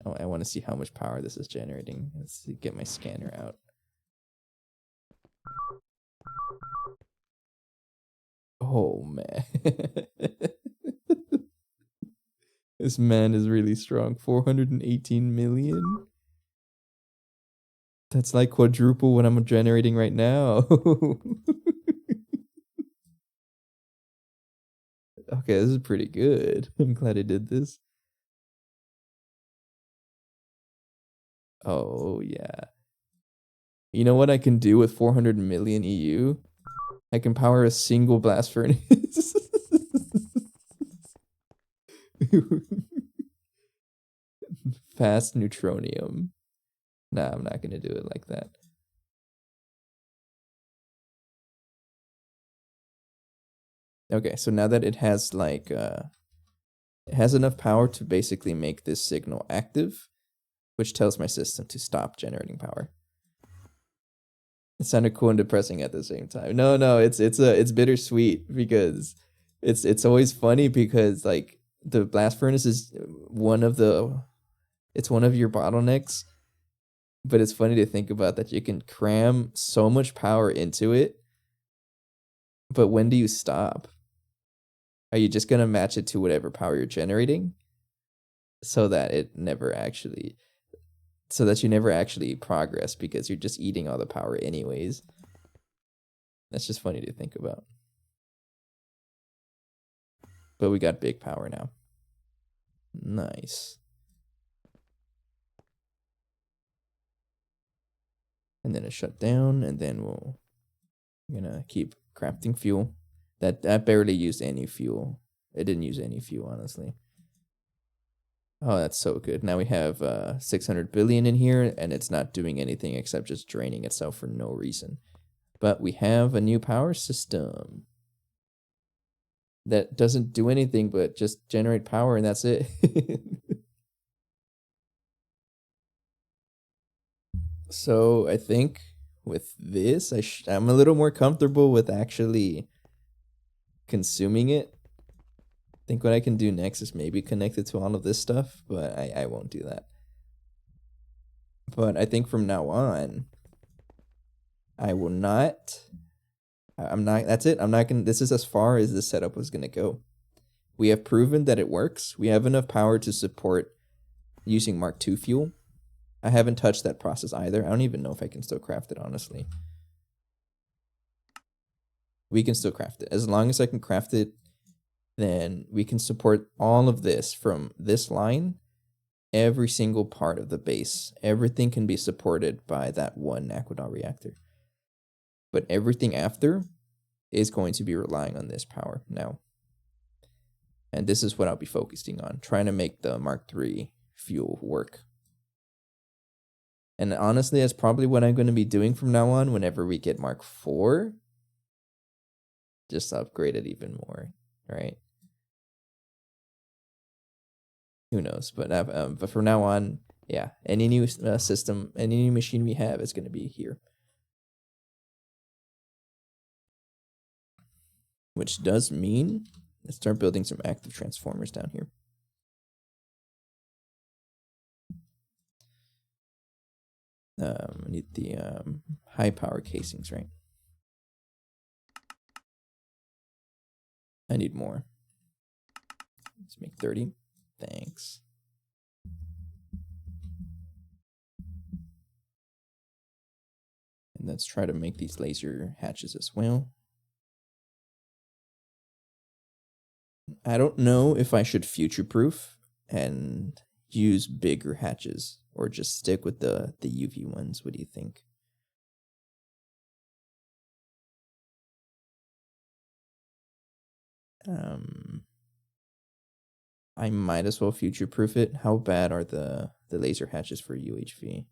Oh, I want to see how much power this is generating. Let's see, get my scanner out. Oh, man. This man is really strong. 418 million? That's like quadruple what I'm generating right now. Okay, this is pretty good. I'm glad I did this. Oh, yeah. You know what I can do with 400 million EU? I can power a single blast furnace. Fast neutronium. Nah, I'm not gonna do it like that. Okay, so now that it has like it has enough power to basically make this signal active, which tells my system to stop generating power. It sounded cool and depressing at the same time. No, it's bittersweet because it's always funny because like the blast furnace is one of your bottlenecks, but it's funny to think about that you can cram so much power into it, but when do you stop? Are you just gonna match it to whatever power you're generating, so that you never actually progress because you're just eating all the power anyways? That's just funny to think about. But we got big power now. Nice. And then it shut down, and then I'm gonna keep crafting fuel. That barely used any fuel. It didn't use any fuel, honestly. Oh, that's so good. Now we have 600 billion in here, and it's not doing anything except just draining itself for no reason. But we have a new power system that doesn't do anything but just generate power, and that's it. So I think with this, I'm a little more comfortable with actually consuming it. I think what I can do next is maybe connect it to all of this stuff, but I won't do that. But I think from now on, I will not. That's it. I'm not going to. This is as far as this setup was going to go. We have proven that it works. We have enough power to support using Mark II fuel. I haven't touched that process either. I don't even know if I can still craft it, honestly. We can still craft it. As long as I can craft it, then we can support all of this from this line. Every single part of the base. Everything can be supported by that one Naquathal reactor. But everything after is going to be relying on this power now. And this is what I'll be focusing on. Trying to make the Mark III fuel work. And honestly, that's probably what I'm going to be doing from now on whenever we get Mark IV. Just upgrade it even more, right? Who knows? But from now on, yeah, any new system, any new machine we have is going to be here. Which does mean let's start building some active transformers down here. I need the high power casings, right? I need more. Let's make 30. Thanks. And let's try to make these laser hatches as well. I don't know if I should future-proof and use bigger hatches or just stick with the UV ones. What do you think? I might as well future-proof it. How bad are the laser hatches for UHV?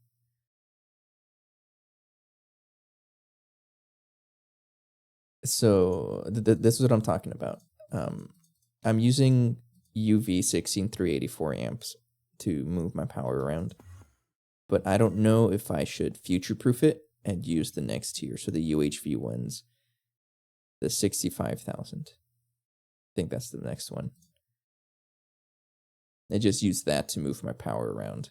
So this is what I'm talking about. I'm using UV 16384 amps to move my power around, but I don't know if I should future-proof it and use the next tier. So the UHV ones, the 65,000. I think that's the next one. I just use that to move my power around.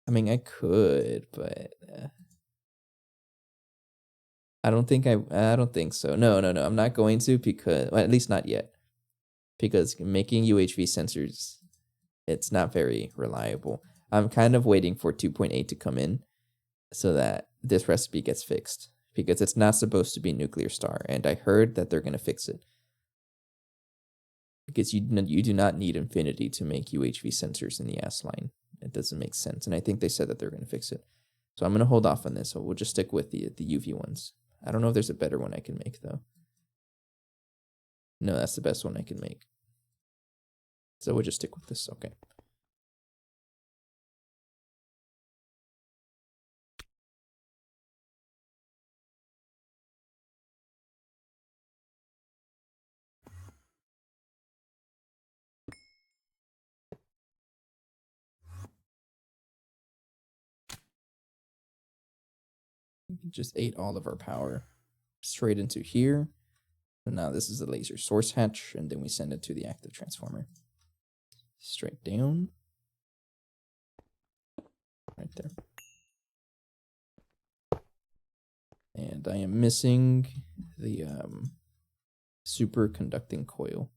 I mean, I could, but I don't think so. No. I'm not going to because, well, at least not yet. Because making UHV sensors, it's not very reliable. I'm kind of waiting for 2.8 to come in so that this recipe gets fixed. Because it's not supposed to be Nuclear Star, and I heard that they're going to fix it. Because you do not need infinity to make UHV sensors in the S line. It doesn't make sense, and I think they said that they're going to fix it. So I'm going to hold off on this, so we'll just stick with the UV ones. I don't know if there's a better one I can make, though. No, that's the best one I can make. So we'll just stick with this, okay. Just ate all of our power straight into here. So now this is the laser source hatch, and then we send it to the active transformer. Straight down. Right there. And I am missing the superconducting coil.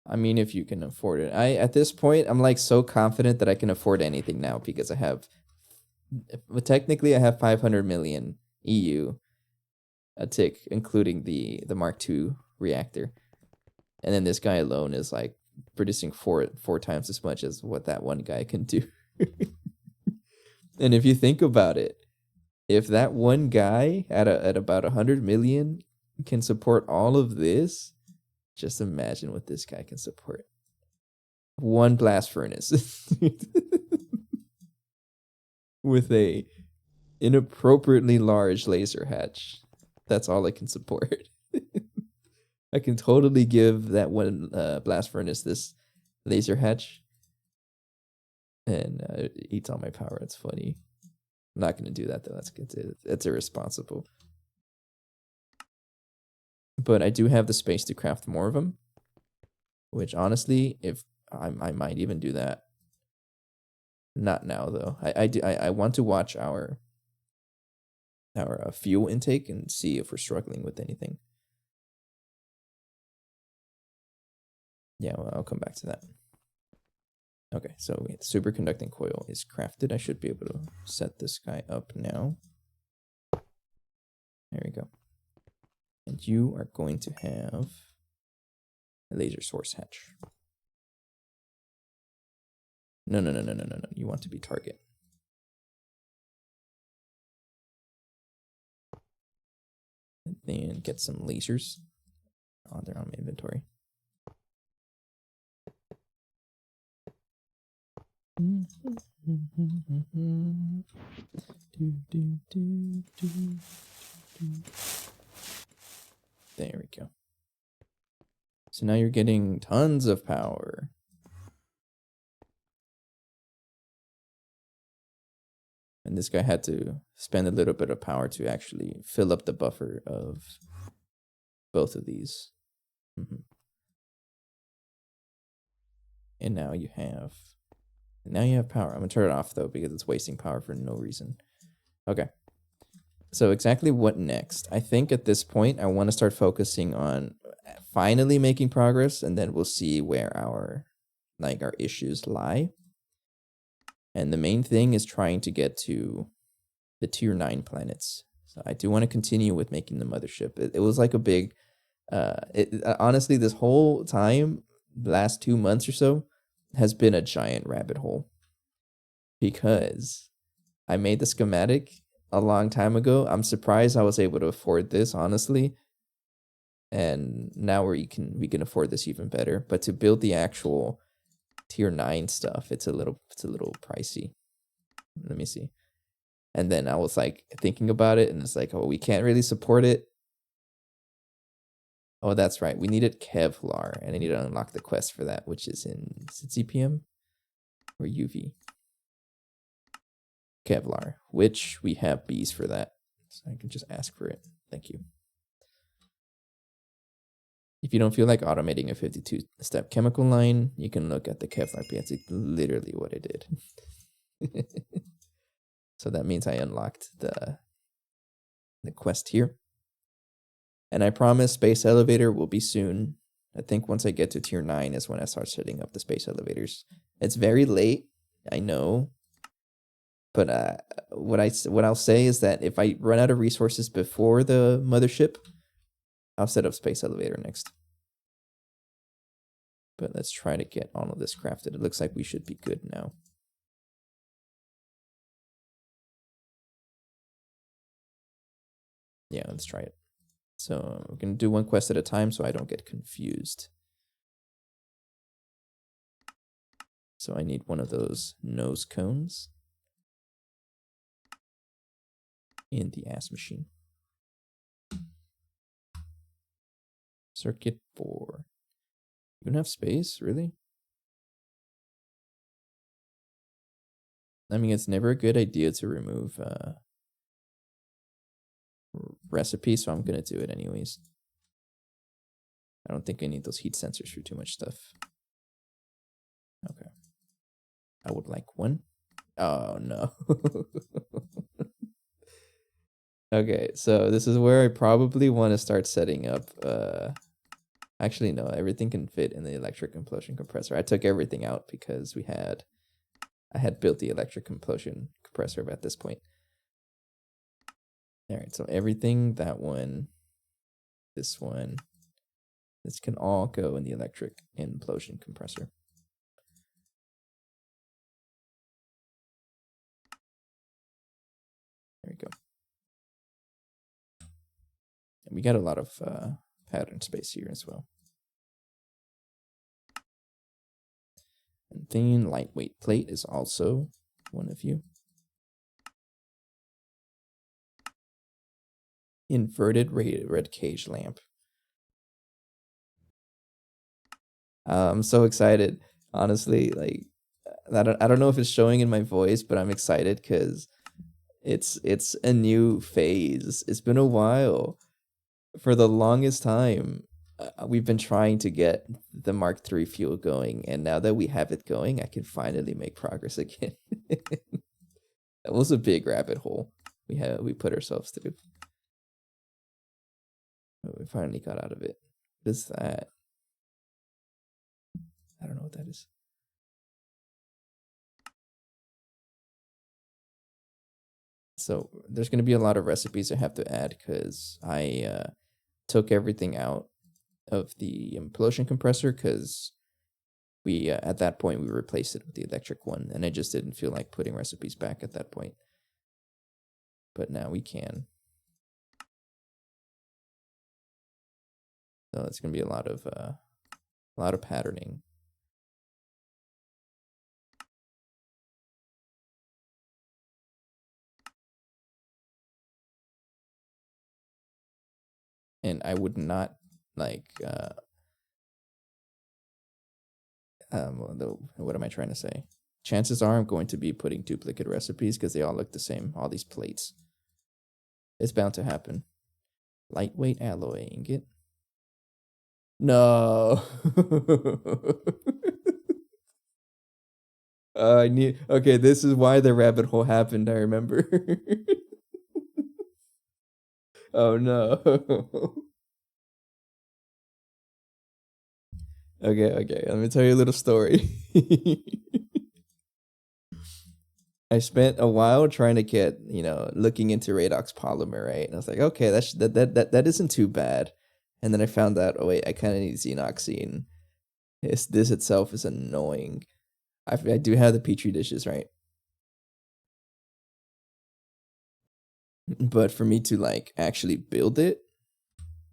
I mean, if you can afford it. At this point, I'm like so confident that I can afford anything now because I have, well, technically I have 500 million EU a tick, including the Mark II reactor. And then this guy alone is like producing four times as much as what that one guy can do. And if you think about it, if that one guy at about 100 million can support all of this, just imagine what this guy can support. One blast furnace with a inappropriately large laser hatch. That's all it can support. I can totally give that one blast furnace this laser hatch, and it eats all my power. It's funny. I'm not going to do that, though. That's irresponsible. But I do have the space to craft more of them, which honestly, if I might even do that. Not now, though. I want to watch our fuel intake and see if we're struggling with anything. Yeah, well, I'll come back to that. Okay, so the superconducting coil is crafted. I should be able to set this guy up now. There we go. And you are going to have a laser source hatch. No. You want to be target. And then get some lasers. Oh, they're on my inventory. There we go. So now you're getting tons of power. And this guy had to spend a little bit of power to actually fill up the buffer of both of these. And now you have power. I'm gonna turn it off though because it's wasting power for no reason. Okay. So exactly what next? I think at this point I want to start focusing on finally making progress, and then we'll see where our issues lie. And the main thing is trying to get to the tier 9 planets. So I do want to continue with making the mothership. It was like a big honestly, this whole time, last 2 months or so, has been a giant rabbit hole. Because I made the schematic a long time ago. I'm surprised I was able to afford this, honestly. And now we can afford this even better. But to build the actual tier 9 stuff, it's a little pricey. Let me see. And then I was like thinking about it, and it's like, oh, we can't really support it. Oh, that's right. We needed Kevlar, and I need to unlock the quest for that, which is in CPM or UV. Kevlar, which we have bees for that. So I can just ask for it. Thank you. If you don't feel like automating a 52-step chemical line, you can look at the Kevlar bee. That's literally what I did. So that means I unlocked the quest here. And I promise space elevator will be soon. I think once I get to tier 9 is when I start setting up the space elevators. It's very late, I know. But what I'll say is that if I run out of resources before the mothership, I'll set up space elevator next. But let's try to get all of this crafted. It looks like we should be good now. Yeah, let's try it. So we're going to do one quest at a time so I don't get confused. So I need one of those nose cones in the ass machine. Circuit 4. You don't have space, really? I mean, it's never a good idea to remove recipes, so I'm going to do it anyways. I don't think I need those heat sensors for too much stuff. Okay. I would like one. Oh, no. Okay, so this is where I probably want to start setting up. Actually, no, everything can fit in the electric implosion compressor. I took everything out because I had built the electric implosion compressor at this point. All right, so everything, that one, this one, this can all go in the electric implosion compressor. There we go. And we got a lot of pattern space here as well. And thin lightweight plate is also one of you. Inverted red cage lamp. I'm so excited. Honestly, like I don't know if it's showing in my voice, but I'm excited because it's a new phase. It's been a while. For the longest time, we've been trying to get the Mark III fuel going, and now that we have it going, I can finally make progress again. That was a big rabbit hole we put ourselves through. But we finally got out of it. What is that? I don't know what that is. So there's going to be a lot of recipes I have to add because I took everything out of the implosion compressor because we at that point we replaced it with the electric one, and I just didn't feel like putting recipes back at that point. But now we can. So it's going to be a lot of patterning. And I would not like what am I trying to say? Chances are I'm going to be putting duplicate recipes because they all look the same, all these plates. It's bound to happen. Lightweight alloy ingot. No. I knew. Okay, this is why the rabbit hole happened. I remember. Oh no. Okay. Let me tell you a little story. I spent a while trying to get, looking into Radox polymer, right? And I was like, okay, that isn't too bad. And then I found out, oh wait, I kind of need xenoxine. This itself is annoying. I do have the petri dishes, right? But for me to like actually build it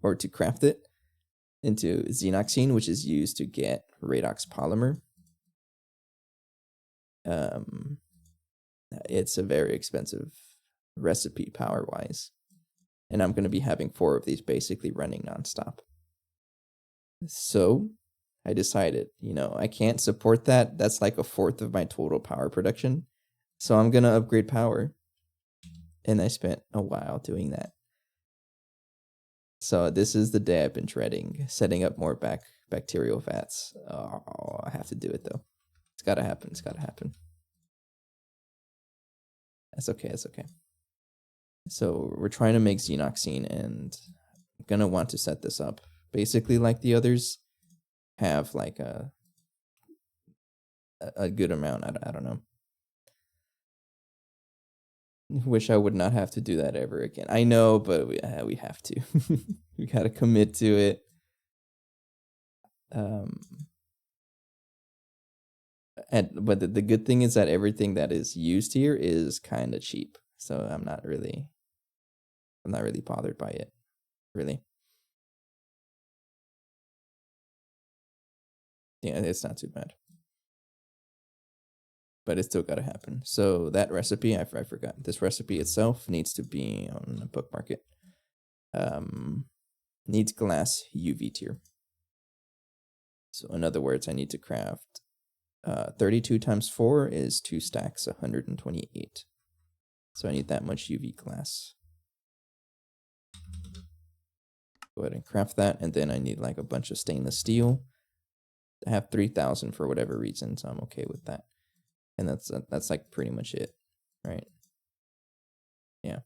or to craft it into xenoxine, which is used to get Radox polymer, it's a very expensive recipe power wise. And I'm going to be having 4 of these basically running nonstop. So I decided, I can't support that. That's like 1/4 of my total power production. So I'm going to upgrade power. And I spent a while doing that. So this is the day I've been dreading, setting up more bacterial vats. Oh, I have to do it though. It's got to happen. It's got to happen. That's okay. That's okay. So we're trying to make xenoxine, and I'm going to want to set this up. Basically, like the others, have like a good amount. I don't know. Wish I would not have to do that ever again. I know, but we have to. We got to commit to it. But the good thing is that everything that is used here is kind of cheap. So I'm not really bothered by it. Really. Yeah, it's not too bad. But it's still got to happen. So that recipe, I forgot. This recipe itself needs to be on the book market. Needs glass UV tier. So in other words, I need to craft 32 times 4 is 2 stacks, 128. So I need that much UV glass. Go ahead and craft that, and then I need like a bunch of stainless steel. I have 3,000 for whatever reason, so I'm okay with that. And that's like pretty much it, right? Yeah.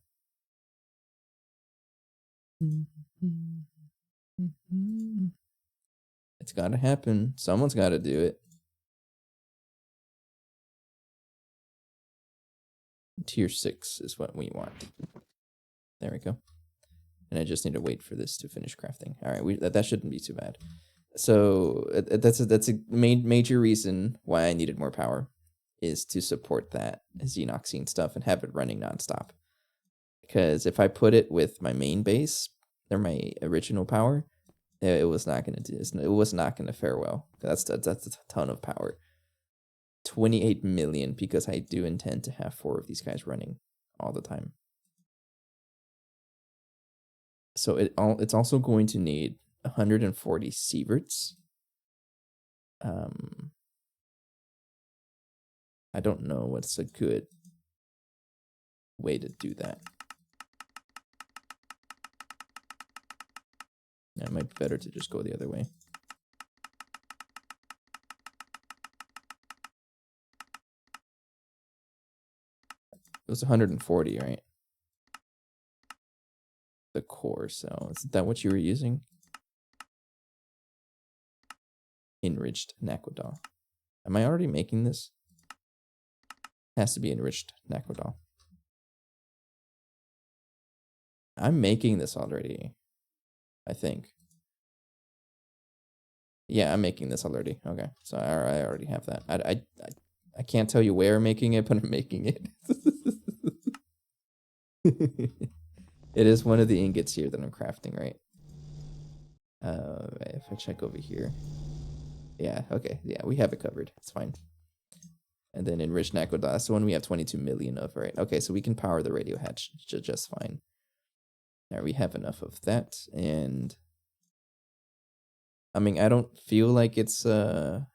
It's got to happen. Someone's got to do it. Tier 6 is what we want. There we go. And I just need to wait for this to finish crafting. All right, that shouldn't be too bad. So that's a major reason why I needed more power, is to support that xenoxine stuff and have it running nonstop. Because if I put it with my main base or my original power, it was not going to do this. It was not going to fare well. That's a ton of power. 28 million, because I do intend to have 4 of these guys running all the time. So it's also going to need 140 sieverts. I don't know what's a good way to do that. It might be better to just go the other way. It was 140, right? The core cell. Is that what you were using? Enriched Naquadol. Am I already making this? Has to be enriched Naquadol. I'm making this already, I think. Yeah, I'm making this already. Okay, so I already have that. I can't tell you where I'm making it, but I'm making it. It is one of the ingots here that I'm crafting, right? If I check over here. Yeah, okay. Yeah, we have it covered. It's fine. And then enriched Naquadol, that's the one we have 22 million of, right? Okay, so we can power the radio hatch just fine. Alright, we have enough of that, and I mean, I don't feel like it's I'm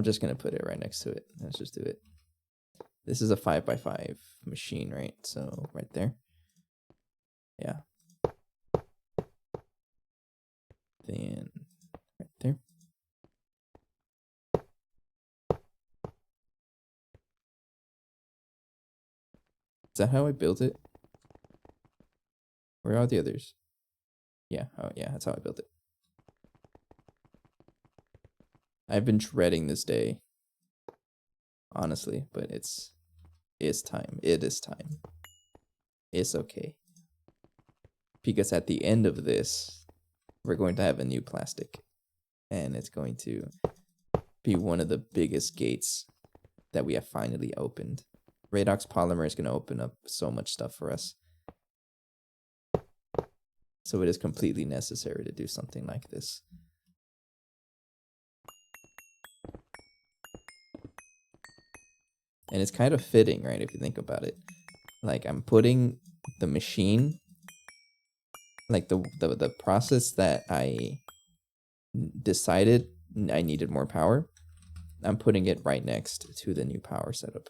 just gonna put it right next to it. Let's just do it. This is a 5x5 machine, right? So right there. Yeah. Then right there. Is that how I built it? Where are the others? Yeah, oh yeah, that's how I built it. I've been dreading this day, honestly, but it's time. It is time. It's okay. Because at the end of this, we're going to have a new plastic. And it's going to be one of the biggest gates that we have finally opened. Redox Polymer is going to open up so much stuff for us. So it is completely necessary to do something like this. And it's kind of fitting, right, if you think about it. Like, I'm putting the machine, like the process that I decided I needed more power, I'm putting it right next to the new power setup.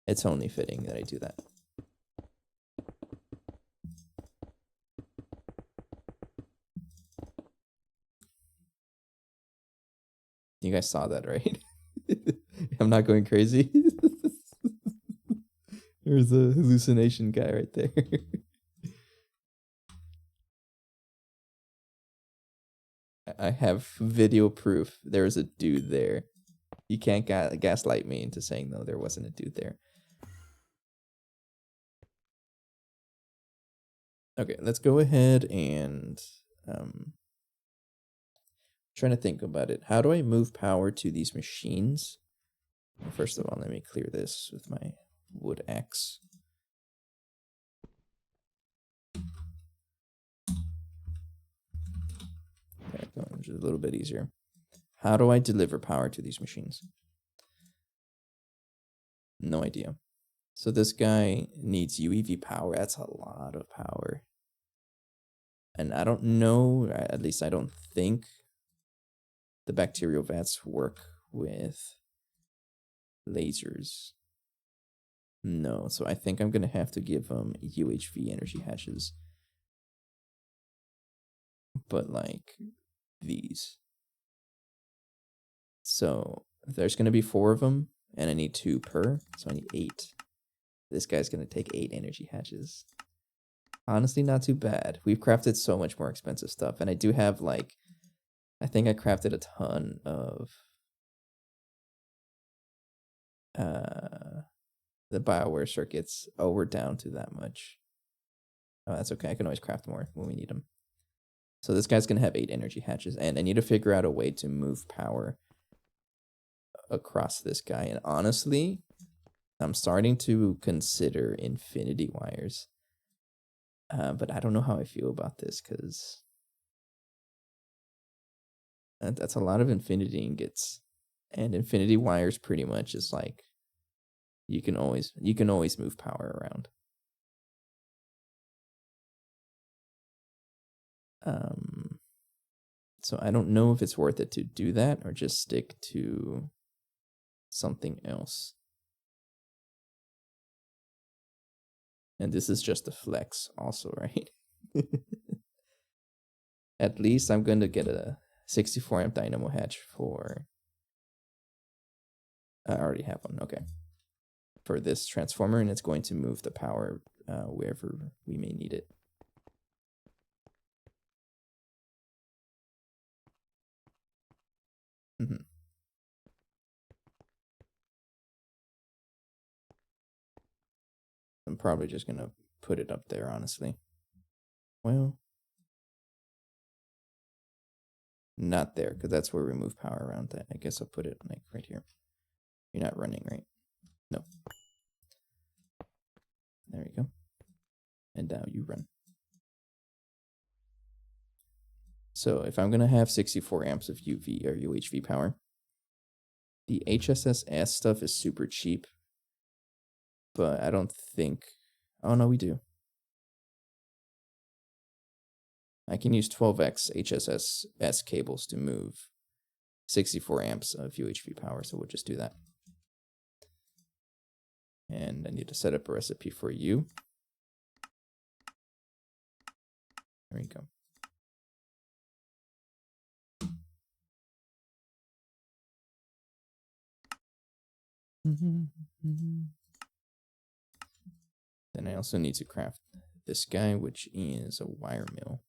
It's only fitting that I do that. You guys saw that, right? I'm not going crazy. There's a hallucination guy right there. I have video proof. There's a dude there. You can't gaslight me into saying, no, there wasn't a dude there. Okay, let's go ahead and trying to think about it. How do I move power to these machines? Well, first of all, let me clear this with my wood axe. Okay, just a little bit easier. How do I deliver power to these machines? No idea. So this guy needs UEV power. That's a lot of power. And I don't know, at least I don't think the bacterial vats work with lasers. No, so I think I'm going to have to give them UHV energy hatches. But like these. So there's going to be 4 of them, and I need 2 per, so I need 8. This guy's going to take 8 energy hatches. Honestly, not too bad. We've crafted so much more expensive stuff, and I do have like, I think I crafted a ton of the BioWare circuits. Oh, we're down to that much. Oh, that's okay. I can always craft more when we need them. So this guy's going to have 8 energy hatches, and I need to figure out a way to move power across this guy. And honestly, I'm starting to consider infinity wires. But I don't know how I feel about this, because that's a lot of infinity ingots. And infinity wires pretty much is like, you can always move power around. So I don't know if it's worth it to do that or just stick to something else. And this is just a flex also, right? At least I'm going to get a 64 amp dynamo hatch for... I already have one, okay. For this transformer, and it's going to move the power wherever we may need it. Mm-hmm. I'm probably just going to put it up there, honestly. Well, not there, because that's where we move power around that. I guess I'll put it like right here. You're not running, right? No. There you go. And now you run. So if I'm going to have 64 amps of UV or UHV power, the HSSS stuff is super cheap. but I don't think. Oh no, we do. I can use 12x HSS cables to move 64 amps of UHV power, so we'll just do that. And I need to set up a recipe for you. There we go. Then I also need to craft this guy, which is a wire mill.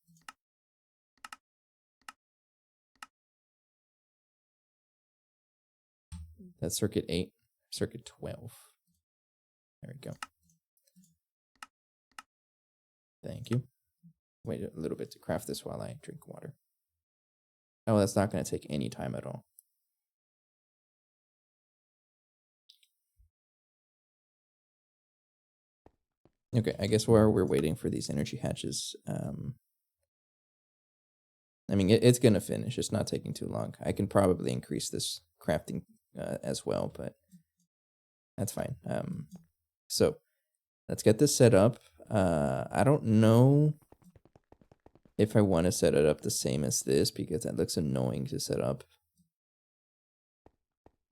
That's circuit 8, circuit 12. There we go. Thank you. Wait a little bit to craft this while I drink water. Oh, that's not going to take any time at all. Okay, I guess while we're waiting for these energy hatches, I mean, it's going to finish. It's not taking too long. I can probably increase this crafting as well, but that's fine. So let's get this set up. I don't know if I want to set it up the same as this because that looks annoying to set up.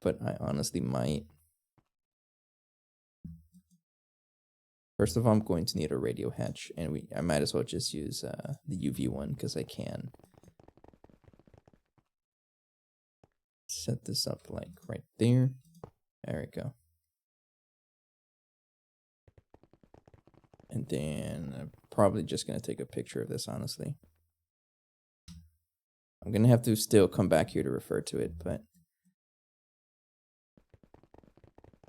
But I honestly might. First of all, I'm going to need a radio hatch, and I might as well just use the UV one because I can. Set this up like right there. There we go. And then I'm probably just going to take a picture of this, honestly. I'm going to have to still come back here to refer to it, but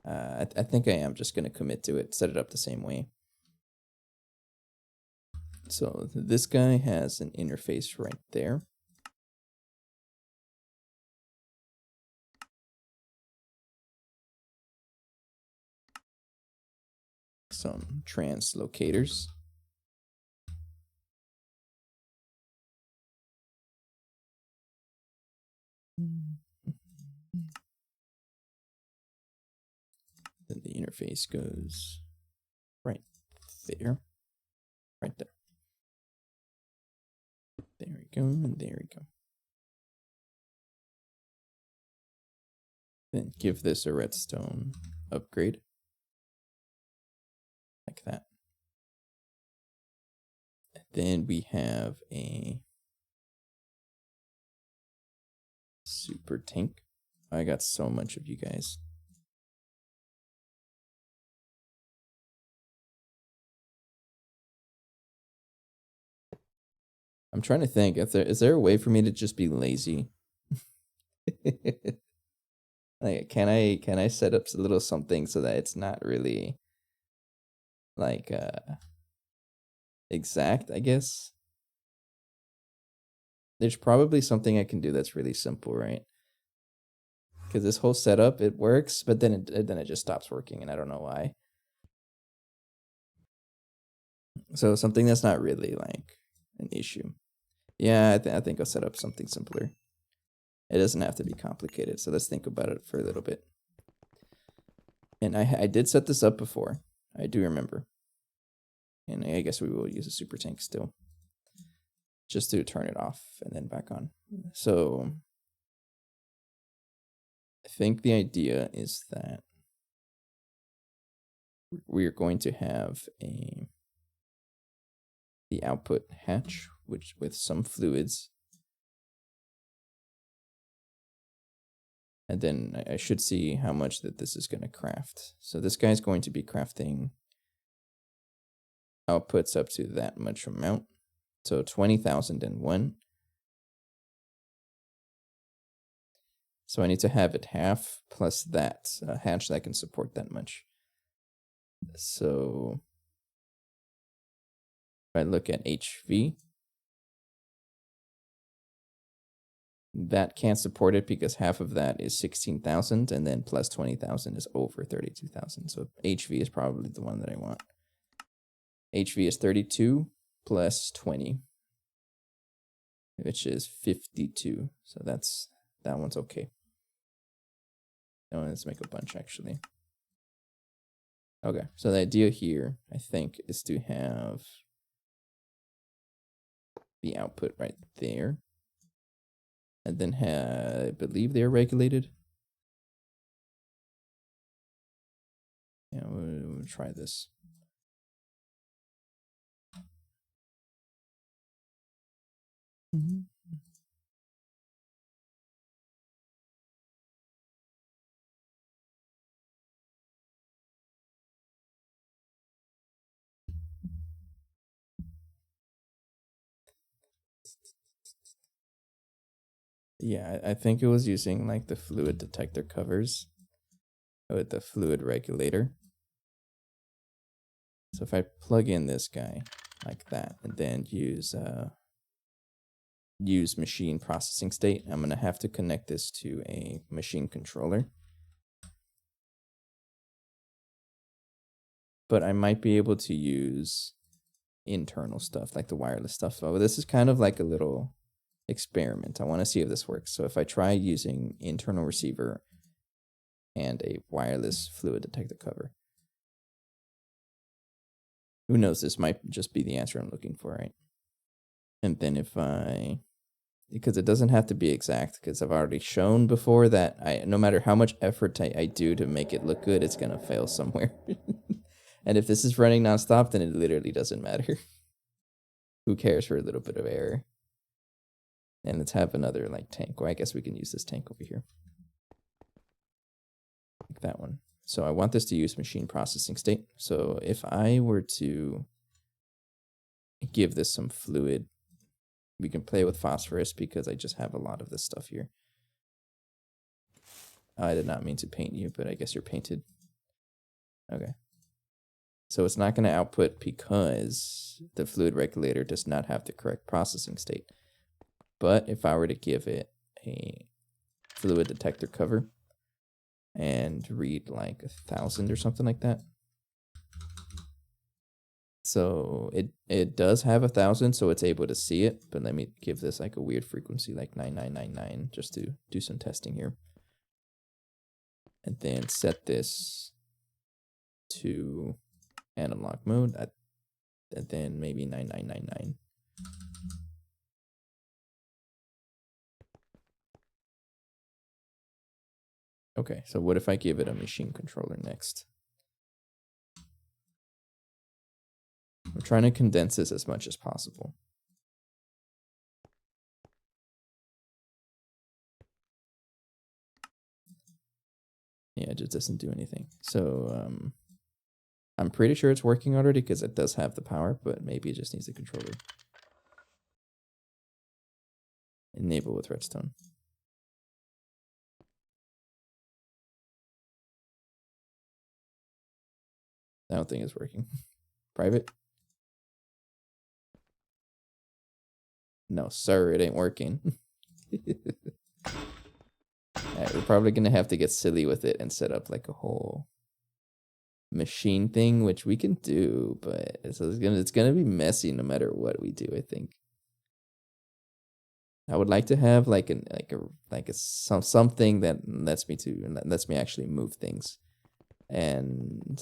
I think I am just going to commit to it, set it up the same way. So this guy has an interface right there. Some translocators. Then the interface goes right there. Right there. There we go, and there we go. Then give this a redstone upgrade. Like that. And then we have a super tank. I got so much of you guys. I'm trying to think if is there a way for me to just be lazy? Like, can I set up a little something so that it's not really like exact, I guess? There's probably something I can do that's really simple, right? Because this whole setup, it works, but then it just stops working, and I don't know why. So something that's not really like an issue. Yeah, I think I'll set up something simpler. It doesn't have to be complicated, so let's think about it for a little bit. And I did set this up before. I do remember. And I guess we will use a super tank still. Just to turn it off and then back on. So I think the idea is that we are going to have the output hatch, which with some fluids. And then I should see how much that this is going to craft. So this guy's going to be crafting outputs up to that much amount. So 20,001. So I need to have it half plus that hatch that can support that much. So if I look at HV, that can't support it because half of that is 16,000 and then plus 20,000 is over 32,000. So HV is probably the one that I want. HV is 32 plus 20, which is 52. So that one's okay. Now let's make a bunch actually. Okay, so the idea here, I think, is to have the output right there. And then I believe they're regulated. Yeah, we'll try this. Yeah, I think it was using like the fluid detector covers with the fluid regulator. So if I plug in this guy like that and then use machine processing state, I'm gonna have to connect this to a machine controller. But I might be able to use internal stuff like the wireless stuff. So this is kind of like a little experiment. I want to see if this works. So if I try using internal receiver and a wireless fluid detector cover, who knows, this might just be the answer I'm looking for, right? And then if because it doesn't have to be exact, because I've already shown before that no matter how much effort I do to make it look good, it's gonna fail somewhere. And if this is running nonstop, then it literally doesn't matter. Who cares for a little bit of error? And let's have another like tank. Well, I guess we can use this tank over here. Like that one. So I want this to use machine processing state. So if I were to give this some fluid, we can play with phosphorus because I just have a lot of this stuff here. I did not mean to paint you, but I guess you're painted. Okay. So it's not going to output because the fluid regulator does not have the correct processing state. But if I were to give it a fluid detector cover and read like 1,000 or something like that. So it does have 1,000, so it's able to see it. But let me give this like a weird frequency, like 9999, just to do some testing here. And then set this to analog mode, and then maybe 9999. Okay, so what if I give it a machine controller next? I'm trying to condense this as much as possible. Yeah, it just doesn't do anything. So I'm pretty sure it's working already because it does have the power, but maybe it just needs a controller. Enable with redstone. I don't think it's working. Private? No, sir, it ain't working. Alright, we're probably gonna have to get silly with it and set up like a whole machine thing, which we can do, but it's gonna be messy no matter what we do, I think. I would like to have something that lets me actually move things. And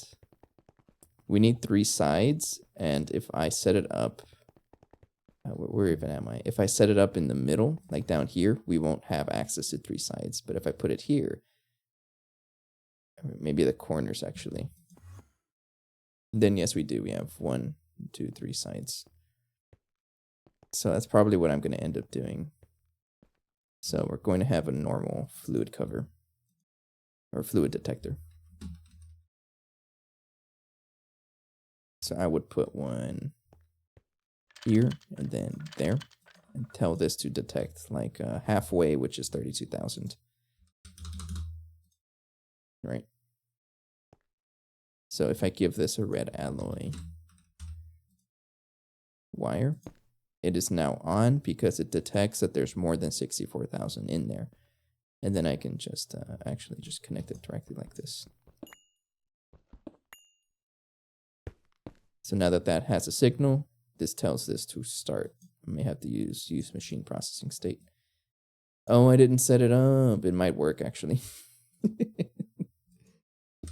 we need 3 sides, and if I set it up, where even am I? If I set it up in the middle, like down here, we won't have access to 3 sides. But if I put it here, maybe the corners actually, then yes, we do. We have 1, 2, 3 sides. So that's probably what I'm going to end up doing. So we're going to have a normal fluid cover or fluid detector. So I would put one here and then there and tell this to detect like halfway, which is 32,000. Right. So if I give this a red alloy wire, it is now on because it detects that there's more than 64,000 in there. And then I can just actually just connect it directly like this. So now that that has a signal, this tells this to start. I may have to use machine processing state. Oh, I didn't set it up. It might work actually.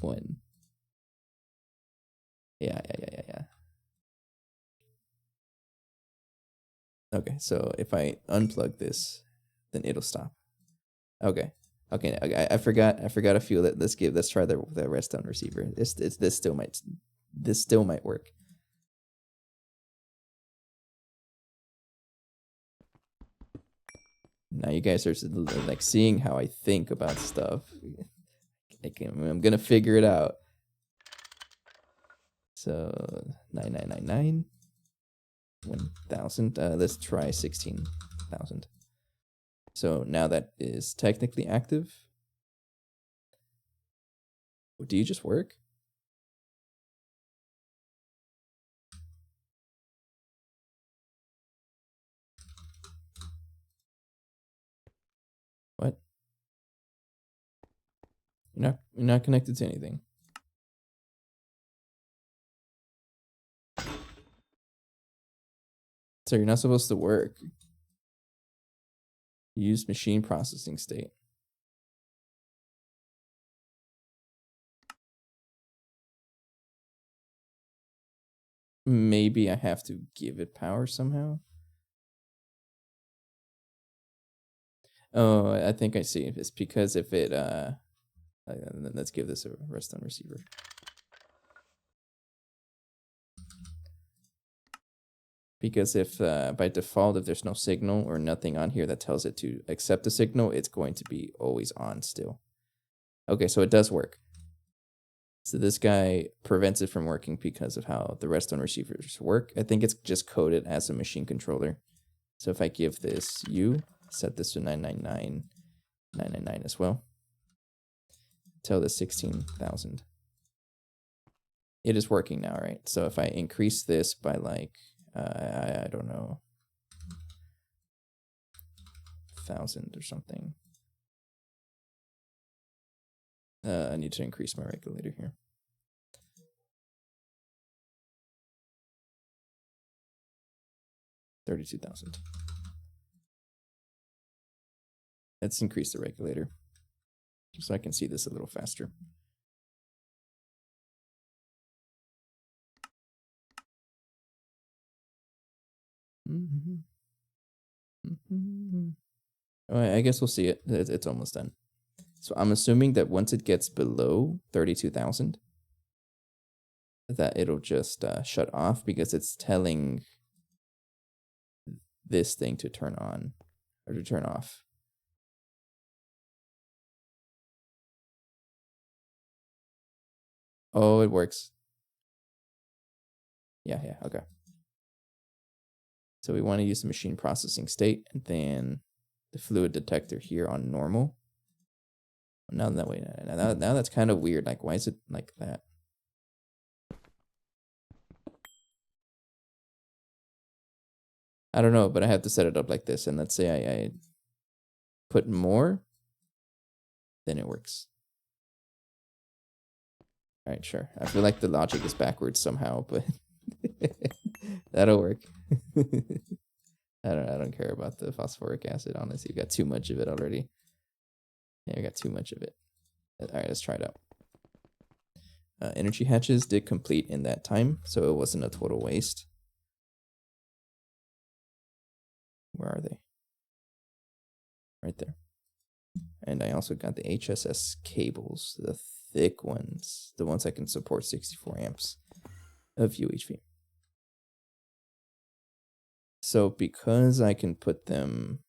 1. Yeah. Okay, so if I unplug this, then it'll stop. Okay. I forgot a few. Let's try the redstone receiver. This still might work. Now you guys are like seeing how I think about stuff. I'm gonna figure it out. So 9999 1000. Let's try 16,000. So now that is technically active. Do you just work? What? You're not connected to anything. So you're not supposed to work. Use machine processing state. Maybe I have to give it power somehow. Oh, I think I see. It's because if it let's give this a redstone receiver. Because if by default, if there's no signal or nothing on here that tells it to accept the signal, it's going to be always on still. Okay, so it does work. So this guy prevents it from working because of how the redstone receivers work. I think it's just coded as a machine controller. So if I give this set this to 999 as well. Tell this 16,000. It is working now, right? So if I increase this by like, I don't know, 1,000 or something. I need to increase my regulator here. $32,000. Let's increase the regulator so I can see this a little faster. Oh, I guess we'll see it. It's almost done. So I'm assuming that once it gets below 32,000, that it'll just shut off because it's telling this thing to turn on or to turn off. Oh, it works. Yeah, okay. So we want to use the machine processing state and then the fluid detector here on normal. Now that's kind of weird. Like, why is it like that? I don't know, but I have to set it up like this. And let's say I put more, then it works. All right, sure. I feel like the logic is backwards somehow, but that'll work. I don't care about the phosphoric acid. Honestly, you got too much of it already. Yeah, I got too much of it. All right, let's try it out. Energy hatches did complete in that time, so it wasn't a total waste. Where are they? Right there. And I also got the HSS cables, the thick ones, the ones that can support 64 amps of UHV. So because I can put them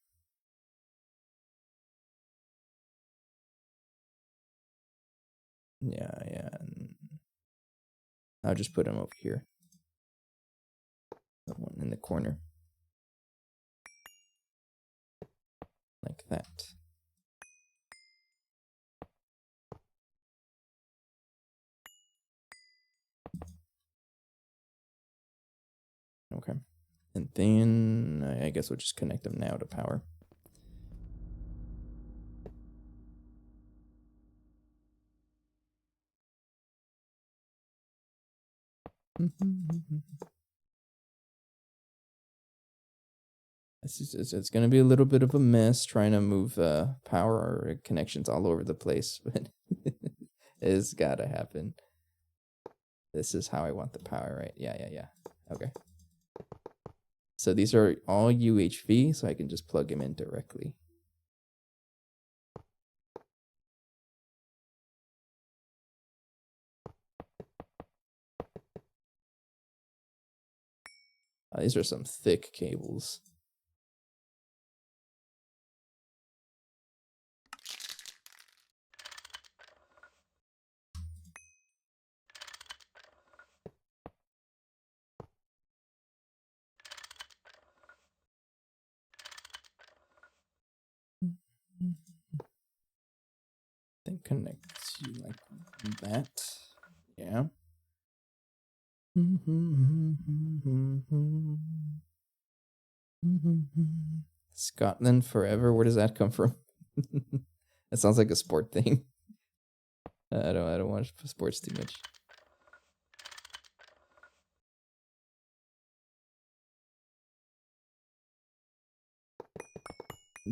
yeah. I'll just put them over here. The one in the corner. Like that. Okay. And then I guess we'll just connect them now to power. It's going to be a little bit of a mess trying to move power or connections all over the place, but it's got to happen. This is how I want the power, right? Yeah. Okay. So these are all UHV, so I can just plug them in directly. These are some thick cables. Then connect to like that. Yeah. Scotland forever. Where does that come from? That sounds like a sport thing. I don't watch sports too much.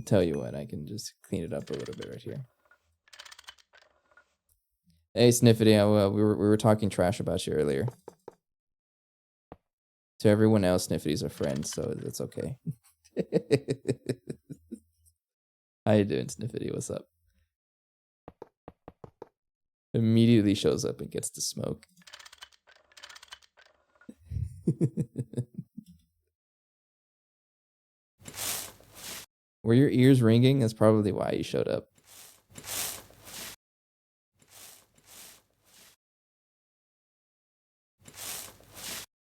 Tell you what, I can just clean it up a little bit right here. Hey Sniffity, we were talking trash about you earlier. To everyone else, Sniffity's a friend, so it's okay. How you doing, Sniffity? What's up? Immediately shows up and gets to smoke. Were your ears ringing? That's probably why you showed up.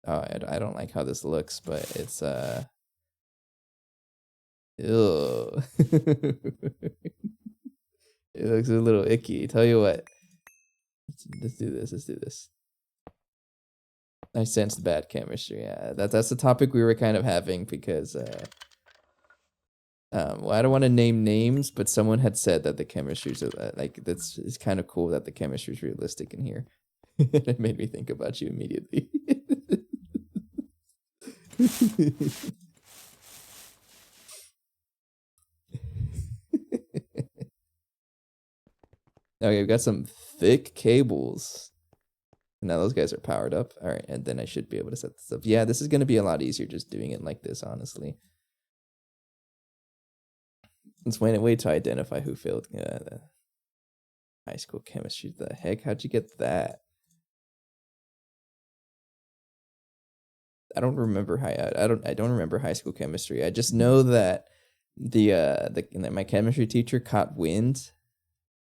Oh, I don't like how this looks, but it's ew. It looks a little icky. Tell you what. Let's do this. Let's do this. I sensed bad chemistry. Yeah, that's the topic we were kind of having because well, I don't want to name names, but someone had said that the chemistry's like it's kind of cool that the chemistry's realistic in here. It made me think about you immediately. Okay, we've got some thick cables. Now those guys are powered up. All right, and then I should be able to set this up. Yeah, this is going to be a lot easier just doing it like this, honestly. Let's wait to identify who failed the high school chemistry. The heck? How'd you get that? I don't remember I don't remember high school chemistry. I just know that my chemistry teacher caught wind.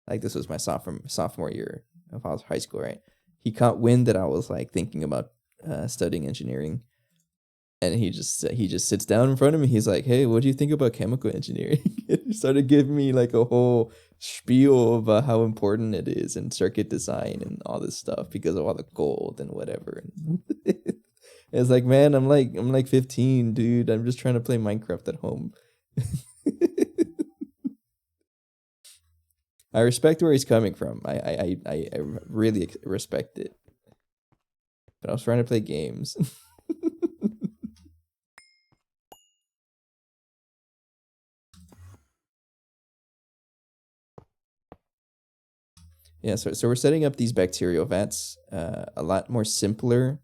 Like this was my sophomore year of high school, right? He caught wind that I was like thinking about studying engineering, and he just sits down in front of me. He's like, "Hey, what do you think about chemical engineering?" He started giving me like a whole spiel about how important it is in circuit design and all this stuff because of all the gold and whatever. It's like, man, I'm like 15, dude. I'm just trying to play Minecraft at home. I respect where he's coming from. I really respect it. But I was trying to play games. Yeah, so we're setting up these bacterial vats a lot more simpler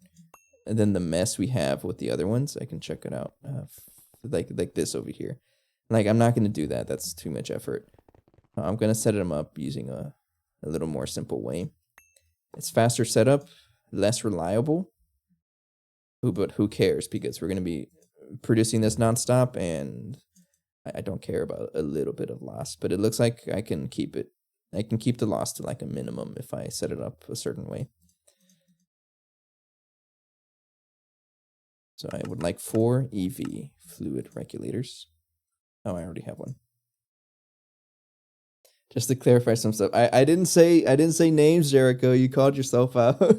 than the mess we have with the other ones. I can check it out, like this over here. Like I'm not gonna do that. That's too much effort. I'm gonna set them up using a little more simple way. It's faster setup, less reliable. But who cares? Because we're gonna be producing this nonstop, and I don't care about a little bit of loss. But it looks like I can keep it. I can keep the loss to like a minimum if I set it up a certain way. So I would like 4 EV fluid regulators. Oh, I already have one. Just to clarify some stuff. I didn't say names, Jericho. You called yourself out. I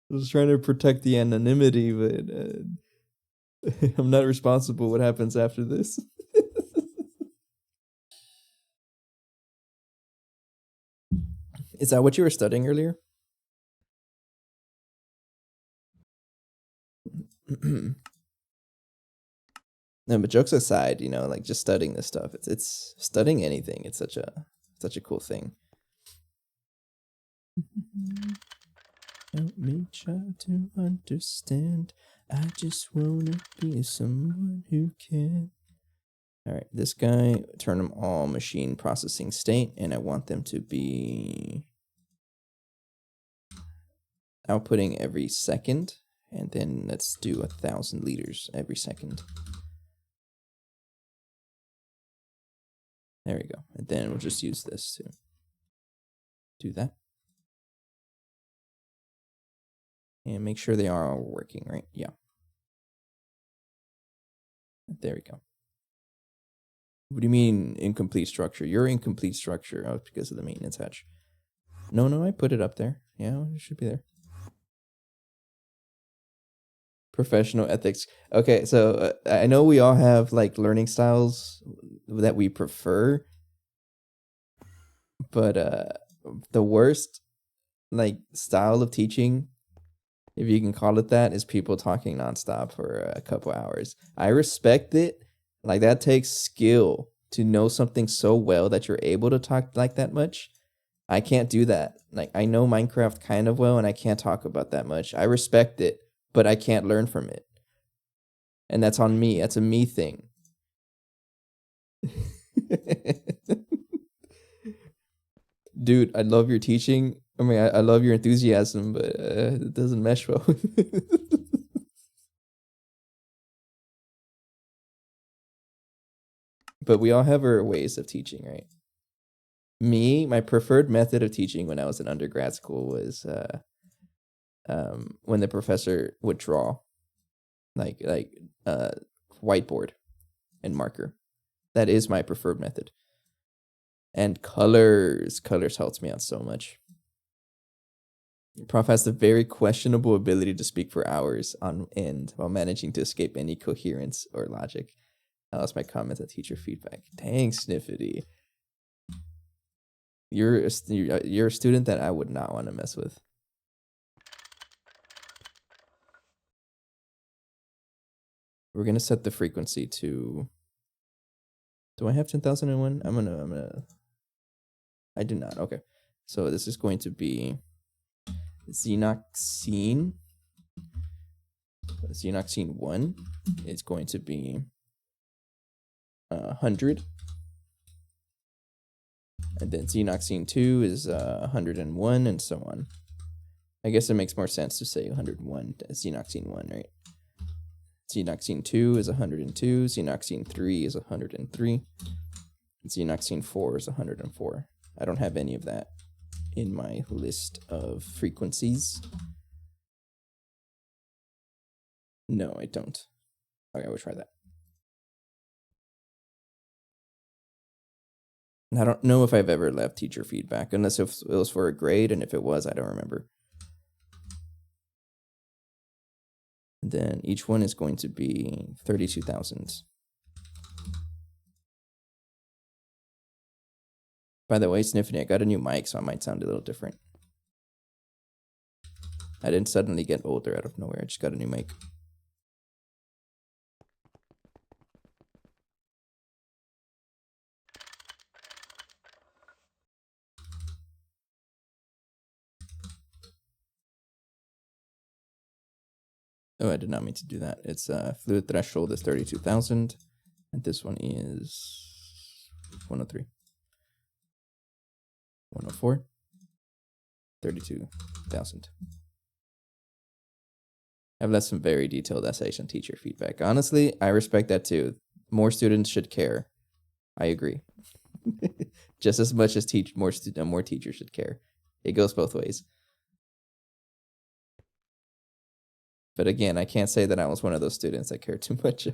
was trying to protect the anonymity, but I'm not responsible what happens after this. Is that what you were studying earlier? No, but jokes aside, like just studying this stuff. It's studying anything. It's such a such a cool thing. Help me try to understand. I just wanna be someone who can. Alright, this guy, turn them all machine processing state, and I want them to be outputting every second, and then let's do 1,000 liters every second. There we go. And then we'll just use this to do that. And make sure they are all working, right? Yeah. There we go. What do you mean incomplete structure? Your incomplete structure. Oh, it's because of the maintenance hatch. No, I put it up there. Yeah, it should be there. Professional ethics. Okay, so I know we all have like learning styles that we prefer, but the worst like style of teaching, if you can call it that, is people talking nonstop for a couple hours. I respect it. Like that takes skill to know something so well that you're able to talk like that much. I can't do that. Like I know Minecraft kind of well and I can't talk about that much. I respect it, but I can't learn from it. And that's on me. That's a me thing. Dude, I love your teaching. I mean, I love your enthusiasm, but it doesn't mesh well. But we all have our ways of teaching, right? Me, my preferred method of teaching when I was in undergrad school was when the professor would draw, like whiteboard and marker. That is my preferred method. And colors helps me out so much. Prof has the very questionable ability to speak for hours on end while managing to escape any coherence or logic. That was my comment on teacher feedback. Thanks, Sniffity. You're a student that I would not want to mess with. We're gonna set the frequency to. Do I have 10,001? I'm gonna. I do not. Okay, so this is going to be Xenoxine. Xenoxine 1 is going to be 100. And then Xenoxine 2 is 101, and so on. I guess it makes more sense to say 101 Xenoxine 1, right? Xenoxine 2 is 102, Xenoxine 3 is 103, and Xenoxine 4 is 104. I don't have any of that in my list of frequencies. No, I don't. Okay, we'll try that. I don't know if I've ever left teacher feedback, unless if it was for a grade, and if it was, I don't remember. And then each one is going to be 32,000. By the way, Sniffany, I got a new mic, so I might sound a little different. I didn't suddenly get older out of nowhere. I just got a new mic. Oh, I did not mean to do that. It's fluid threshold is 32,000, and this one is 103. 104. 32,000. I've left some very detailed essays on teacher feedback. Honestly, I respect that too. More students should care. I agree. Just as much as more teachers should care. It goes both ways. But again, I can't say that I was one of those students that cared too much.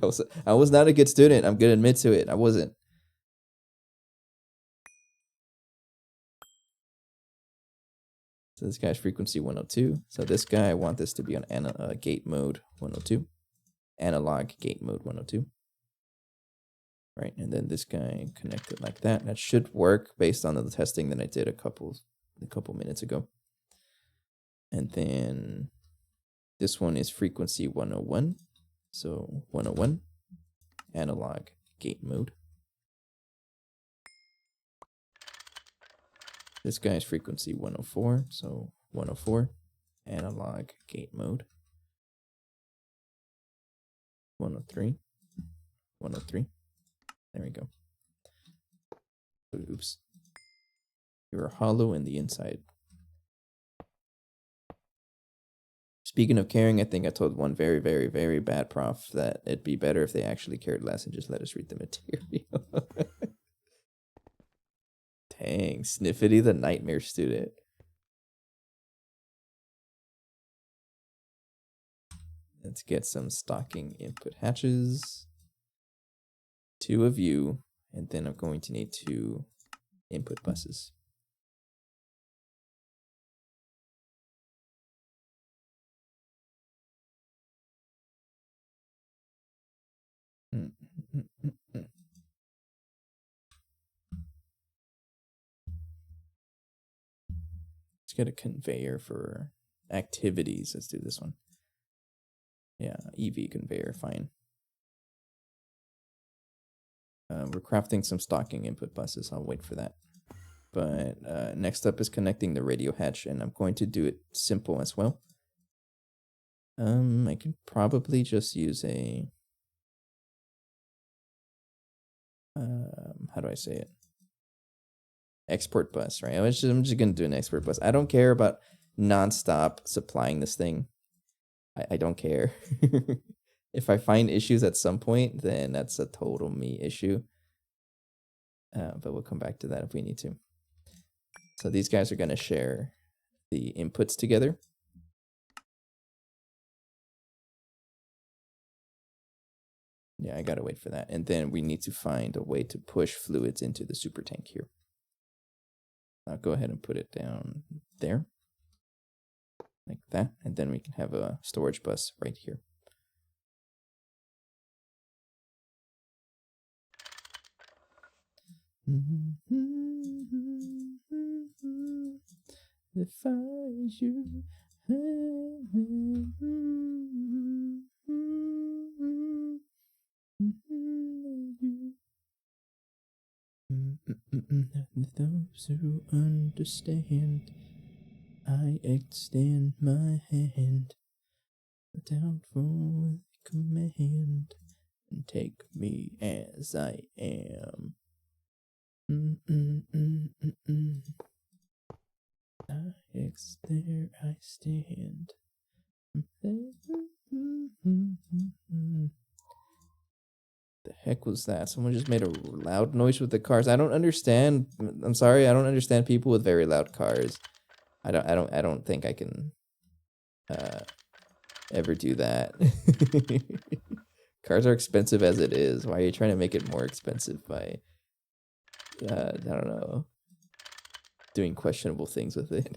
I was not a good student. I'm gonna admit to it. I wasn't. So this guy's frequency 102. So this guy, I want this to be on gate mode 102. Analog gate mode 102. Right, and then this guy connected like that. That should work based on the testing that I did a couple minutes ago. And then this one is frequency 101. So 101, analog gate mode. This guy's frequency 104, so 104. Analog gate mode. 103. 103. There we go. Oops. You're hollow in the inside. Speaking of caring, I think I told one very, very, very bad prof that it'd be better if they actually cared less and just let us read the material. Dang, Sniffity the nightmare student. Let's get some stocking input hatches. 2 of you, and then I'm going to need 2 input buses. Let's get a conveyor for activities. Let's do this one. Yeah, EV conveyor, fine. We're crafting some stocking input buses. I'll wait for that. But next up is connecting the radio hatch, and I'm going to do it simple as well. I can probably just use a how do I say it? Export bus, right? I'm just gonna do an export bus. I don't care about nonstop supplying this thing. I don't care. If I find issues at some point, then that's a total me issue. But we'll come back to that if we need to. So these guys are gonna share the inputs together. Yeah, I gotta wait for that. And then we need to find a way to push fluids into the super tank here. I'll go ahead and put it down there. Like that. And then we can have a storage bus right here. If I was you. Those who understand, I extend my hand down for command and take me as I am. There I stand. The heck was that? Someone just made a loud noise with the cars. I don't understand. I'm sorry, I don't understand people with very loud cars. I don't think I can ever do that. Cars are expensive as it is. Why are you trying to make it more expensive by I don't know, doing questionable things with it?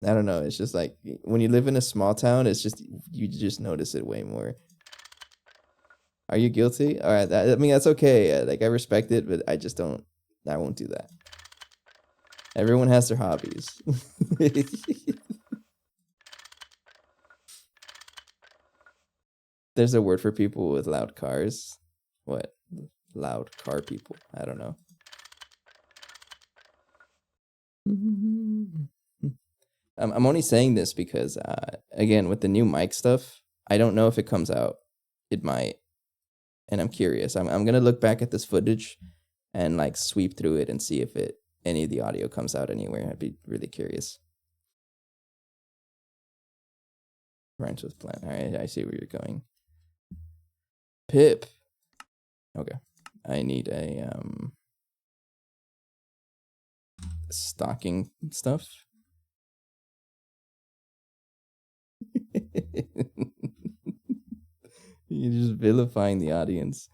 I don't know. It's just like when you live in a small town, it's just you just notice it way more. Are you guilty? All right. I mean, that's okay. Like I respect it, but I just don't. I won't do that. Everyone has their hobbies. There's a word for people with loud cars. What? Loud car people. I don't know. I'm only saying this because, again, with the new mic stuff, I don't know if it comes out. It might. And I'm curious. I'm going to look back at this footage and like sweep through it and see if any of the audio comes out anywhere. I'd be really curious. Rhymes with plan. All right, I see where you're going. Pip. Okay. I need a stocking stuff. You're just vilifying the audience.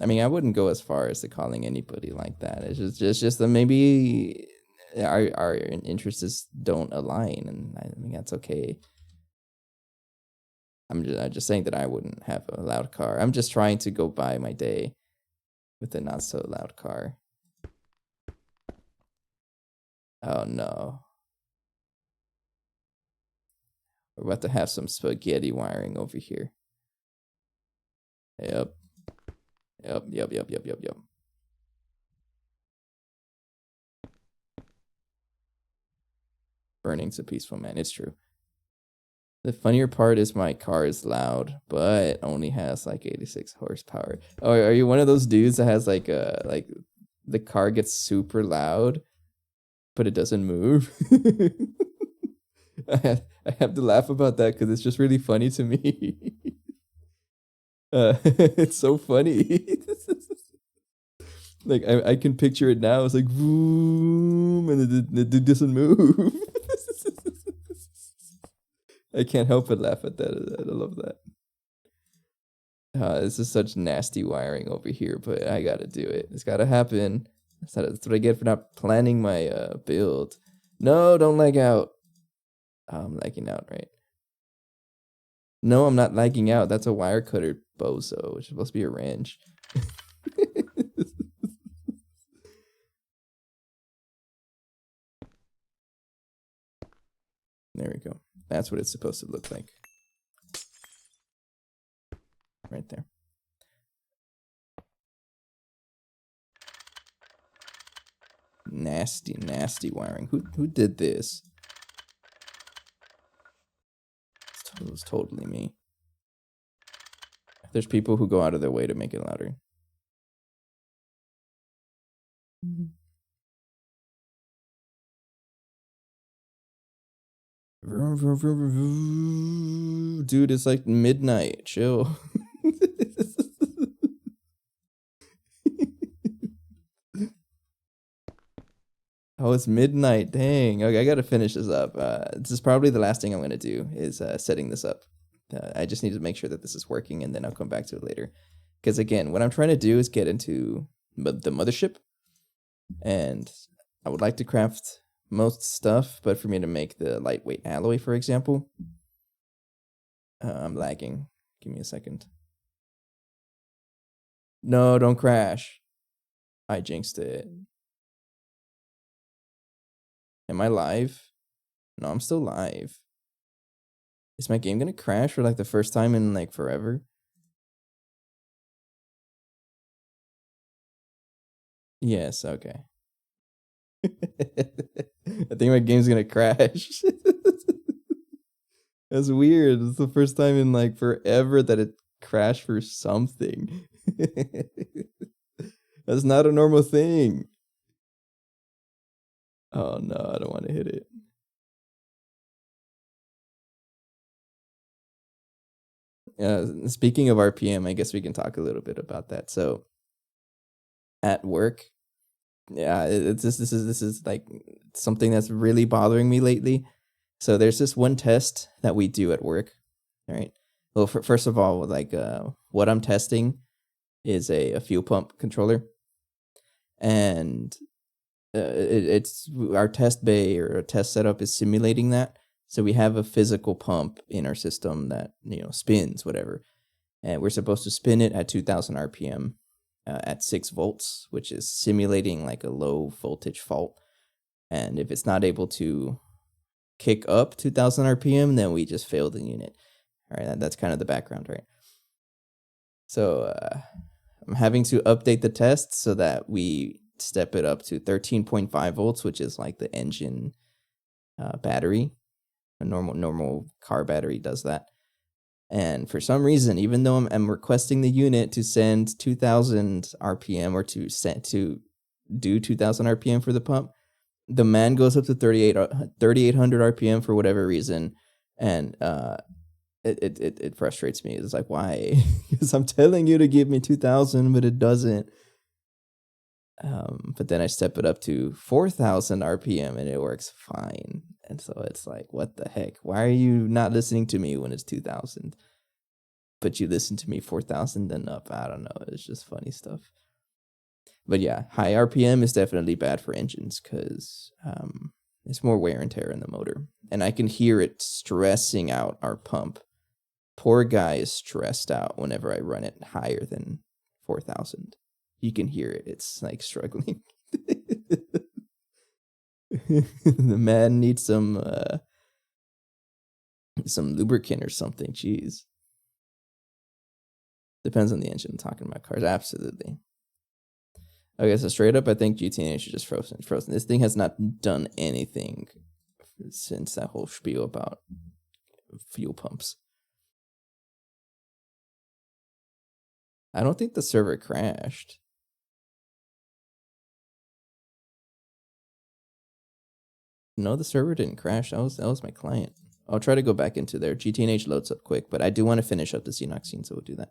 I mean, I wouldn't go as far as to calling anybody like that. It's just that maybe our interests don't align, and I mean that's okay. I'm just saying that I wouldn't have a loud car. I'm just trying to go by my day with a not so loud car. Oh no. We're about to have some spaghetti wiring over here. Yep. Yep. Burning's a peaceful man. It's true. The funnier part is my car is loud, but only has like 86 horsepower. Oh, are you one of those dudes that has like the car gets super loud, but it doesn't move? I have to laugh about that because it's just really funny to me. It's so funny. Like I can picture it now. It's like boom, and it doesn't move. I can't help but laugh at that. I love that. This is such nasty wiring over here, but I gotta do it. It's gotta happen. That's what I get for not planning my build. No, don't lag out. Oh, I'm lagging out, right? No, I'm not lagging out. That's a wire cutter, bozo. It's supposed to be a wrench. There we go. That's what it's supposed to look like. Right there. Nasty, nasty wiring. Who did this? It was totally me. There's people who go out of their way to make it louder. Dude, it's like midnight. Chill. Oh, it's midnight. Dang. Okay, I gotta finish this up. This is probably the last thing I'm gonna do is setting this up. I just need to make sure that this is working, and then I'll come back to it later. Because again, what I'm trying to do is get into the mothership, and I would like to craft most stuff, but for me to make the lightweight alloy, for example, I'm lagging. Give me a second. No, don't crash. I jinxed it. Am I live? No, I'm still live. Is my game gonna crash for like the first time in like forever? Yes, okay. I think my game's gonna crash. That's weird. It's the first time in like forever that it crashed for something. That's not a normal thing. Oh no, I don't want to hit it. Speaking of RPM, I guess we can talk a little bit about that. So at work, yeah, this is like something that's really bothering me lately. So there's this one test that we do at work. All right. Well, first of all, like what I'm testing is a fuel pump controller, and it's our test bay or a test setup is simulating that. So we have a physical pump in our system that spins whatever, and we're supposed to spin it at 2,000 RPM at 6 volts, which is simulating like a low voltage fault. And if it's not able to kick up 2,000 RPM, then we just fail the unit. All right, that's kind of the background, right? So I'm having to update the test so that we step it up to 13.5 volts, which is like the engine battery. A normal car battery does that. And for some reason, even though I'm requesting the unit to send 2,000 RPM or to do 2,000 RPM for the pump, the man goes up to 3,800 RPM for whatever reason, and it frustrates me. It's like, why? Because I'm telling you to give me 2,000, but it doesn't. But then I step it up to 4,000 RPM and it works fine. And so it's like, what the heck? Why are you not listening to me when it's 2,000? But you listen to me 4,000 and up. I don't know. It's just funny stuff. But yeah, high RPM is definitely bad for engines because it's more wear and tear in the motor. And I can hear it stressing out our pump. Poor guy is stressed out whenever I run it higher than 4,000. You can hear it. It's like struggling. The man needs some lubricant or something. Jeez. Depends on the engine. I'm talking about cars. Absolutely. Okay, so straight up, I think GTH is just frozen. This thing has not done anything since that whole spiel about fuel pumps. I don't think the server crashed. No, the server didn't crash. That was my client. I'll try to go back into there. GTH loads up quick, but I do want to finish up the Xenox scene, so we'll do that.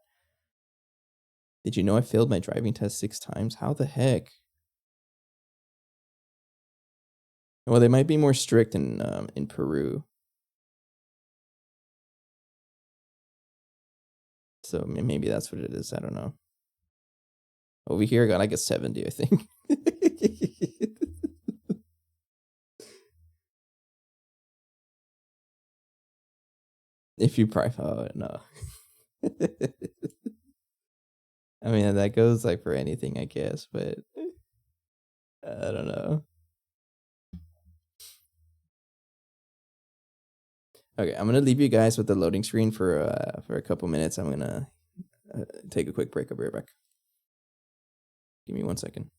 Did you know I failed my driving test 6 times? How the heck? Well, they might be more strict in Peru. So maybe that's what it is. I don't know. Over here, I got like a 70, I think. If you oh no. I mean, that goes like for anything, I guess, but I don't know. Okay, I'm gonna leave you guys with the loading screen for a couple minutes. I'm gonna take a quick break. I'll be right back. Give me 1 second.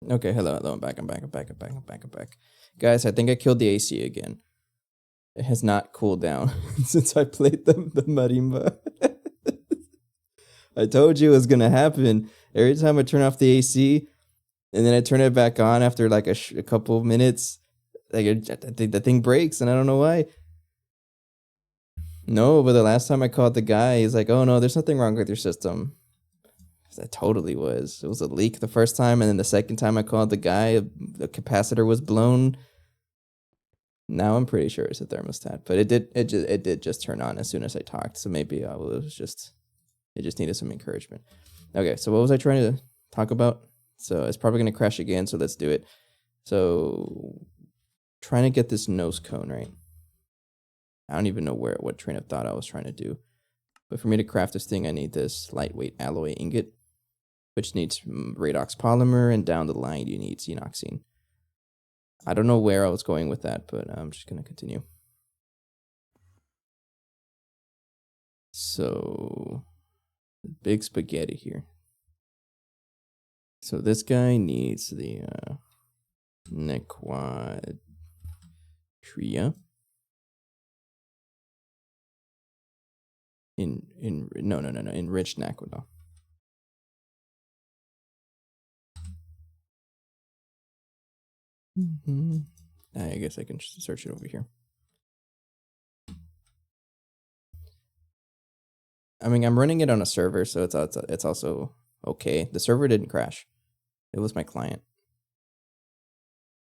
Okay, hello. I'm back. I'm back. Guys, I think I killed the AC again. It has not cooled down since I played the marimba. I told you it was gonna happen. Every time I turn off the AC, and then I turn it back on after like a couple minutes, like I think the thing breaks, and I don't know why. No, but the last time I called the guy, he's like, "Oh no, there's nothing wrong with your system." That totally was. It was a leak the first time, and then the second time I called the guy, the capacitor was blown. Now I'm pretty sure it's a thermostat, but it did just turn on as soon as I talked. So maybe it just needed some encouragement. Okay, so what was I trying to talk about? So it's probably gonna crash again. So let's do it. So trying to get this nose cone right. I don't even know what train of thought I was trying to do. But for me to craft this thing, I need this lightweight alloy ingot, which needs redox polymer, and down the line you need xenoxine. I don't know where I was going with that, but I'm just going to continue. So, big spaghetti here. So this guy needs the Nequatria. Enriched Naquadol. I guess I can search it over here. I mean, I'm running it on a server, so it's also okay. The server didn't crash. It was my client,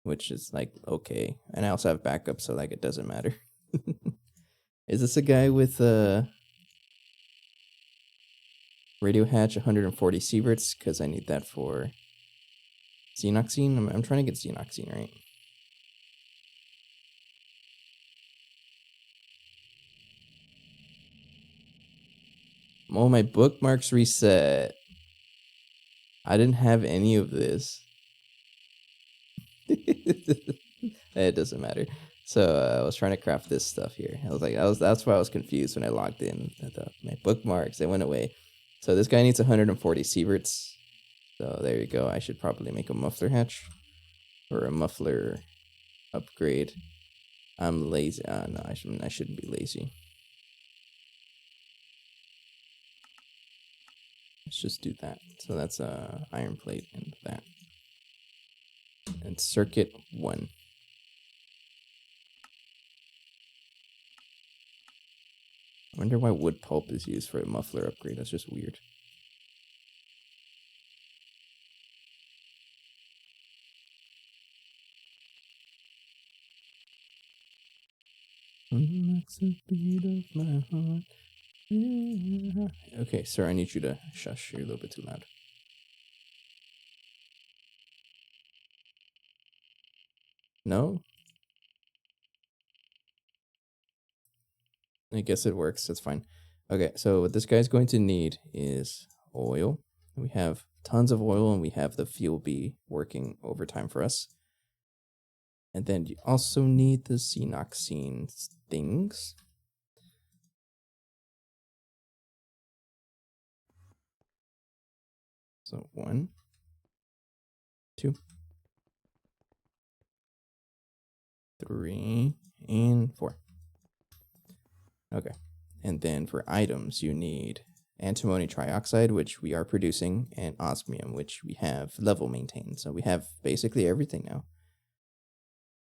which is like okay. And I also have backup, so like it doesn't matter. Is this a guy with radio hatch 140 sieverts? Because I need that for xenoxine. I'm trying to get xenoxine right. Oh, my bookmarks reset. I didn't have any of this. It doesn't matter. So I was trying to craft this stuff here. That's why I was confused when I logged in. My bookmarks, they went away. So this guy needs 140 sieverts. So there you go. I should probably make a muffler hatch or a muffler upgrade. I'm lazy. No, I shouldn't be lazy. Let's just do that. So that's iron plate and that. And circuit 1. I wonder why wood pulp is used for a muffler upgrade. That's just weird. Unlocks the beat of my heart. Okay, sir, I need you to shush. You're a little bit too loud. No? I guess it works. That's fine. Okay, so what this guy's going to need is oil. We have tons of oil, and we have the fuel bee working overtime for us. And then you also need the xenoxine things. So 1, 2, 3, and 4. Okay. And then for items, you need antimony trioxide, which we are producing, and osmium, which we have level maintained. So we have basically everything now.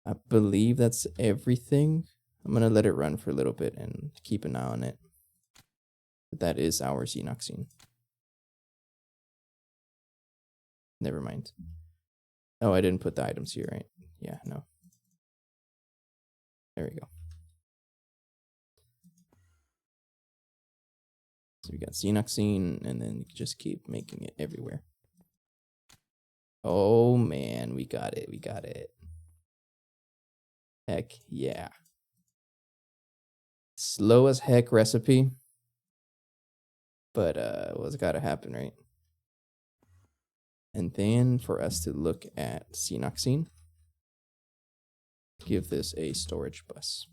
I believe that's everything. I'm going to let it run for a little bit and keep an eye on it. But that is our xenoxine. Never mind. Oh, I didn't put the items here, right? Yeah, no. There we go. So we got xenoxine, and then just keep making it everywhere. Oh man, we got it. We got it. Heck yeah. Slow as heck recipe. But what's gotta happen, right? And then for us to look at xenoxine, give this a storage bus.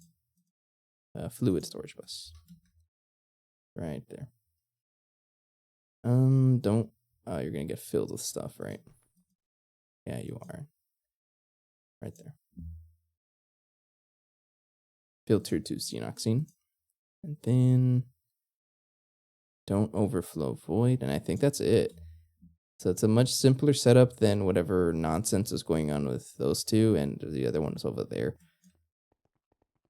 A fluid storage bus. Right there. Don't you're gonna get filled with stuff, right? Yeah, you are. Right there. Filter to xenoxine. And then don't overflow void. And I think that's it. So it's a much simpler setup than whatever nonsense is going on with those two. And the other one is over there.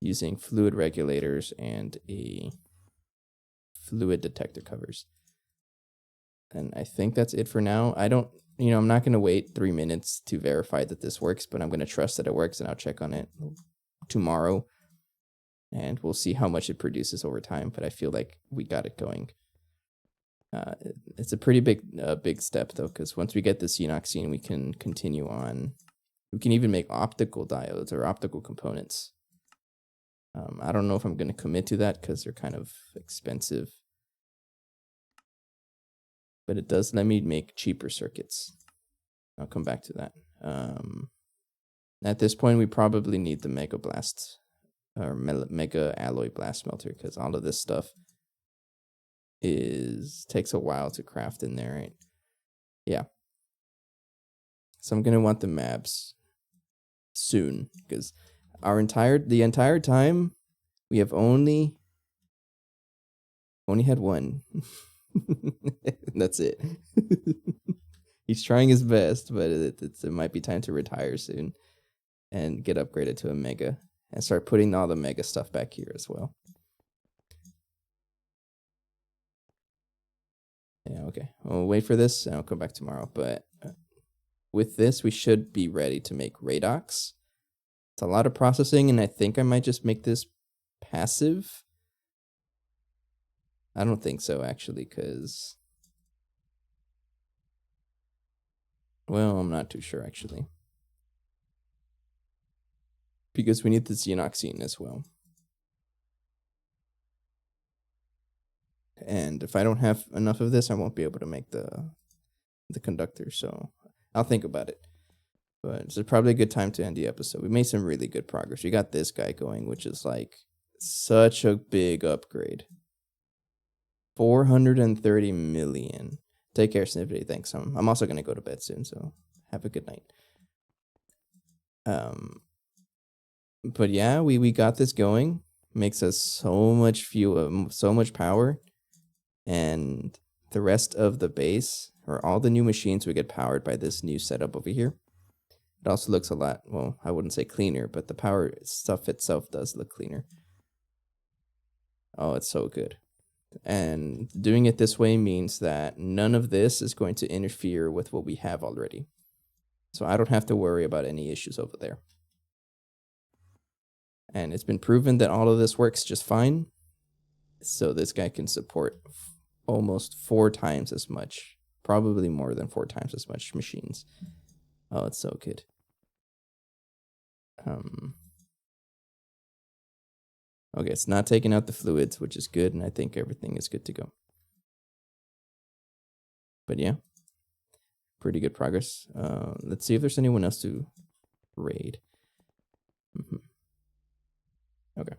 Using fluid regulators and a fluid detector covers. And I think that's it for now. I'm not going to wait 3 minutes to verify that this works, but I'm going to trust that it works, and I'll check on it tomorrow. And we'll see how much it produces over time, but I feel like we got it going. It's a pretty big step, though, because once we get the xenoxine, we can continue on. We can even make optical diodes or optical components. I don't know if I'm going to commit to that because they're kind of expensive. But it does let me make cheaper circuits. I'll come back to that. At this point, we probably need the Mega Blast or Mega Alloy Blast Smelter because all of this stuff takes a while to craft in there, right? Yeah. So I'm gonna want the maps soon because the entire time we have only had one. That's it. He's trying his best, but it might be time to retire soon and get upgraded to a Mega and start putting all the Mega stuff back here as well. Yeah, okay. We'll wait for this and I'll come back tomorrow. But with this, we should be ready to make Radox. It's a lot of processing, and I think I might just make this passive. I don't think so, actually, because... Well, I'm not too sure, actually. Because we need the xenoxine as well. And if I don't have enough of this, I won't be able to make the conductor, so I'll think about it. But it's probably a good time to end the episode. We made some really good progress. We got this guy going, which is like such a big upgrade. 430 million. Take care, Snippety. Thanks. I'm also going to go to bed soon, so have a good night. But yeah, we got this going. Makes us so much fuel, so much power. And the rest of the base, or all the new machines, will get powered by this new setup over here. It also looks a lot, well, I wouldn't say cleaner, but the power stuff itself does look cleaner. Oh, it's so good. And doing it this way means that none of this is going to interfere with what we have already. So I don't have to worry about any issues over there. And it's been proven that all of this works just fine. So this guy can support almost 4 times as much, probably more than 4 times as much machines. Oh, it's so good. Okay, it's not taking out the fluids, which is good, and I think everything is good to go. But yeah, pretty good progress. Let's see if there's anyone else to raid. Okay.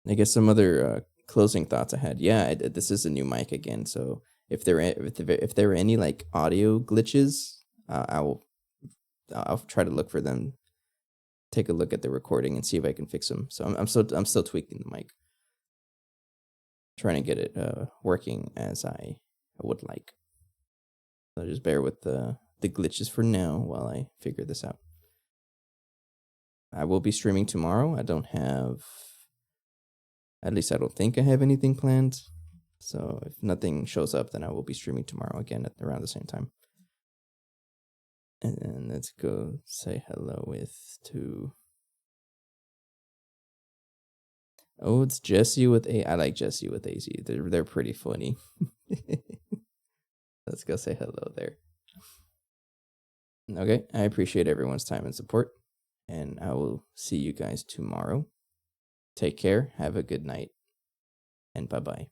I guess some other closing thoughts I had. Yeah, this is a new mic again, so if there are any like audio glitches, I'll try to look for them. Take a look at the recording and see if I can fix them. So I'm still tweaking the mic, trying to get it working as I would like. So just bear with the glitches for now while I figure this out. I will be streaming tomorrow. I don't think I have anything planned. So if nothing shows up, then I will be streaming tomorrow again at around the same time. And then let's go say hello to... Oh, it's Jesse with A. I like Jesse with AZ. They're pretty funny. Let's go say hello there. Okay, I appreciate everyone's time and support. And I will see you guys tomorrow. Take care, have a good night, and bye-bye.